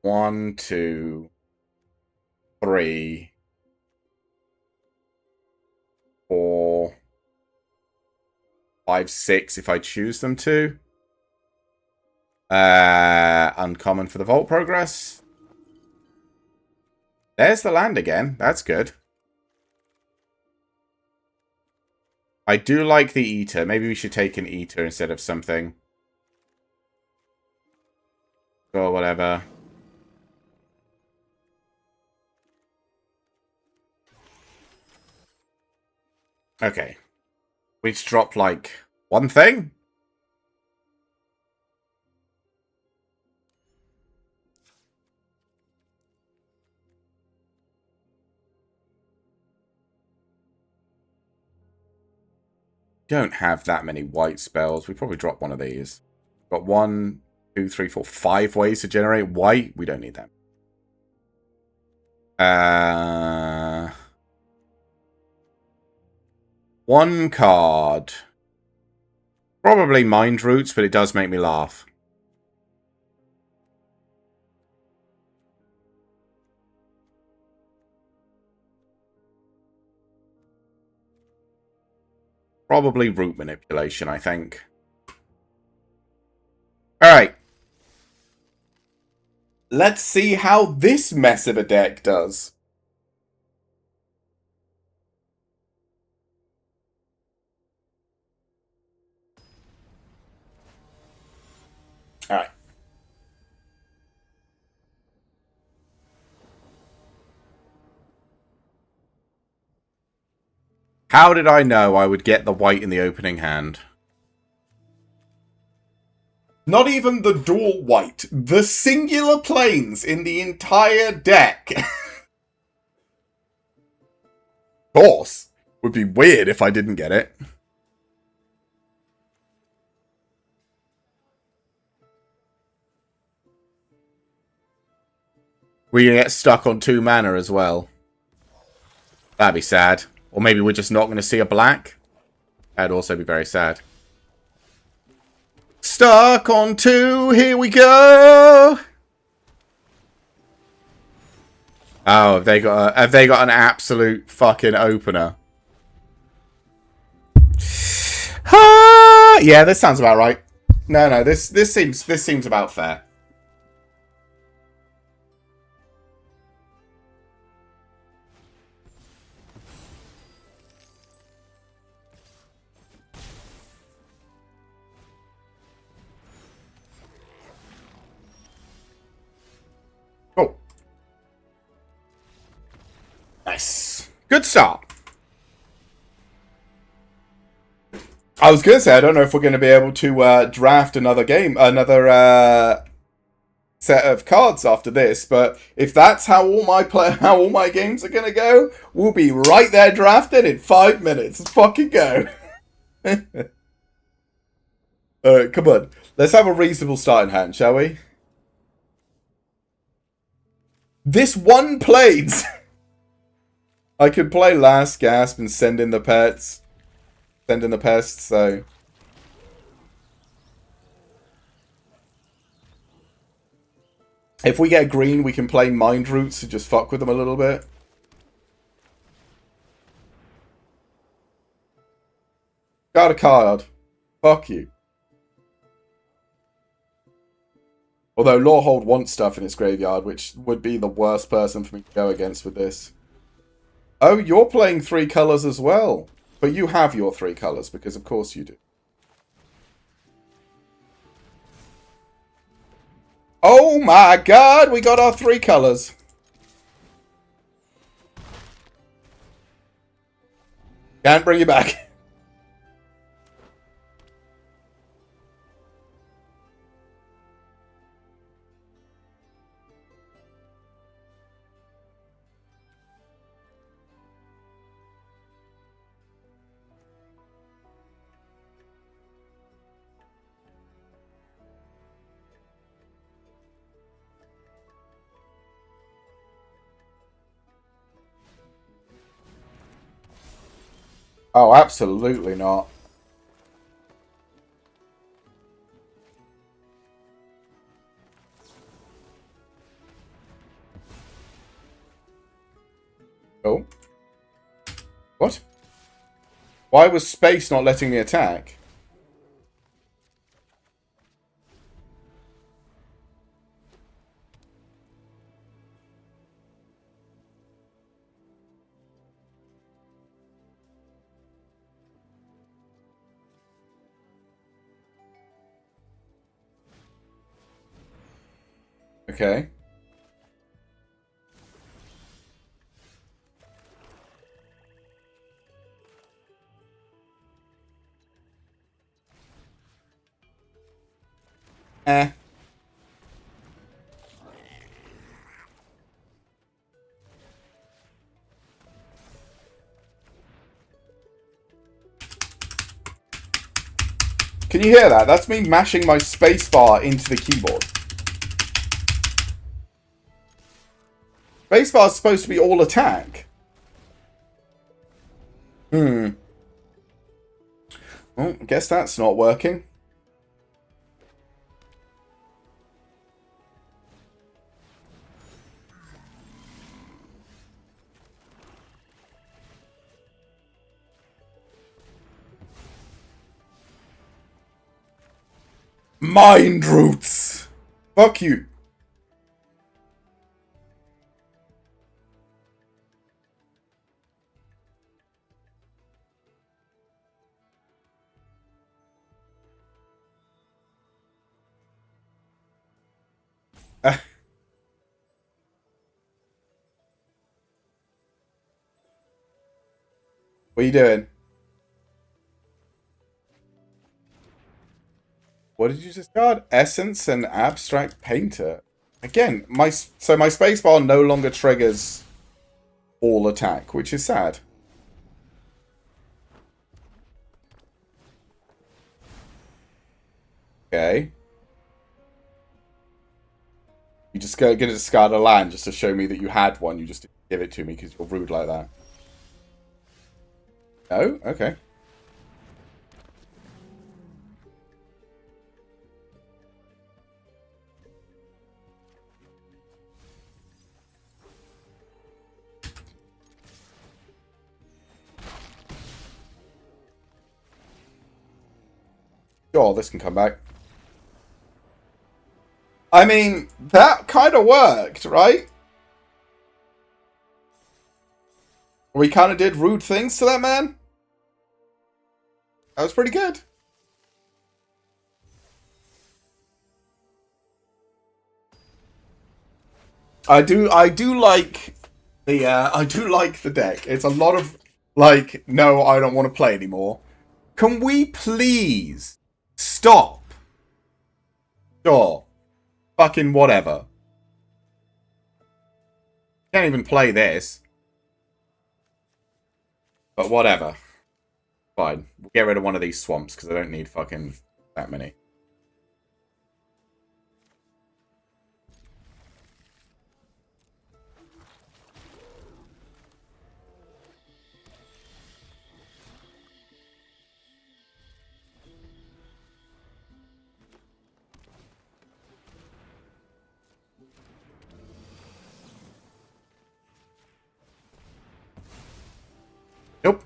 1, 2, 3, 4, 5, 6 if I choose them to? Uncommon for the Vault Progress. There's the land again. That's good. I do like the Eater. Maybe we should take an Eater instead of something. Or whatever. Okay. We just dropped, like, one thing? Don't have that many white spells. We probably drop one of these. Got 1, 2, 3, 4, 5 ways to generate white. We don't need them. One card. Probably Mind Roots, but it does make me laugh. Probably Root Manipulation, I think. Alright. Let's see how this mess of a deck does. Alright. How did I know I would get the white in the opening hand? Not even the dual white. The singular planes in the entire deck. Of course. Would be weird if I didn't get it. We get stuck on 2 mana as well. That'd be sad. Or maybe we're just not going to see a black. That'd also be very sad. Stuck on 2, here we go! Oh, have they got an absolute fucking opener? Yeah, this sounds about right. No, this seems about fair. Oh. Nice. Good start. I was going to say, I don't know if we're going to be able to draft another game, another set of cards after this, but if that's how all my games are going to go, we'll be right there drafted in 5 minutes. Let's fucking go. Alright, come on. Let's have a reasonable start in hand, shall we? This one plays. I could play Last Gasp and send in the pets. Send in the pests, so... If we get green, we can play Mind Roots to just fuck with them a little bit. Got a card. Fuck you. Although Lorehold wants stuff in its graveyard, which would be the worst person for me to go against with this. Oh, you're playing 3 colours as well. But you have your 3 colours, because of course you do. Oh my god, we got our 3 colours. Can't bring you back. Oh, absolutely not. Oh. What? Why was space not letting me attack? Okay. Eh. Can you hear that? That's me mashing my spacebar into the keyboard. Spacebar is supposed to be all attack. Well, I guess that's not working. Mind roots! Fuck you. What are you doing? What did you discard? Essence and Abstract Painter. Again, my spacebar no longer triggers all attack, which is sad. Okay. You just gonna discard a land just to show me that you had one. You just give it to me because you're rude like that. No? Okay. Sure, this can come back. I mean, that kind of worked, right? We kind of did rude things to that man. That was pretty good. I do like the deck. It's a lot of like, no, I don't want to play anymore. Can we please stop? Sure. Fucking whatever. Can't even play this. But whatever. Fine. We'll get rid of one of these swamps because I don't need fucking that many. Nope.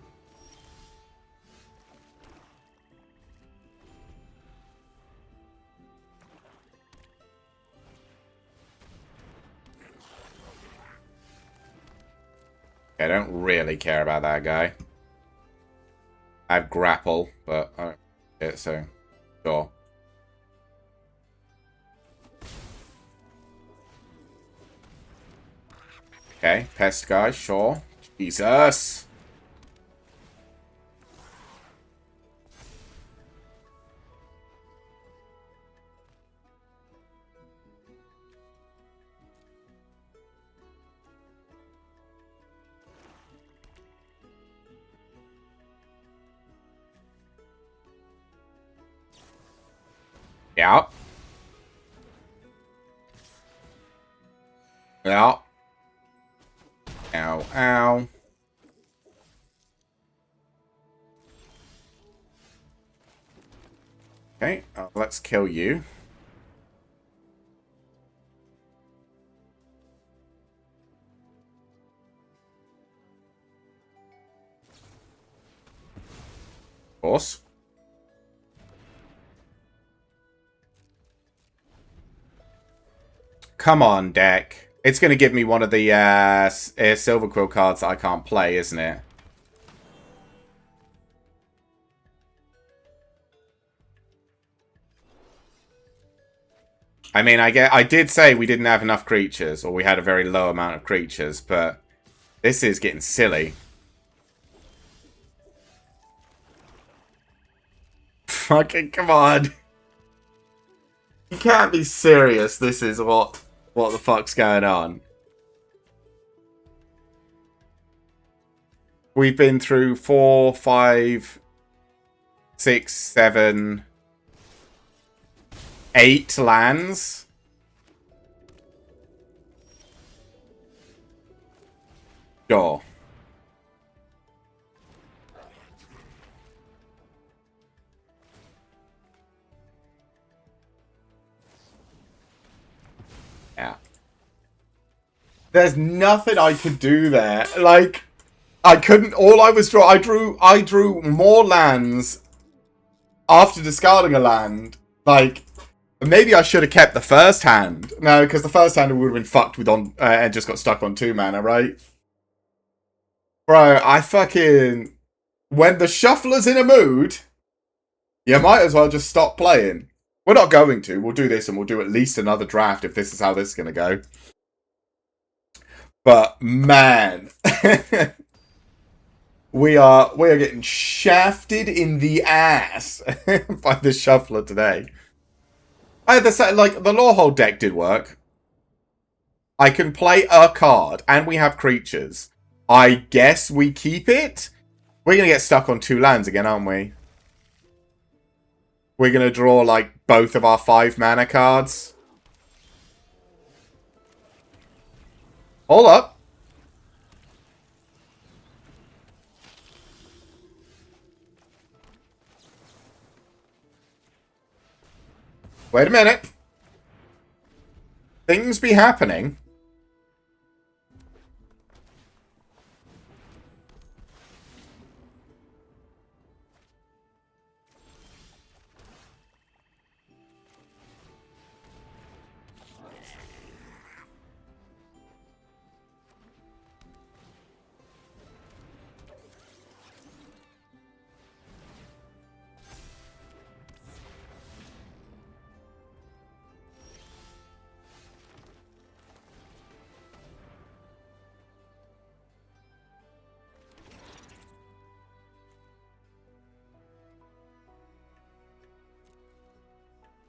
I don't really care about that guy. I have grapple, but I don't get it, so sure. Okay, pest guy, sure. Jesus. Yeah. Yeah. Ow, ow. Okay, let's kill you. Of course. Come on, deck. It's going to give me one of the Silver Quill cards that I can't play, isn't it? I mean, I did say we didn't have enough creatures, or we had a very low amount of creatures, but this is getting silly. Fucking come on. You can't be serious. This is what the fuck's going on. We've been through 4, 5, 6, 7, 8 lands. Sure. Yeah. There's nothing I could do there. Like, I couldn't. All I was I drew more lands after discarding a land. Like, maybe I should have kept the first hand. No, because the first hand would have been fucked with on and just got stuck on 2 mana, right? Bro, I fucking when the shuffler's in a mood, you might as well just stop playing. We're not going to. We'll do this and we'll do at least another draft if this is how this is going to go. But man, we are getting shafted in the ass by the shuffler today. I had the like the Lorehold deck did work. I can play a card and we have creatures. I guess we keep it. We're gonna get stuck on 2 lands again, aren't we? We're gonna draw like both of our 5 mana cards. Hold up. Wait a minute. Things be happening.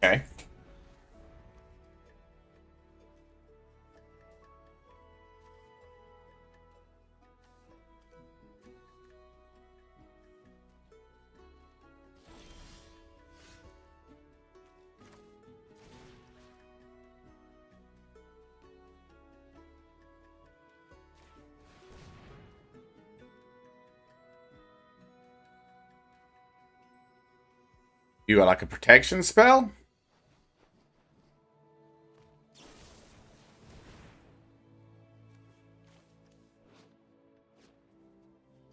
Okay. You got like a protection spell?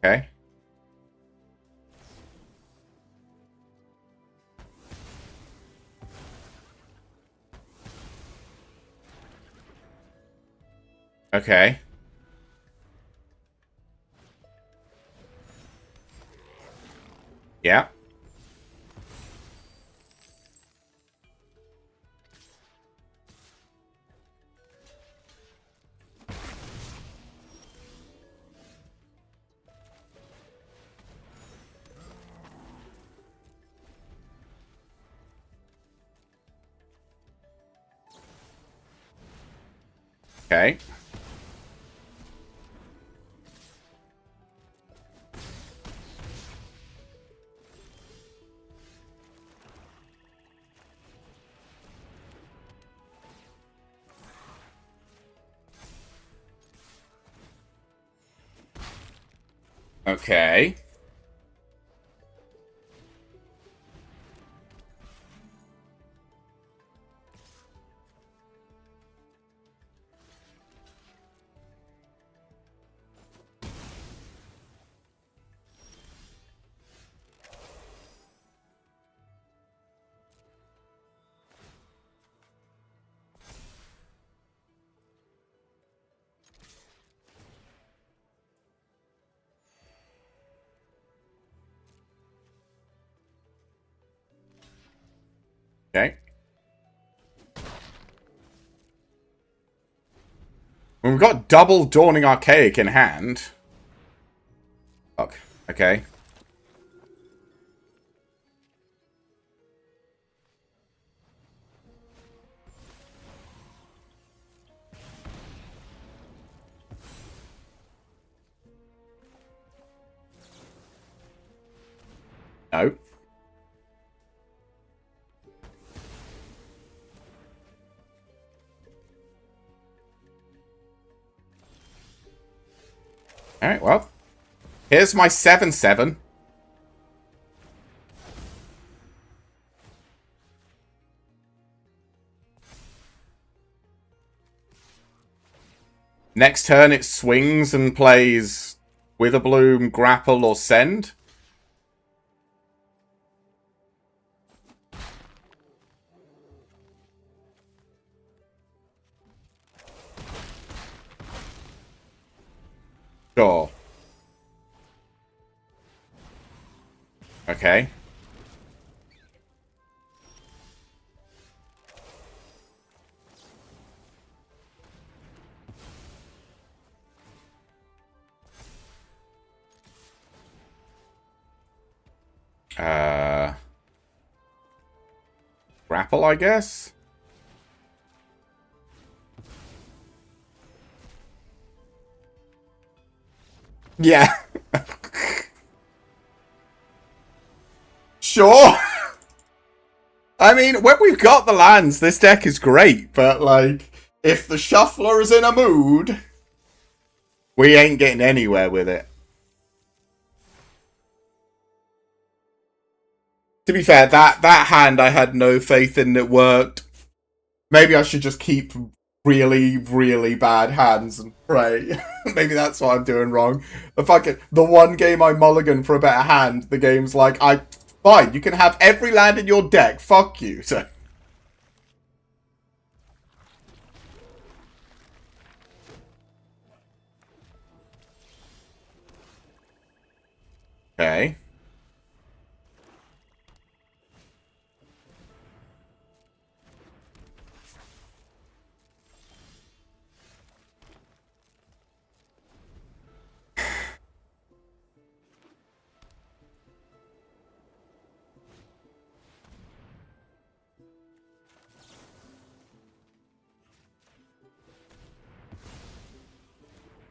Okay. Okay. Yeah. Okay. Okay. Okay. When we've got double Dawning Archaic in hand. Fuck. Okay. No. Alright, well. Here's my 7/7. Next turn it swings and plays Witherbloom, Grapple, or Send. Sure. Okay. Grapple, I guess? Yeah. Sure. I mean, when we've got the lands, this deck is great, but, like, if the shuffler is in a mood, we ain't getting anywhere with it. To be fair, that hand I had no faith in it worked. Maybe I should just keep really, really bad hands and pray. Maybe that's what I'm doing wrong. The one game I mulligan for a better hand, the game's like, fine, you can have every land in your deck. Fuck you. So. Okay.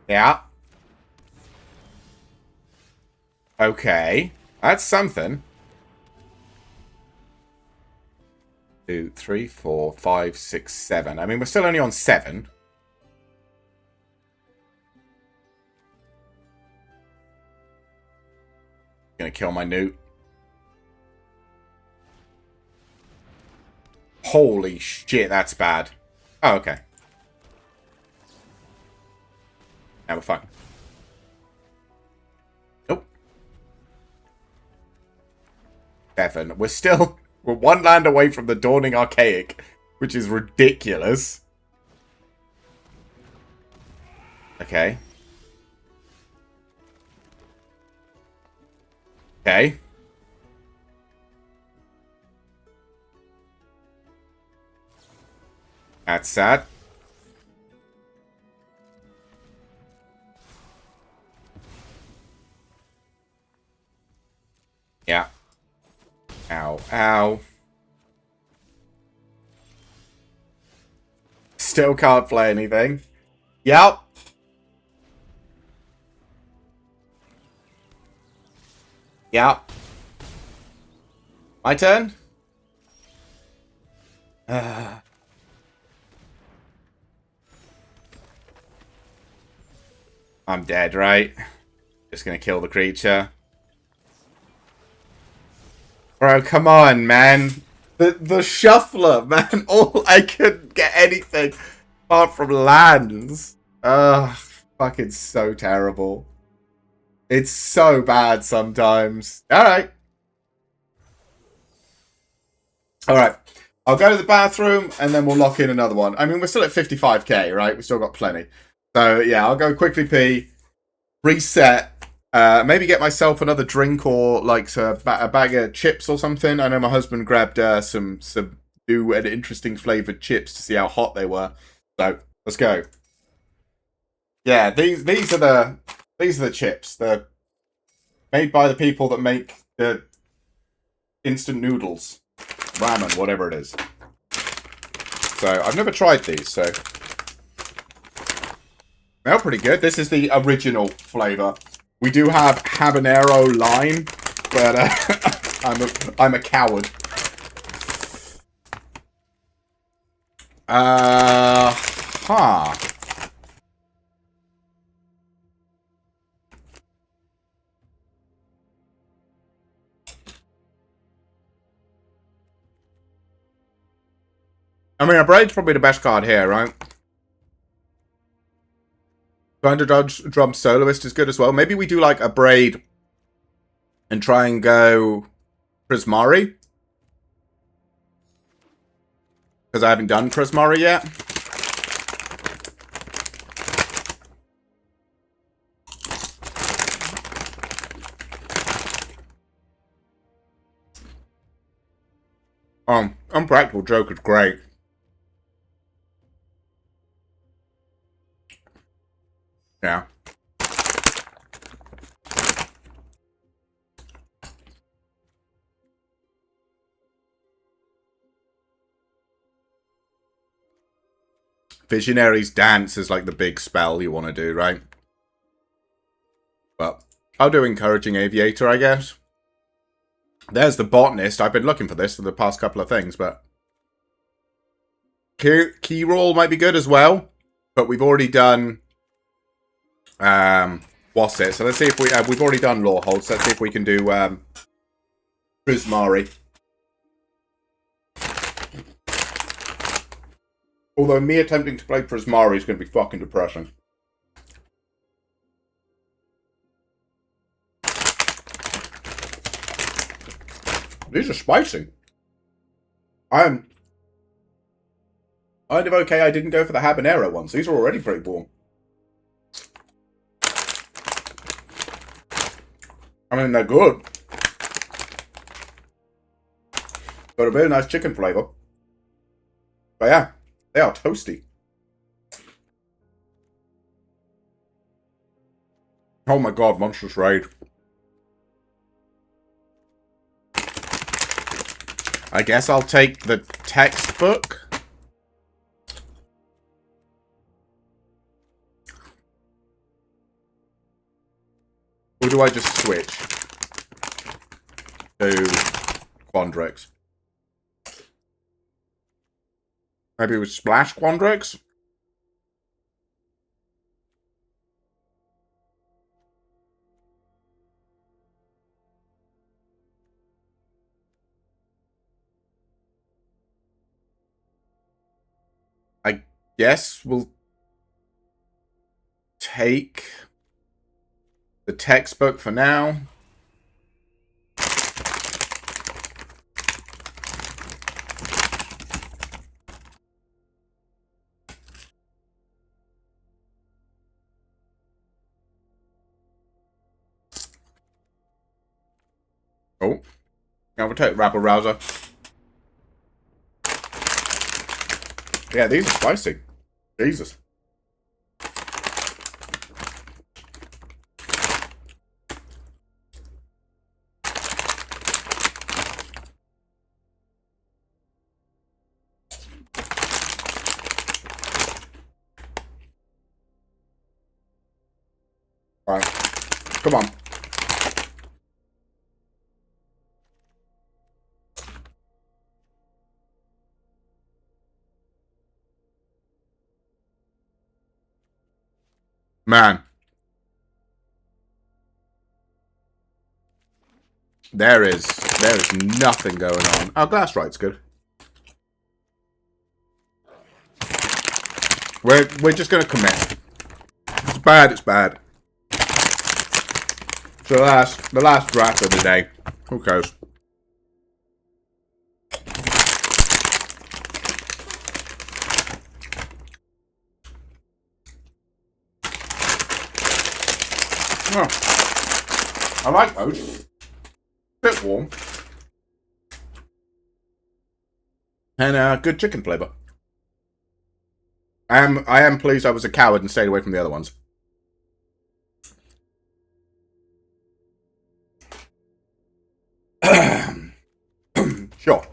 Yeah. Okay. That's something. 2, 3, 4, 5, 6, 7. I mean, we're still only on 7. Gonna kill my newt. Holy shit, that's bad. Oh, okay. Now we're fine. Nope. 7. We're one land away from the Dawning Archaic, which is ridiculous. Okay. Okay. That's sad. Yeah. Ow. Ow. Still can't play anything. Yep. Yep. My turn? I'm dead, right? Just gonna kill the creature. Bro, come on, man. The shuffler, man. All I couldn't get anything apart from lands. Ugh, fucking so terrible. It's so bad sometimes. Alright. Alright. I'll go to the bathroom and then we'll lock in another one. I mean, we're still at 55k, right? We've still got plenty. So, yeah, I'll go quickly pee, reset, maybe get myself another drink or, like, a bag of chips or something. I know my husband grabbed some new and interesting flavoured chips to see how hot they were. So, let's go. Yeah, these are the chips. They're made by the people that make the instant noodles. Ramen, whatever it is. So, I've never tried these, so... They're pretty good. This is the original flavour. We do have habanero lime, but I'm a coward. Huh. I mean, a Braid's probably the best card here, right? 200 drum soloist is good as well. Maybe we do like a Braid and try and go Prismari. Because I haven't done Prismari yet. Unpractical Joker's great. Yeah. Visionary's Dance is like the big spell you want to do, right? But I'll do Encouraging Aviator, I guess. There's the Botanist. I've been looking for this for the past couple of things, but... Key Roll might be good as well, but we've already done... what's it? So let's see if we've already done Lorehold, so let's see if we can do Prismari. Although me attempting to play Prismari is going to be fucking depressing. These are spicy. I'm kind of okay I didn't go for the habanero ones. These are already pretty warm. I mean, they're good. Got a very nice chicken flavour. But yeah, they are toasty. Oh my god, Monstrous Raid. I guess I'll take the textbook. Or do I just switch to Quandrix? Maybe we splash Quandrix? I guess we'll take the textbook for now. Oh. Now we'll take Rabble Rouser. Yeah, these are spicy. Jesus. Right. Come on. Man. There is nothing going on. Oh, Glass Right's good. We're just gonna commit. It's bad, it's bad. So the last draft of the day. Who cares? Oh, I like those. Bit warm. And good chicken flavour. I am pleased I was a coward and stayed away from the other ones. Sure.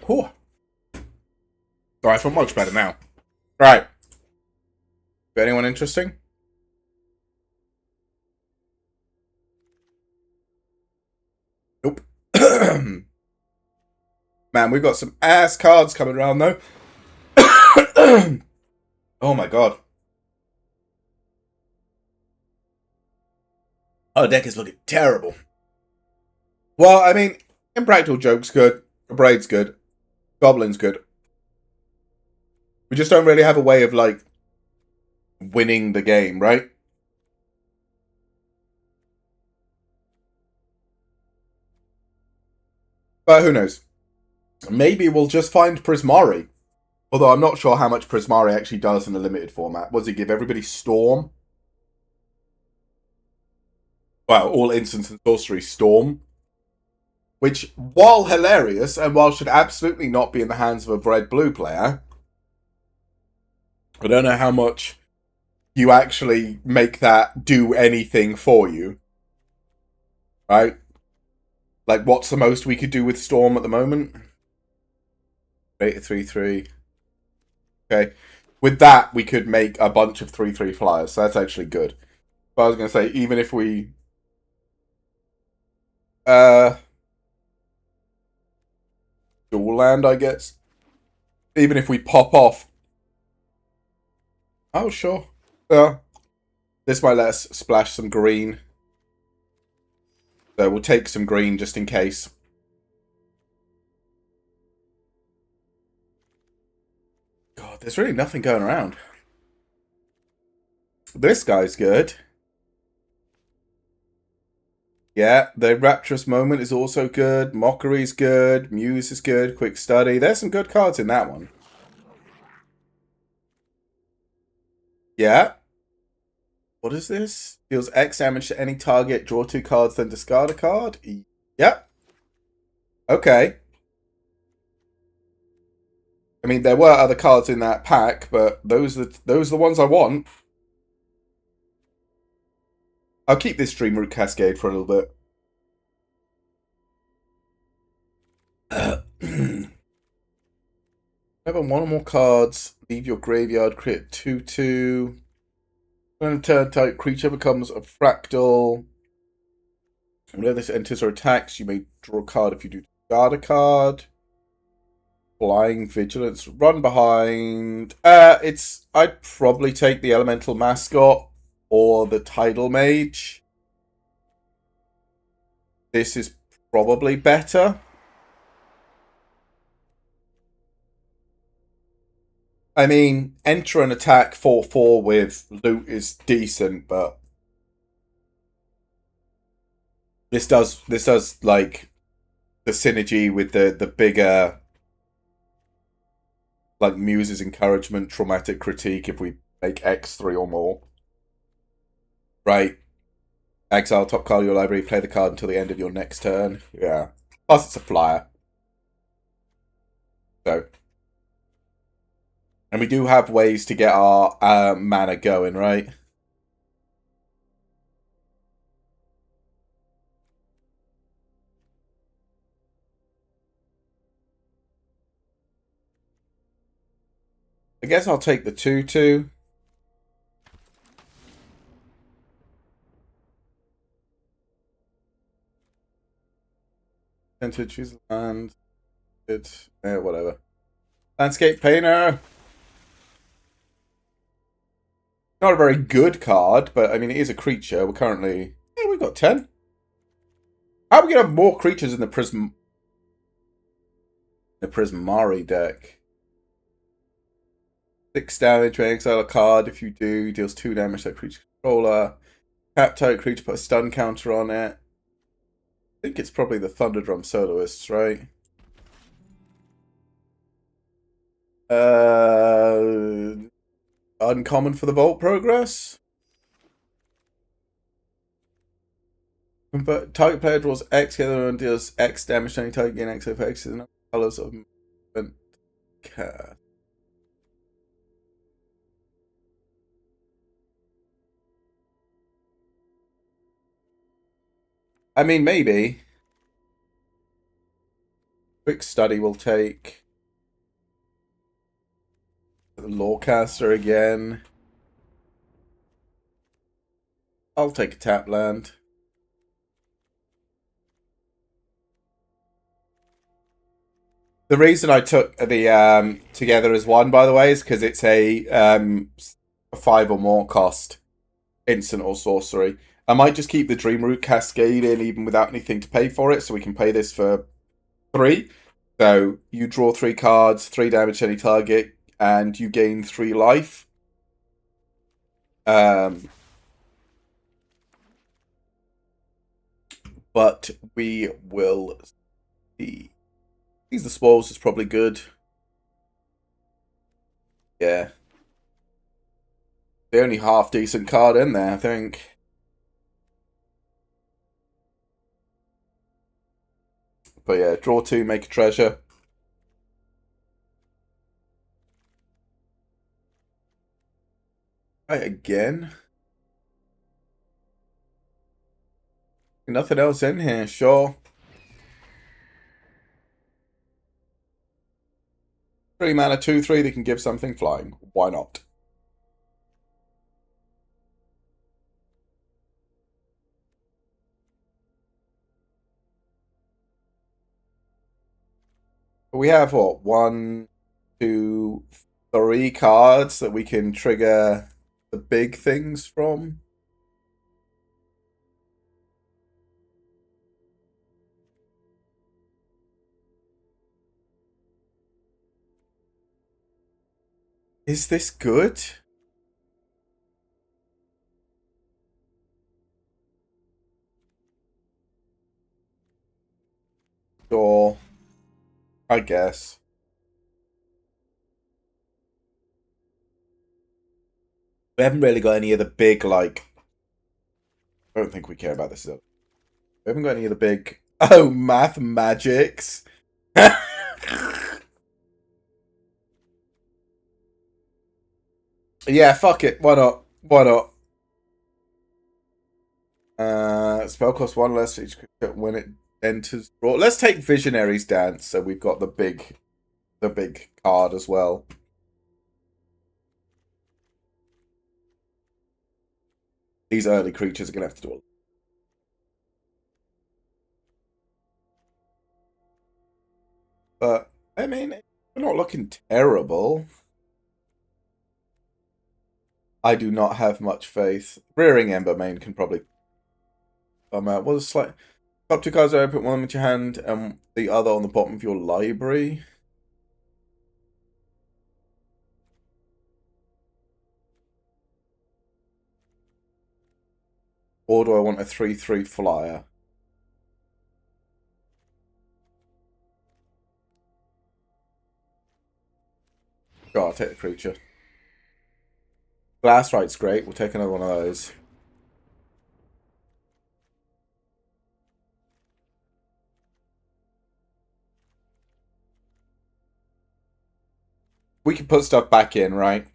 Whew. Oh, I feel much better now. Right. Anyone interesting? Nope. Man, we've got some ass cards coming around, though. Oh, my God. Our deck is looking terrible. Well, I mean, Impractical Joke's good. Braid's good. Goblin's good. We just don't really have a way of, like, winning the game, right? But who knows? Maybe we'll just find Prismari. Although I'm not sure how much Prismari actually does in a limited format. What does he give everybody? Storm? Well, all instants and sorcery Storm. Which, while hilarious, and while should absolutely not be in the hands of a red blue player, I don't know how much you actually make that do anything for you. Right? Like, what's the most we could do with Storm at the moment? 8-3-3. Okay. With that, we could make a bunch of 3-3 flyers, so that's actually good. But I was going to say, even if we... dual land, I guess. Even if we pop off... Oh, sure. This might let us splash some green. So we'll take some green just in case. God, there's really nothing going around. This guy's good. Yeah, the Rapturous Moment is also good. Mockery's good. Muse is good. Quick Study. There's some good cards in that one. Yeah. What is this? Deals X damage to any target. Draw 2 cards, then discard a card. Yep. Okay. I mean, there were other cards in that pack, but those are the ones I want. I'll keep this Dreamroot Cascade for a little bit. Have one or more cards. Leave your graveyard. Create 2/2. When a turn type creature becomes a fractal. Whenever this enters or attacks, you may draw a card if you do discard a card. Flying Vigilance. Run behind. I'd probably take the Elemental Mascot or the Tidal Mage. This is probably better. I mean, enter and attack 4/4 with loot is decent, but this does like the synergy with the bigger like Muse's Encouragement, Traumatic Critique if we make X3 or more. Right. Exile top card of your library, play the card until the end of your next turn. Yeah. Plus it's a flyer. So. And we do have ways to get our mana going, right? I guess I'll take the 2/2. And to choose land. Whatever. Landscape Painter. Not a very good card, but I mean, it is a creature. We're currently... Yeah, we've got 10. How are we going to have more creatures in the Prismari deck? 6 damage when exile a card. If you do, deals 2 damage to that creature controller. Tap target creature, put a stun counter on it. I think it's probably the Thunderdrum Soloists, right? Uncommon for the Vault Progress. Convert target player draws X together and deals X damage to any target gain X over X in colors of movement card. I mean, maybe. Quick study will take the Lorecaster again. I'll take a tap land. The reason I took the Together as one, by the way, is because it's a 5 or more cost instant or sorcery. I might just keep the Dreamroot Cascade in even without anything to pay for it, so we can pay this for 3. So you draw 3 cards, 3 damage to any target, and you gain 3 life. But we will see. These the Spoils is probably good. Yeah. The only half decent card in there, I think. But yeah, draw 2, make a treasure. Right, again. Nothing else in here, sure. 3 mana, 2/3 that can give something flying. Why not? We have what? 1, 2, 3 cards that we can trigger the big things from. Is this good? Sure. I guess. We haven't really got any of the big, like... I don't think we care about this. We haven't got any of the big... Oh, Math Magics. Yeah, fuck it. Why not? Why not? Spell costs 1 less each creature when it enters draw. Let's take Visionary's Dance, so we've got the big card as well. These early creatures are gonna have to do it. But I mean, we're not looking terrible. I do not have much faith. Rearing Embermane can probably come out. What is slight? Top 2 cards are put one into your hand and the other on the bottom of your library. Or do I want a 3/3 flyer? Sure, I'll take the creature. Glassrite's great. We'll take another one of those. We can put stuff back in, right?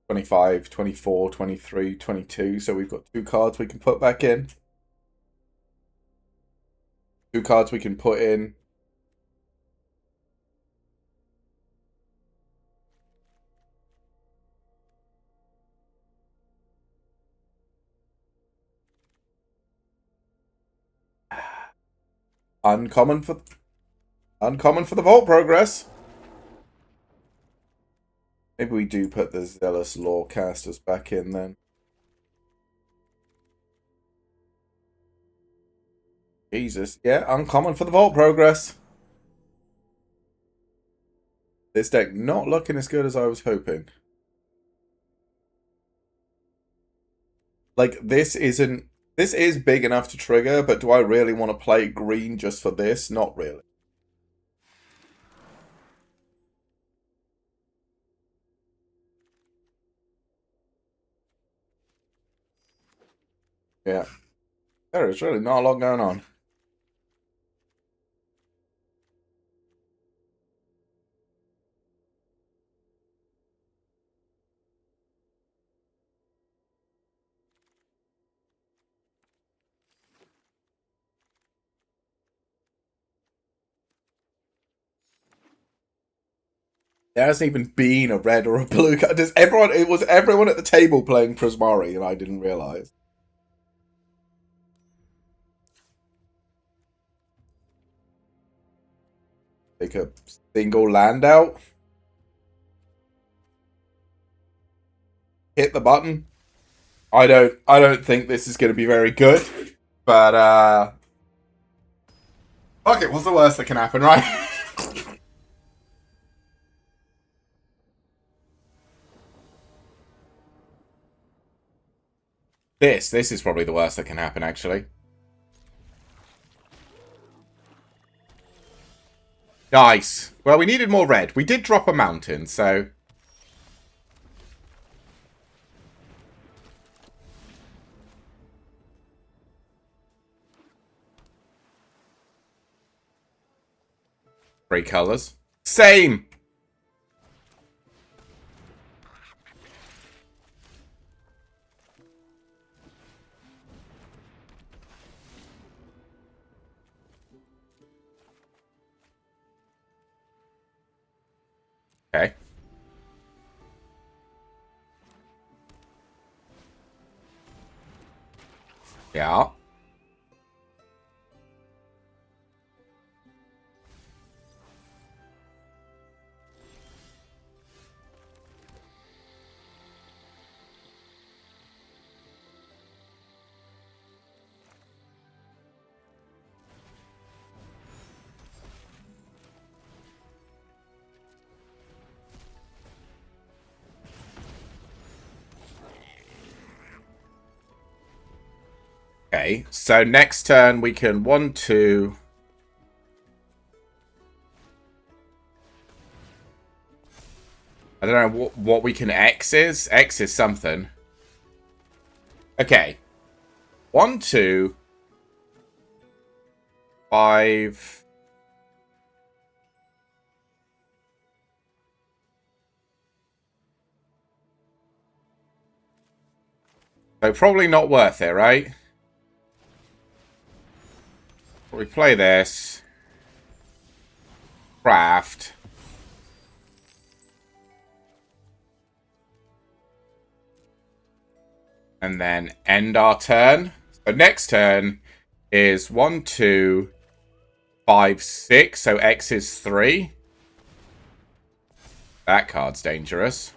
25, 24, 23, 22. So we've got 2 cards we can put back in. 2 cards we can put in. Uncommon for the Vault Progress. Maybe we do put the Zealous Lorecasters back in then. Jesus. Yeah, uncommon for the Vault Progress. This deck not looking as good as I was hoping. Like, this is big enough to trigger, but do I really want to play green just for this? Not really. Yeah. There is really not a lot going on. There hasn't even been a red or a blue card. It was everyone at the table playing Prismari, and I didn't realize. Take a single land out. Hit the button. I don't think this is going to be very good, but fuck it, what's the worst that can happen, right? This is probably the worst that can happen, actually. Nice. Well, we needed more red. We did drop a mountain, so... Three colours. Same! Okay. Yeah. Okay, so next turn we can 1, 2... I don't know what we can X is. X is something. Okay. 1, 2... 5... So probably not worth it, right? We play this. Craft. And then end our turn. So next turn is 1, 2, 5, 6. So X is 3. That card's dangerous.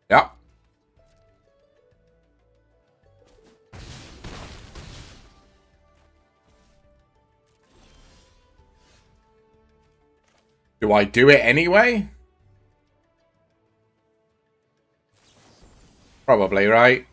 Yep. Do I do it anyway? Probably, right?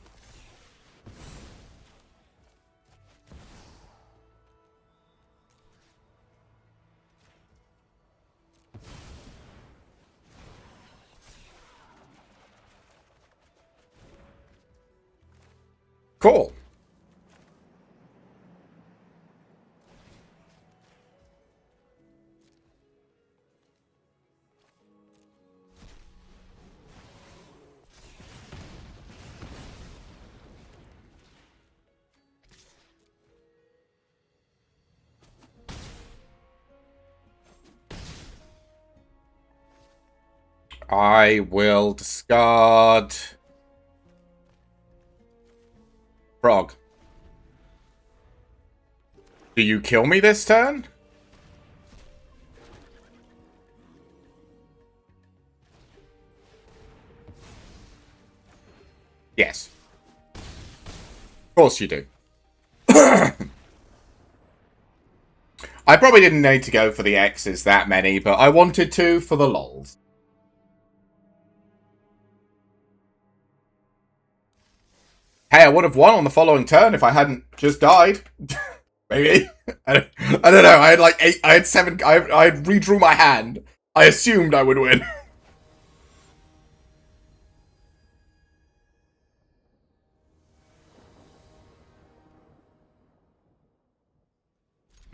Cool. I will discard Frog. Do you kill me this turn? Yes. Of course you do. I probably didn't need to go for the X's that many, but I wanted to for the lols. Hey, I would have won on the following turn if I hadn't just died. Maybe. I don't know. I had like 8. I had 7. I redrew my hand. I assumed I would win.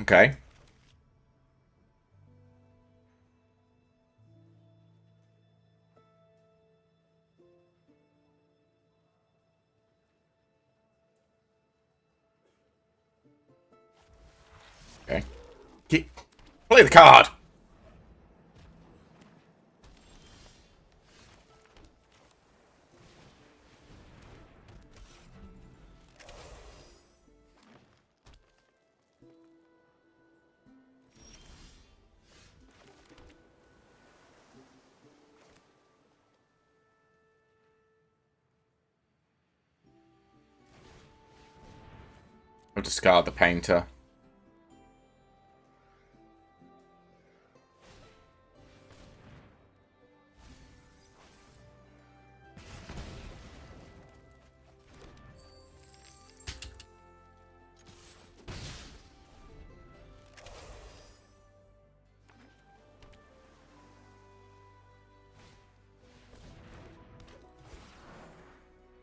Okay. Okay. Play the card. I'll discard the painter.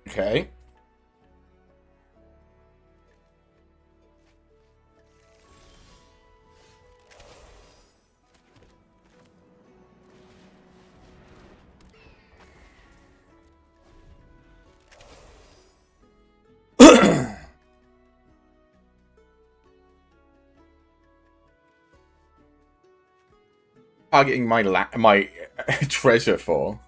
Okay. Targeting my treasure for.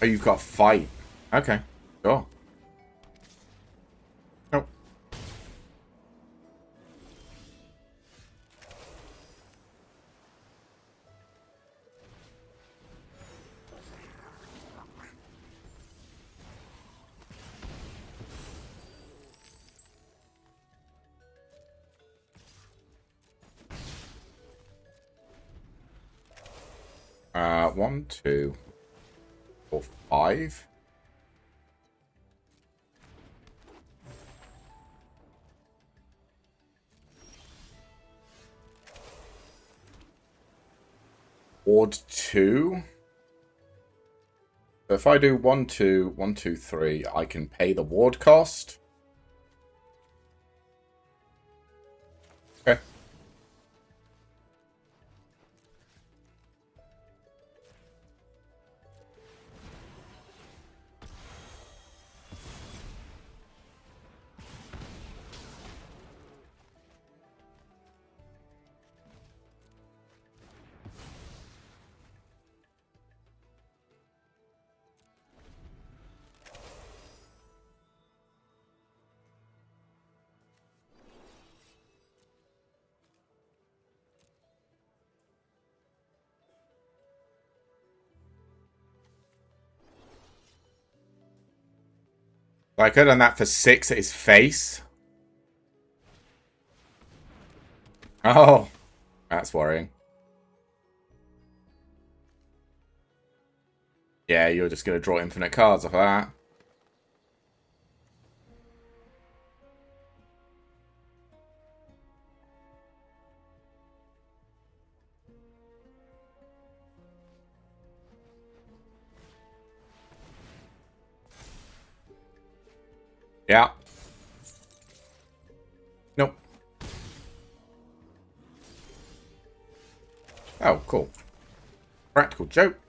Oh, you've got fight. Okay. Sure. Nope. 1, 2, 4, 5. Ward 2. So if I do 1, 2, 1, 2, 3, I can pay the ward cost. Okay. I could have done that for 6 at his face. Oh, that's worrying. Yeah, you're just going to draw infinite cards off of that. Oh, cool. Practical joke.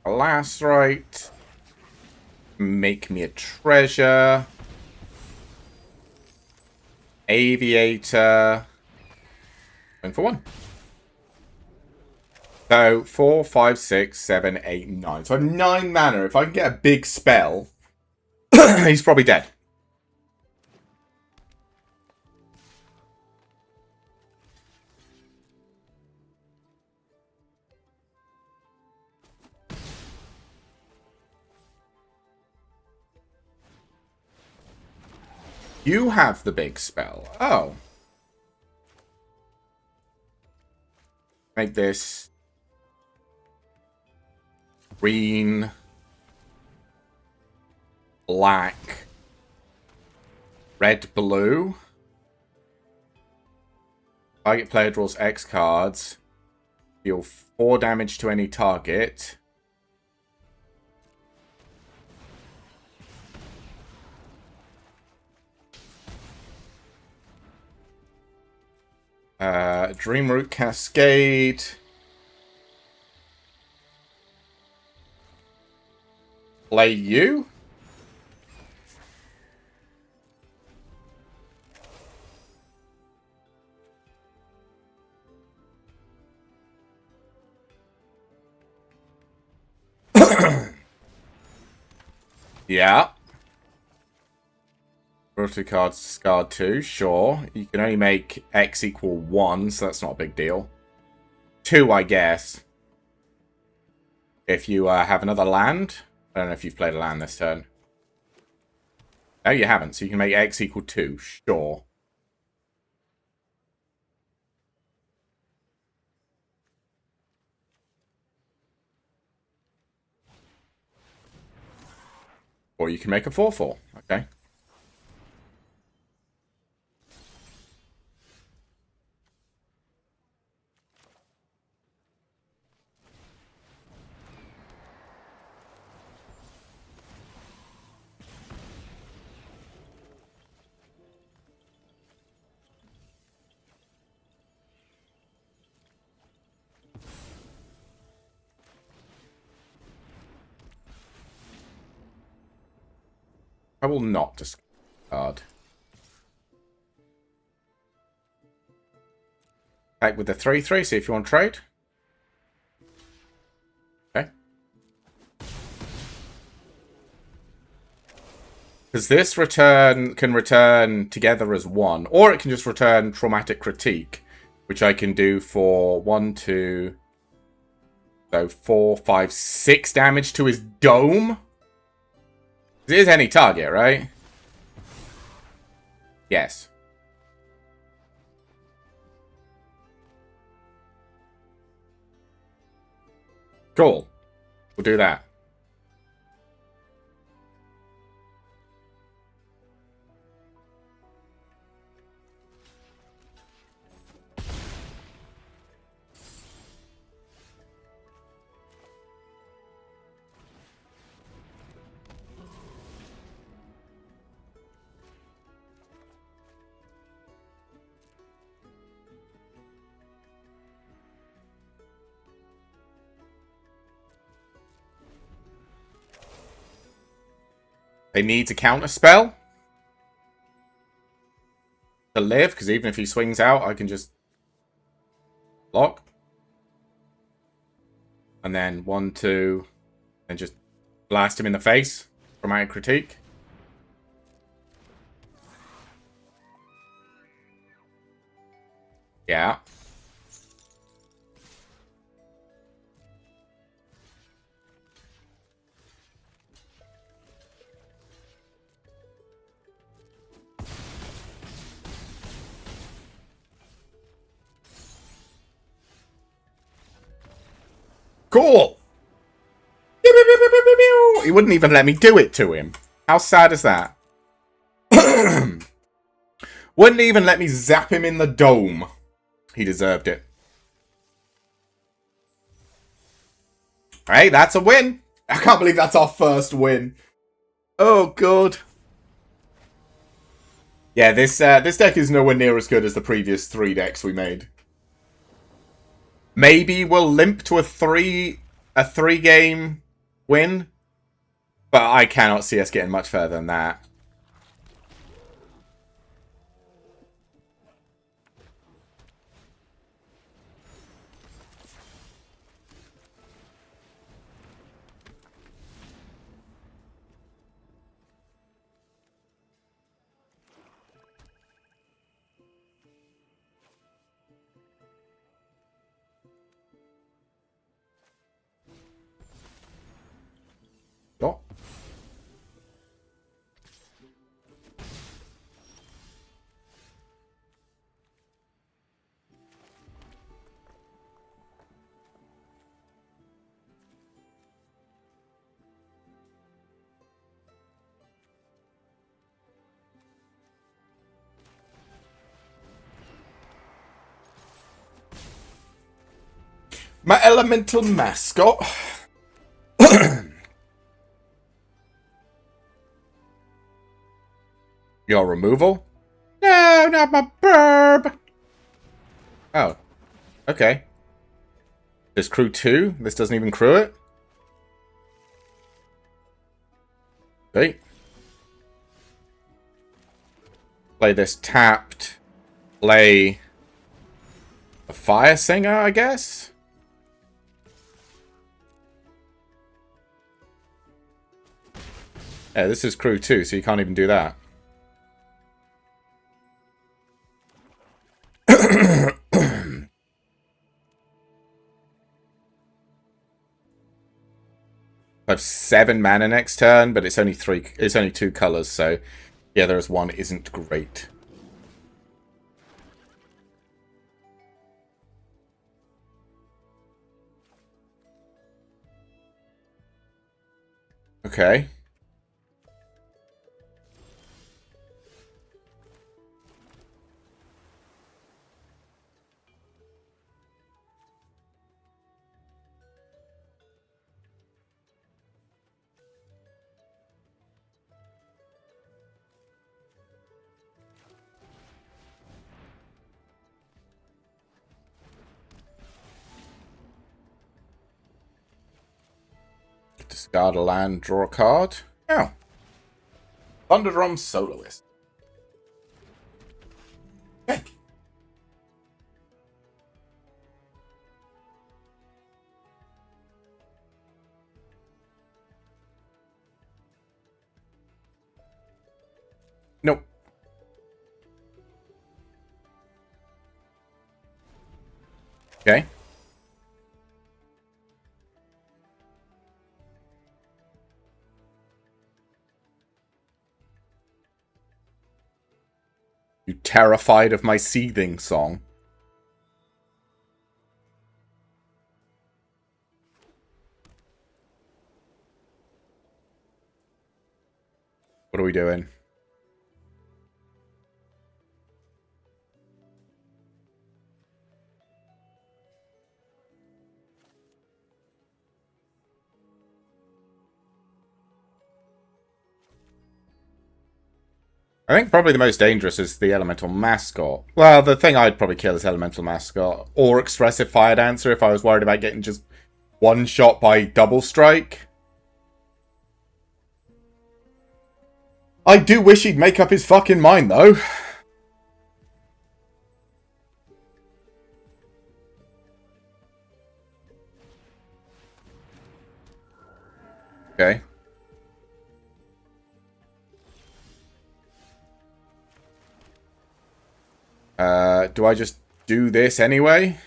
Last right. Make me a treasure. Aviator. Going for 1. So 4, 5, 6, 7, 8, 9. So I have 9 mana. If I can get a big spell, he's probably dead. You have the big spell. Oh. Make this green, black, red, blue. Target player draws X cards. Deal 4 damage to any target. Dreamroot Cascade. Play you? Yeah. Draw 2 cards, discard 2, sure. You can only make X equal 1, so that's not a big deal. 2, I guess. If you have another land. I don't know if you've played a land this turn. No, you haven't, so you can make X equal 2, sure. Or you can make a 4/4, okay. I will not discard. Back with the 3/3, see if you want to trade. Okay. Because this return can return together as 1, or it can just return Traumatic Critique, which I can do for 1, 2, so 4, 5, 6 damage to his dome. It is any target, right? Yes. Cool. We'll do that. They need to counter spell to live, because even if he swings out, I can just block. And then 1, 2, and just blast him in the face. Traumatic Critique. Yeah. Cool! He wouldn't even let me do it to him. How sad is that? Wouldn't even let me zap him in the dome. He deserved it. Hey, that's a win. I can't believe that's our first win. Oh, God. Yeah, this deck is nowhere near as good as the previous 3 decks we made. Maybe we'll limp to a 3-game win, but I cannot see us getting much further than that. Oh. My elemental mascot. Your removal? No, not my burb. Oh. Okay. There's crew 2. This doesn't even crew it. Wait. Play this tapped. Play a Fire Singer, I guess? Yeah, this is crew 2, so you can't even do that. I have 7 mana next turn, but it's only 2 colors, so yeah, there's 1 isn't great. Okay. Discard a land, draw a card. Oh. Thunderdrum Soloist. Okay. Nope. Okay. You terrified of my seething song? What are we doing? I think probably the most dangerous is the Elemental Mascot. Well, the thing I'd probably kill is Elemental Mascot. Or Expressive Fire Dancer if I was worried about getting just one shot by Double Strike. I do wish he'd make up his fucking mind, though. Okay. Do I just do this anyway?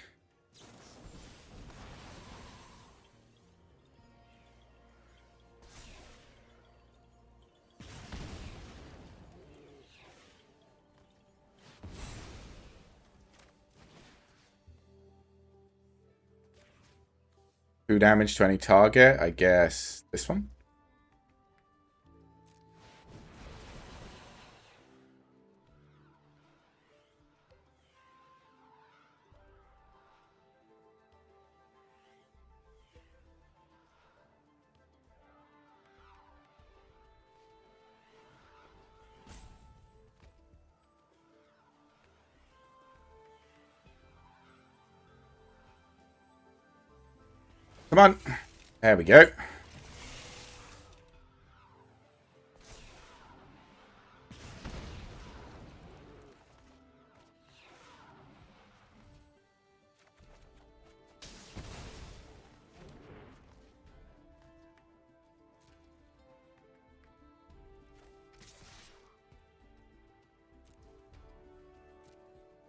Do damage to any target? I guess this one? Come on. There we go.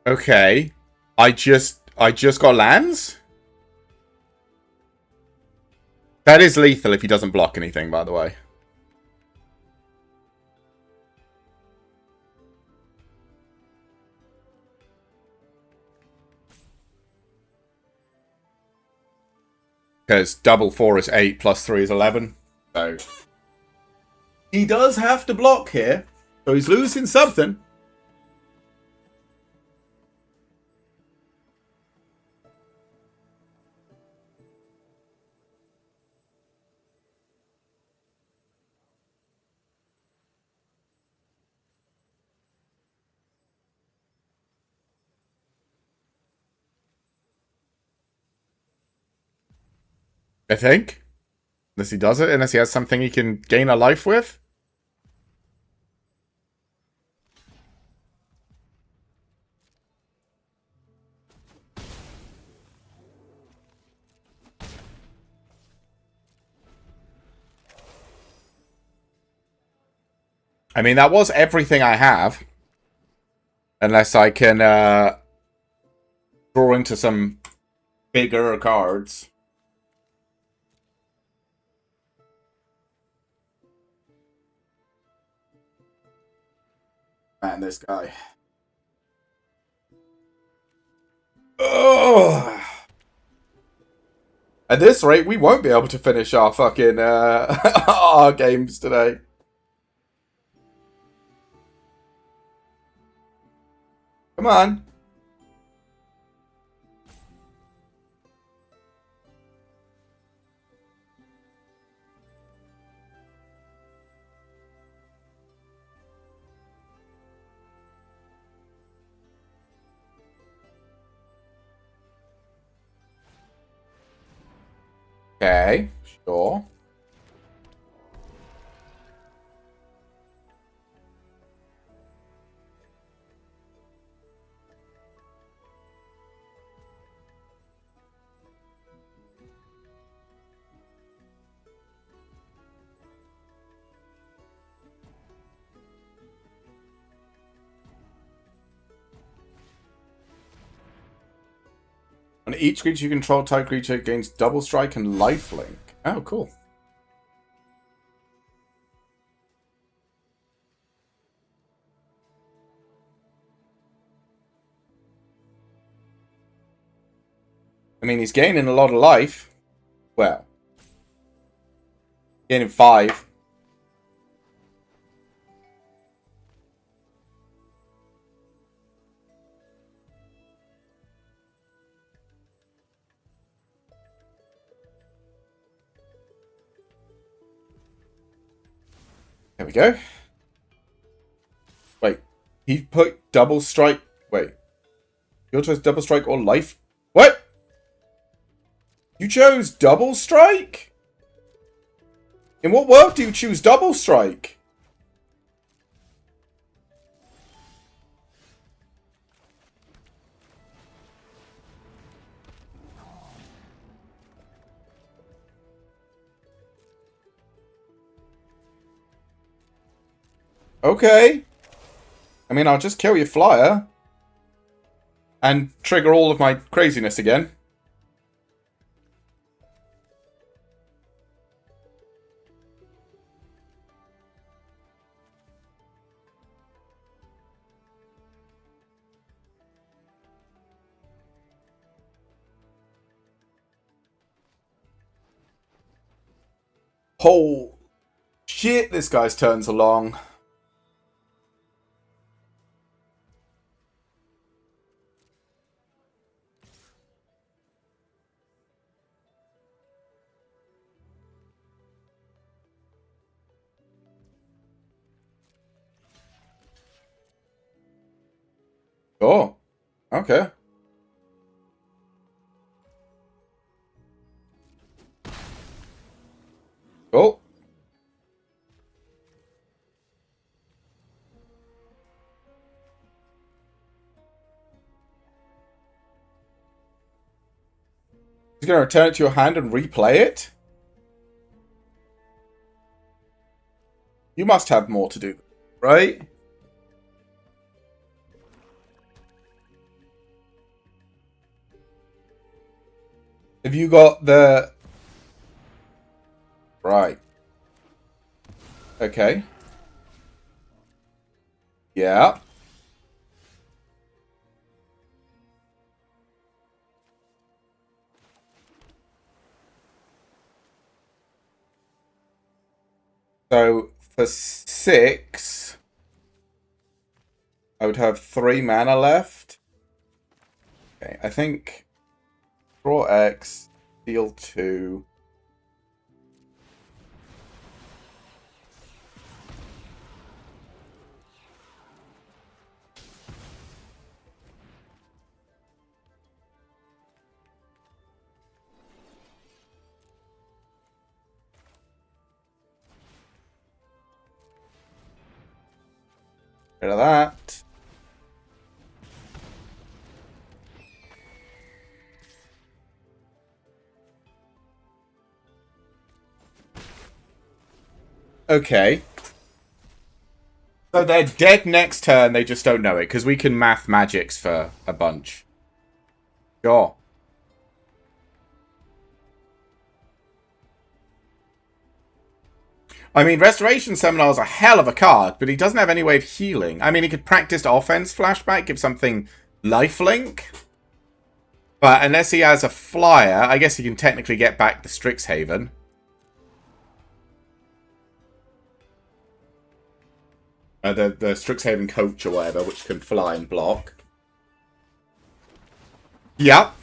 Okay. I just got lands? That is lethal if he doesn't block anything, by the way. Because double 4 is 8, plus 3 is 11. So he does have to block here. So he's losing something. I think. Unless he does it, unless he has something he can gain a life with. I mean, that was everything I have. Unless I can draw into some bigger cards. Man, this guy. Ugh. At this rate, we won't be able to finish our fucking our games today. Come on. Okay, sure. On each creature you control, type creature gains double strike and lifelink. Oh, cool. I mean, he's gaining a lot of life. Well, gaining 5. There we go. Wait, he put double strike. Wait, you chose double strike or life? What? You chose double strike? In what world do you choose double strike? Okay. I mean, I'll just kill your flyer. And trigger all of my craziness again. Oh, shit, this guy's turns are long. Oh, okay. Oh. He's going to return it to your hand and replay it? You must have more to do, right? Have you got the... Right. Okay. Yeah. So, for 6, I would have 3 mana left. Okay, I think... Draw X, deal 2... Rid of that. Okay. So they're dead next turn, they just don't know it, because we can math magics for a bunch. Sure. I mean, Restoration Seminar is a hell of a card, but he doesn't have any way of healing. I mean, he could practice offense flashback, give something lifelink. But unless he has a flyer, I guess he can technically get back the Strixhaven. The Strixhaven coach or whatever, which can fly and block. Yep.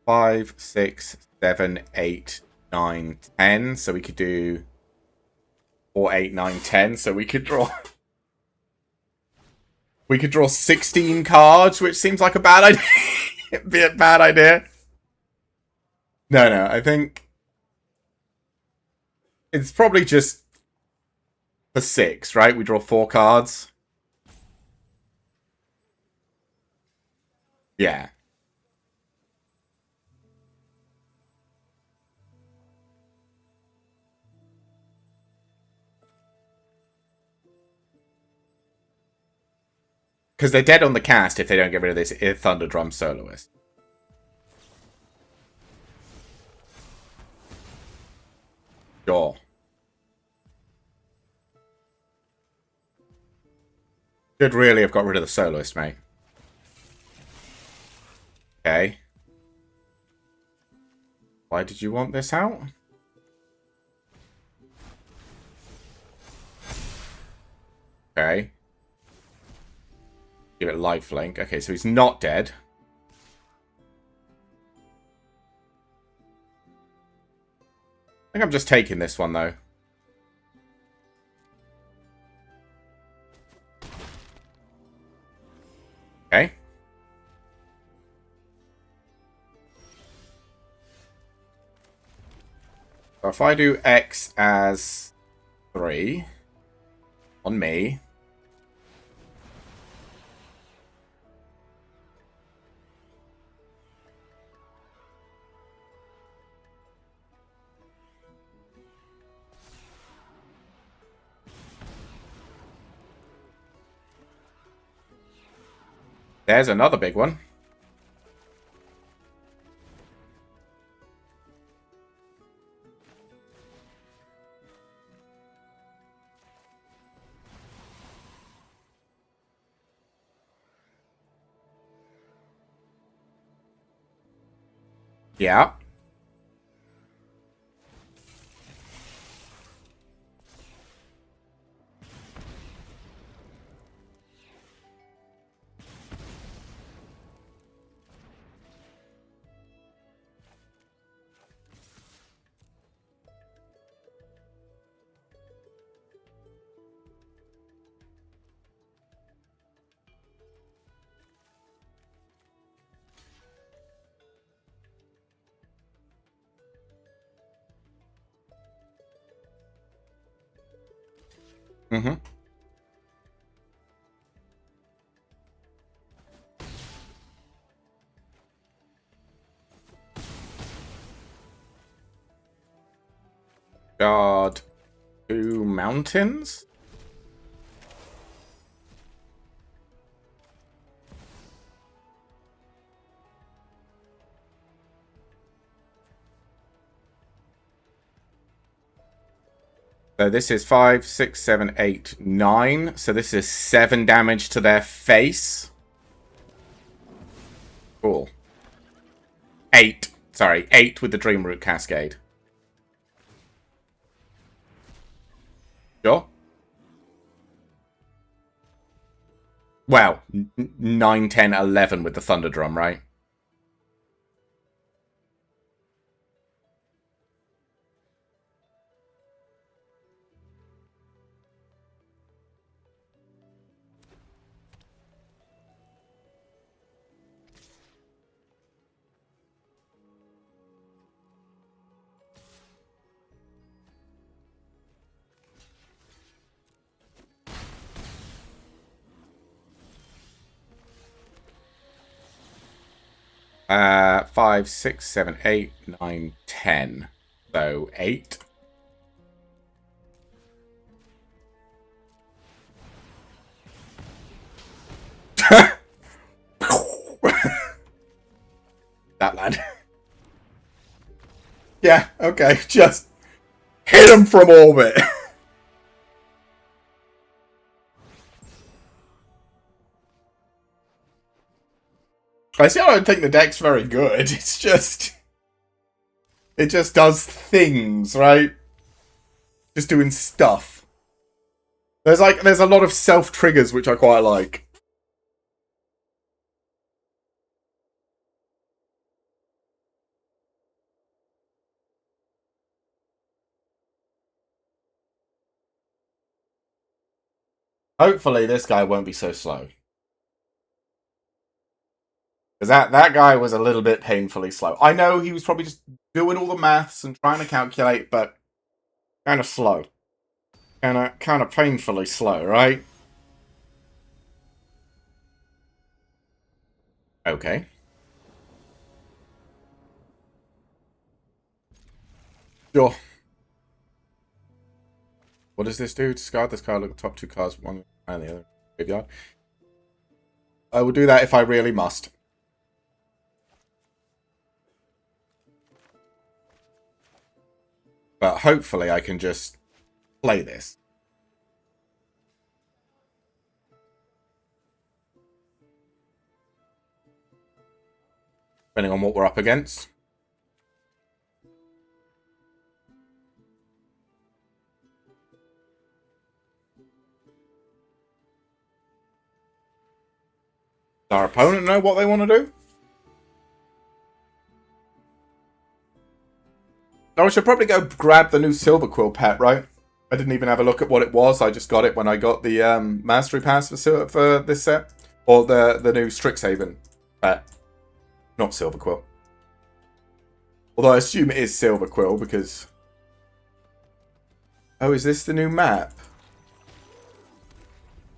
Five, 6, 7, 8, 9, 10. So we could do 4, 8, 9, 10. So we could draw... We could draw 16 cards, which seems like a bad idea. It'd be a bad idea. No, I think... It's probably just for 6, right? We draw 4 cards. Yeah. Because they're dead on the cast if they don't get rid of this Thunderdrum Soloist. Sure. Should really have got rid of the Soloist, mate. Okay. Why did you want this out? Okay. Give it lifelink. Okay, so he's not dead. I think I'm just taking this one, though. Okay. So if I do X as 3 on me... There's another big one. Yeah. Mm-hmm. Guard 2 mountains? So this is 5, 6, 7, 8, 9. So this is 7 damage to their face. Cool. 8. Sorry, 8 with the Dreamroot Cascade. Sure. Well, 9, 10, 11 with the Thunder Drum, right? Five, 6, 7, 8, 9, 10. So 8. That lad. Yeah, okay. Just hit him from orbit. I still don't think the deck's very good. It's just... It just does things, right? Just doing stuff. There's a lot of self-triggers which I quite like. Hopefully this guy won't be so slow. Because that guy was a little bit painfully slow. I know he was probably just doing all the maths and trying to calculate, but kind of slow. Kind of painfully slow, right? Okay. Sure. What does this do? Discard this card, look at the top 2 cards, one and the other graveyard. I will do that if I really must. But hopefully I can just play this. Depending on what we're up against. Does our opponent know what they want to do? Oh, I should probably go grab the new Silver Quill pet, right? I didn't even have a look at what it was. I just got it when I got the Mastery Pass for this set. Or the new Strixhaven pet. Not Silver Quill. Although I assume it is Silver Quill because... Oh, is this the new map?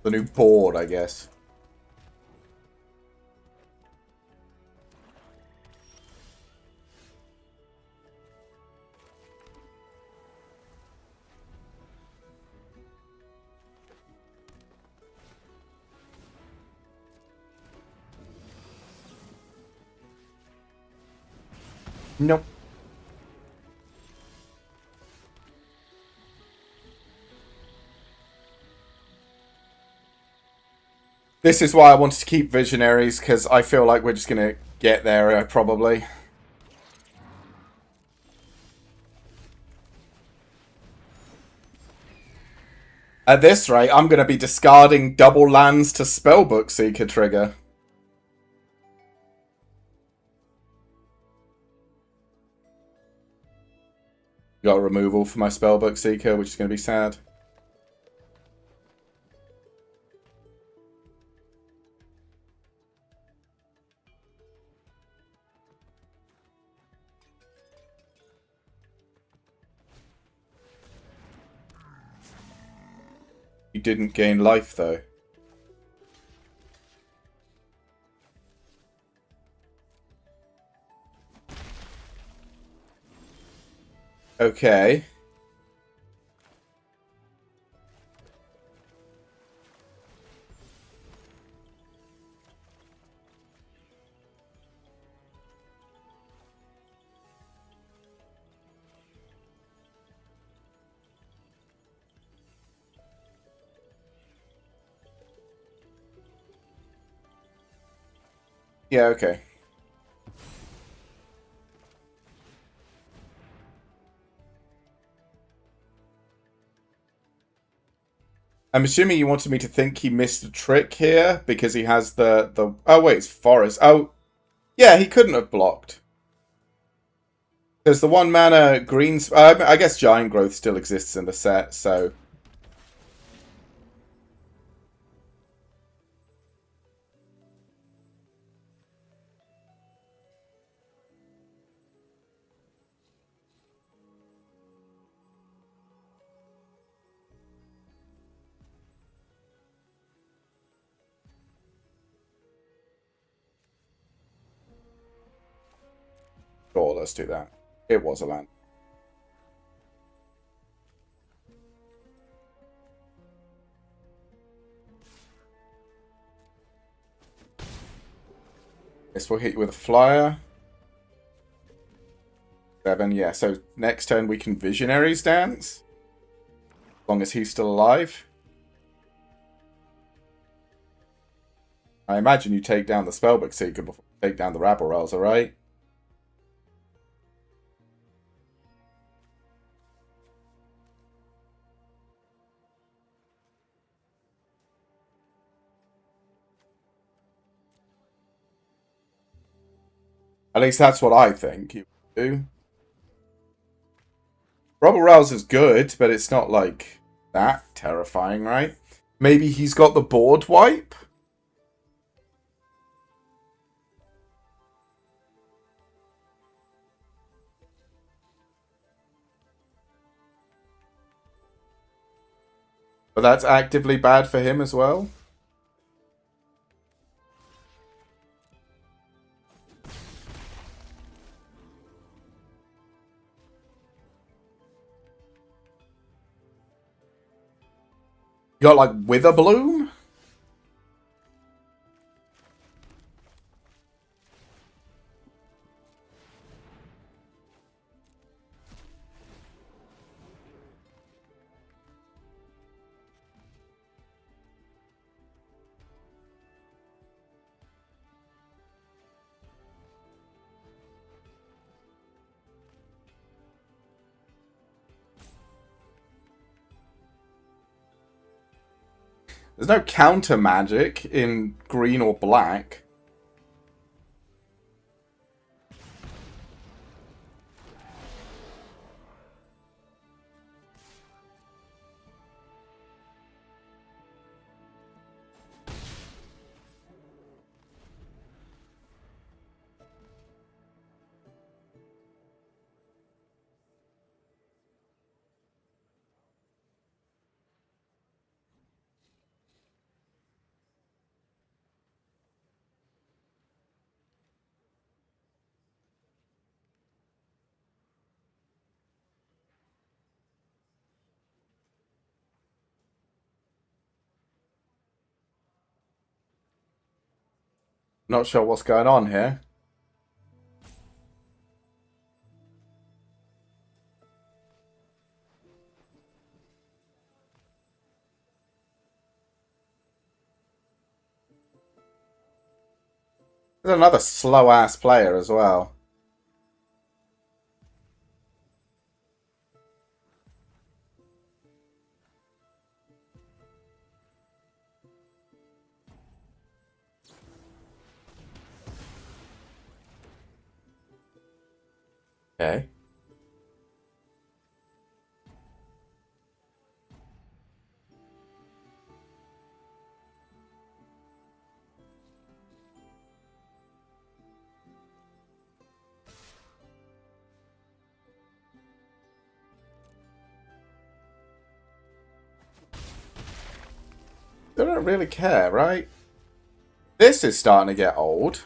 The new board, I guess. Nope. This is why I wanted to keep Visionaries, because I feel like we're just going to get there, probably. At this rate, I'm going to be discarding double lands to Spellbook Seeker trigger. Got a removal for my Spellbook Seeker, which is going to be sad. You didn't gain life, though. Okay. Yeah, okay. I'm assuming you wanted me to think he missed a trick here because he has the. Oh wait, it's forest. Oh, yeah, he couldn't have blocked because the 1 mana greens. I guess giant growth still exists in the set, so sure, let's do that. It was a land. This will hit you with a flyer. 7, yeah. So next turn we can Visionaries Dance. As long as he's still alive. I imagine you take down the Spellbook Seeker before you take down the Rabble Rouser, right? At least that's what I think you do. Rabble Rouser's good, but it's not like that terrifying, right? Maybe he's got the board wipe? But that's actively bad for him as well? You got, like, Witherbloom? There's no counter magic in green or black. Not sure what's going on here. There's another slow-ass player as well. Okay. They don't really care, right? This is starting to get old.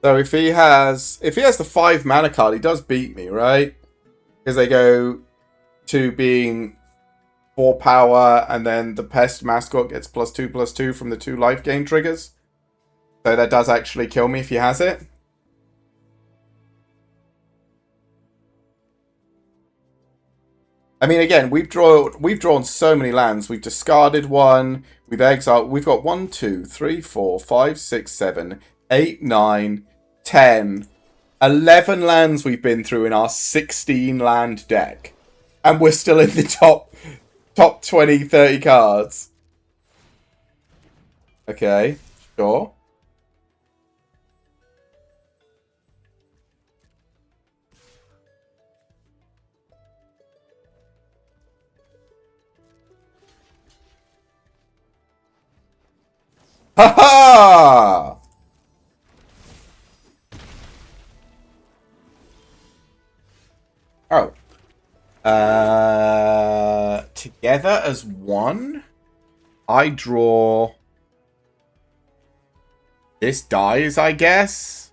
So if he has the 5 mana card, he does beat me, right? Because they go to being 4 power, and then the pest mascot gets +2/+2 from the 2 life gain triggers. So that does actually kill me if he has it. I mean, again, we've drawn so many lands. We've discarded one. We've exiled. We've got 1, 2, 3, 4, 5, 6, 7, 8, 9, 10, 11 lands we've been through in our 16 land deck, and we're still in the top 20, 30 cards. Okay, sure. Ha ha! Oh. Together as one, I draw. This dies, I guess.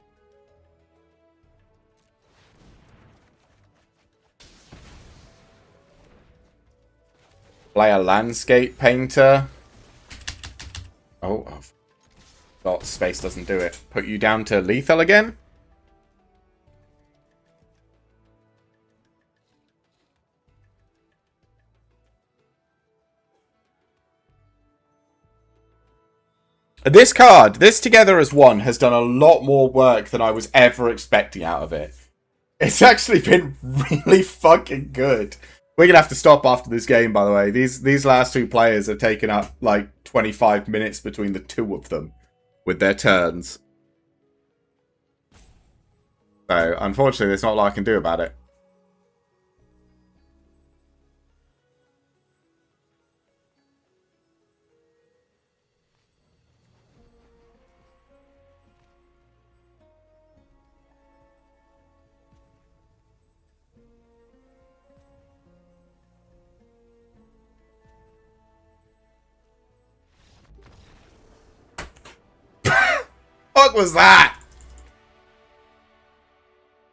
Play a landscape painter. Oh, well, space doesn't do it. Put you down to lethal again? This card, this together as one, has done a lot more work than I was ever expecting out of it. It's actually been really fucking good. We're going to have to stop after this game, by the way. These last 2 players have taken up like 25 minutes between the 2 of them with their turns. So, unfortunately, there's not a lot I can do about it. What was that?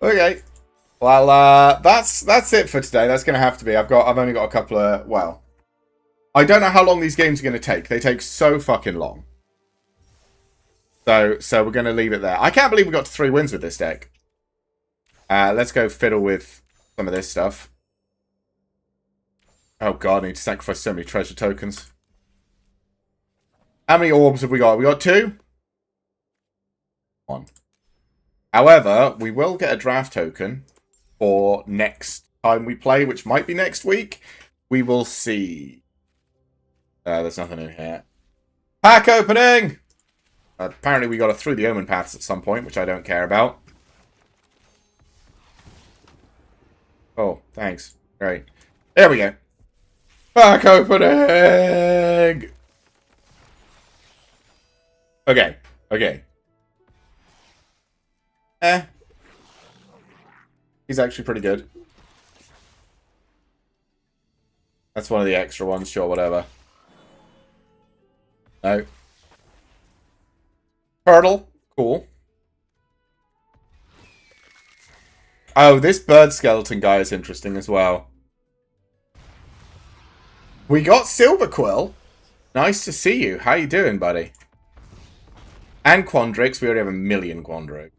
Okay. Well, that's it for today. That's gonna have to be. I've only got a couple of. Well, I don't know how long these games are gonna take. They take so fucking long. So we're gonna leave it there. I can't believe we got to 3 wins with this deck. Let's go fiddle with some of this stuff. Oh god, I need to sacrifice so many treasure tokens. How many orbs have we got? We got 2? 1. However, we will get a draft token for next time we play, which might be next week. We will see. There's nothing in here. Pack opening! Apparently we got it through the Omen Paths at some point, which I don't care about. Oh, thanks. Great. There we go. Pack opening! Okay. Okay. He's actually pretty good. That's one of the extra ones. Sure, whatever. No. Turtle. Cool. Oh, this bird skeleton guy is interesting as well. We got Silverquill. Nice to see you. How you doing, buddy? And Quandrix. We already have a million Quandrix.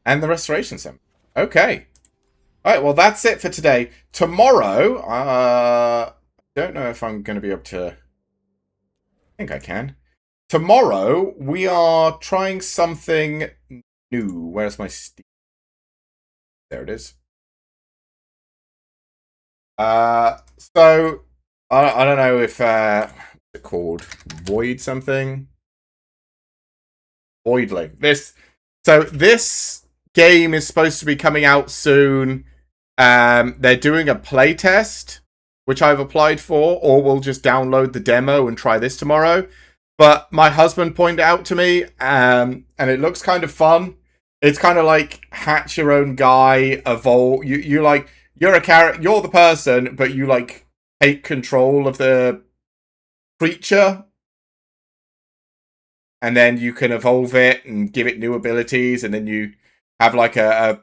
And the Restoration Sim. Okay. Alright, well, that's it for today. Tomorrow, I don't know if I'm going to be able to... I think I can. Tomorrow, we are trying something new. Where's my Steam? There it is. So, I don't know if it called? Void something? Voidling. This game is supposed to be coming out soon. They're doing a playtest, which I've applied for, or we'll just download the demo and try this tomorrow. But my husband pointed out to me, and it looks kind of fun. It's kind of like hatch your own guy, evolve. You're a character, you're the person, but you like take control of the creature, and then you can evolve it and give it new abilities, and then you have like a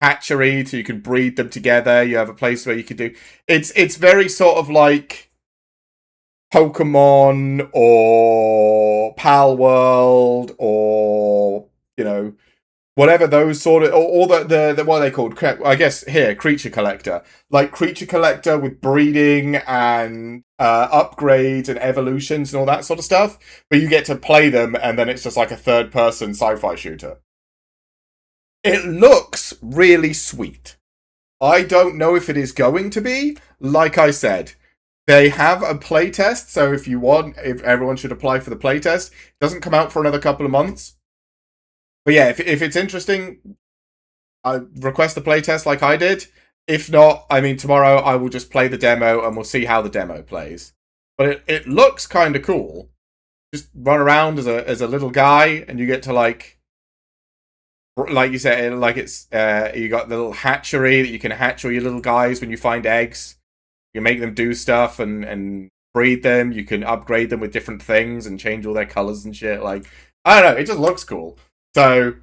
hatchery so you can breed them together. You have a place where you can do it's very sort of like Pokemon or Pal World, or whatever those sort of, or the what are they called? I guess here, Creature Collector, like Creature Collector with breeding and upgrades and evolutions and all that sort of stuff. But you get to play them, and then it's just like a third-person sci-fi shooter. It looks really sweet. I don't know if it is going to be. Like I said, they have a playtest, so if everyone should apply for the playtest. It doesn't come out for another couple of months. But yeah, if it's interesting, I request the playtest like I did. If not, I mean, tomorrow I will just play the demo and we'll see how the demo plays. But it looks kind of cool. Just run around as a little guy, and you get to like you said, like it's you got the little hatchery that you can hatch all your little guys when you find eggs. You can make them do stuff and breed them. You can upgrade them with different things and change all their colors and shit. Like, I don't know, it just looks cool. So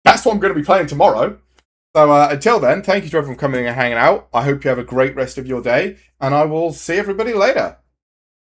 that's what I'm going to be playing tomorrow. So until then, thank you to everyone for coming and hanging out. I hope you have a great rest of your day, and I will see everybody later.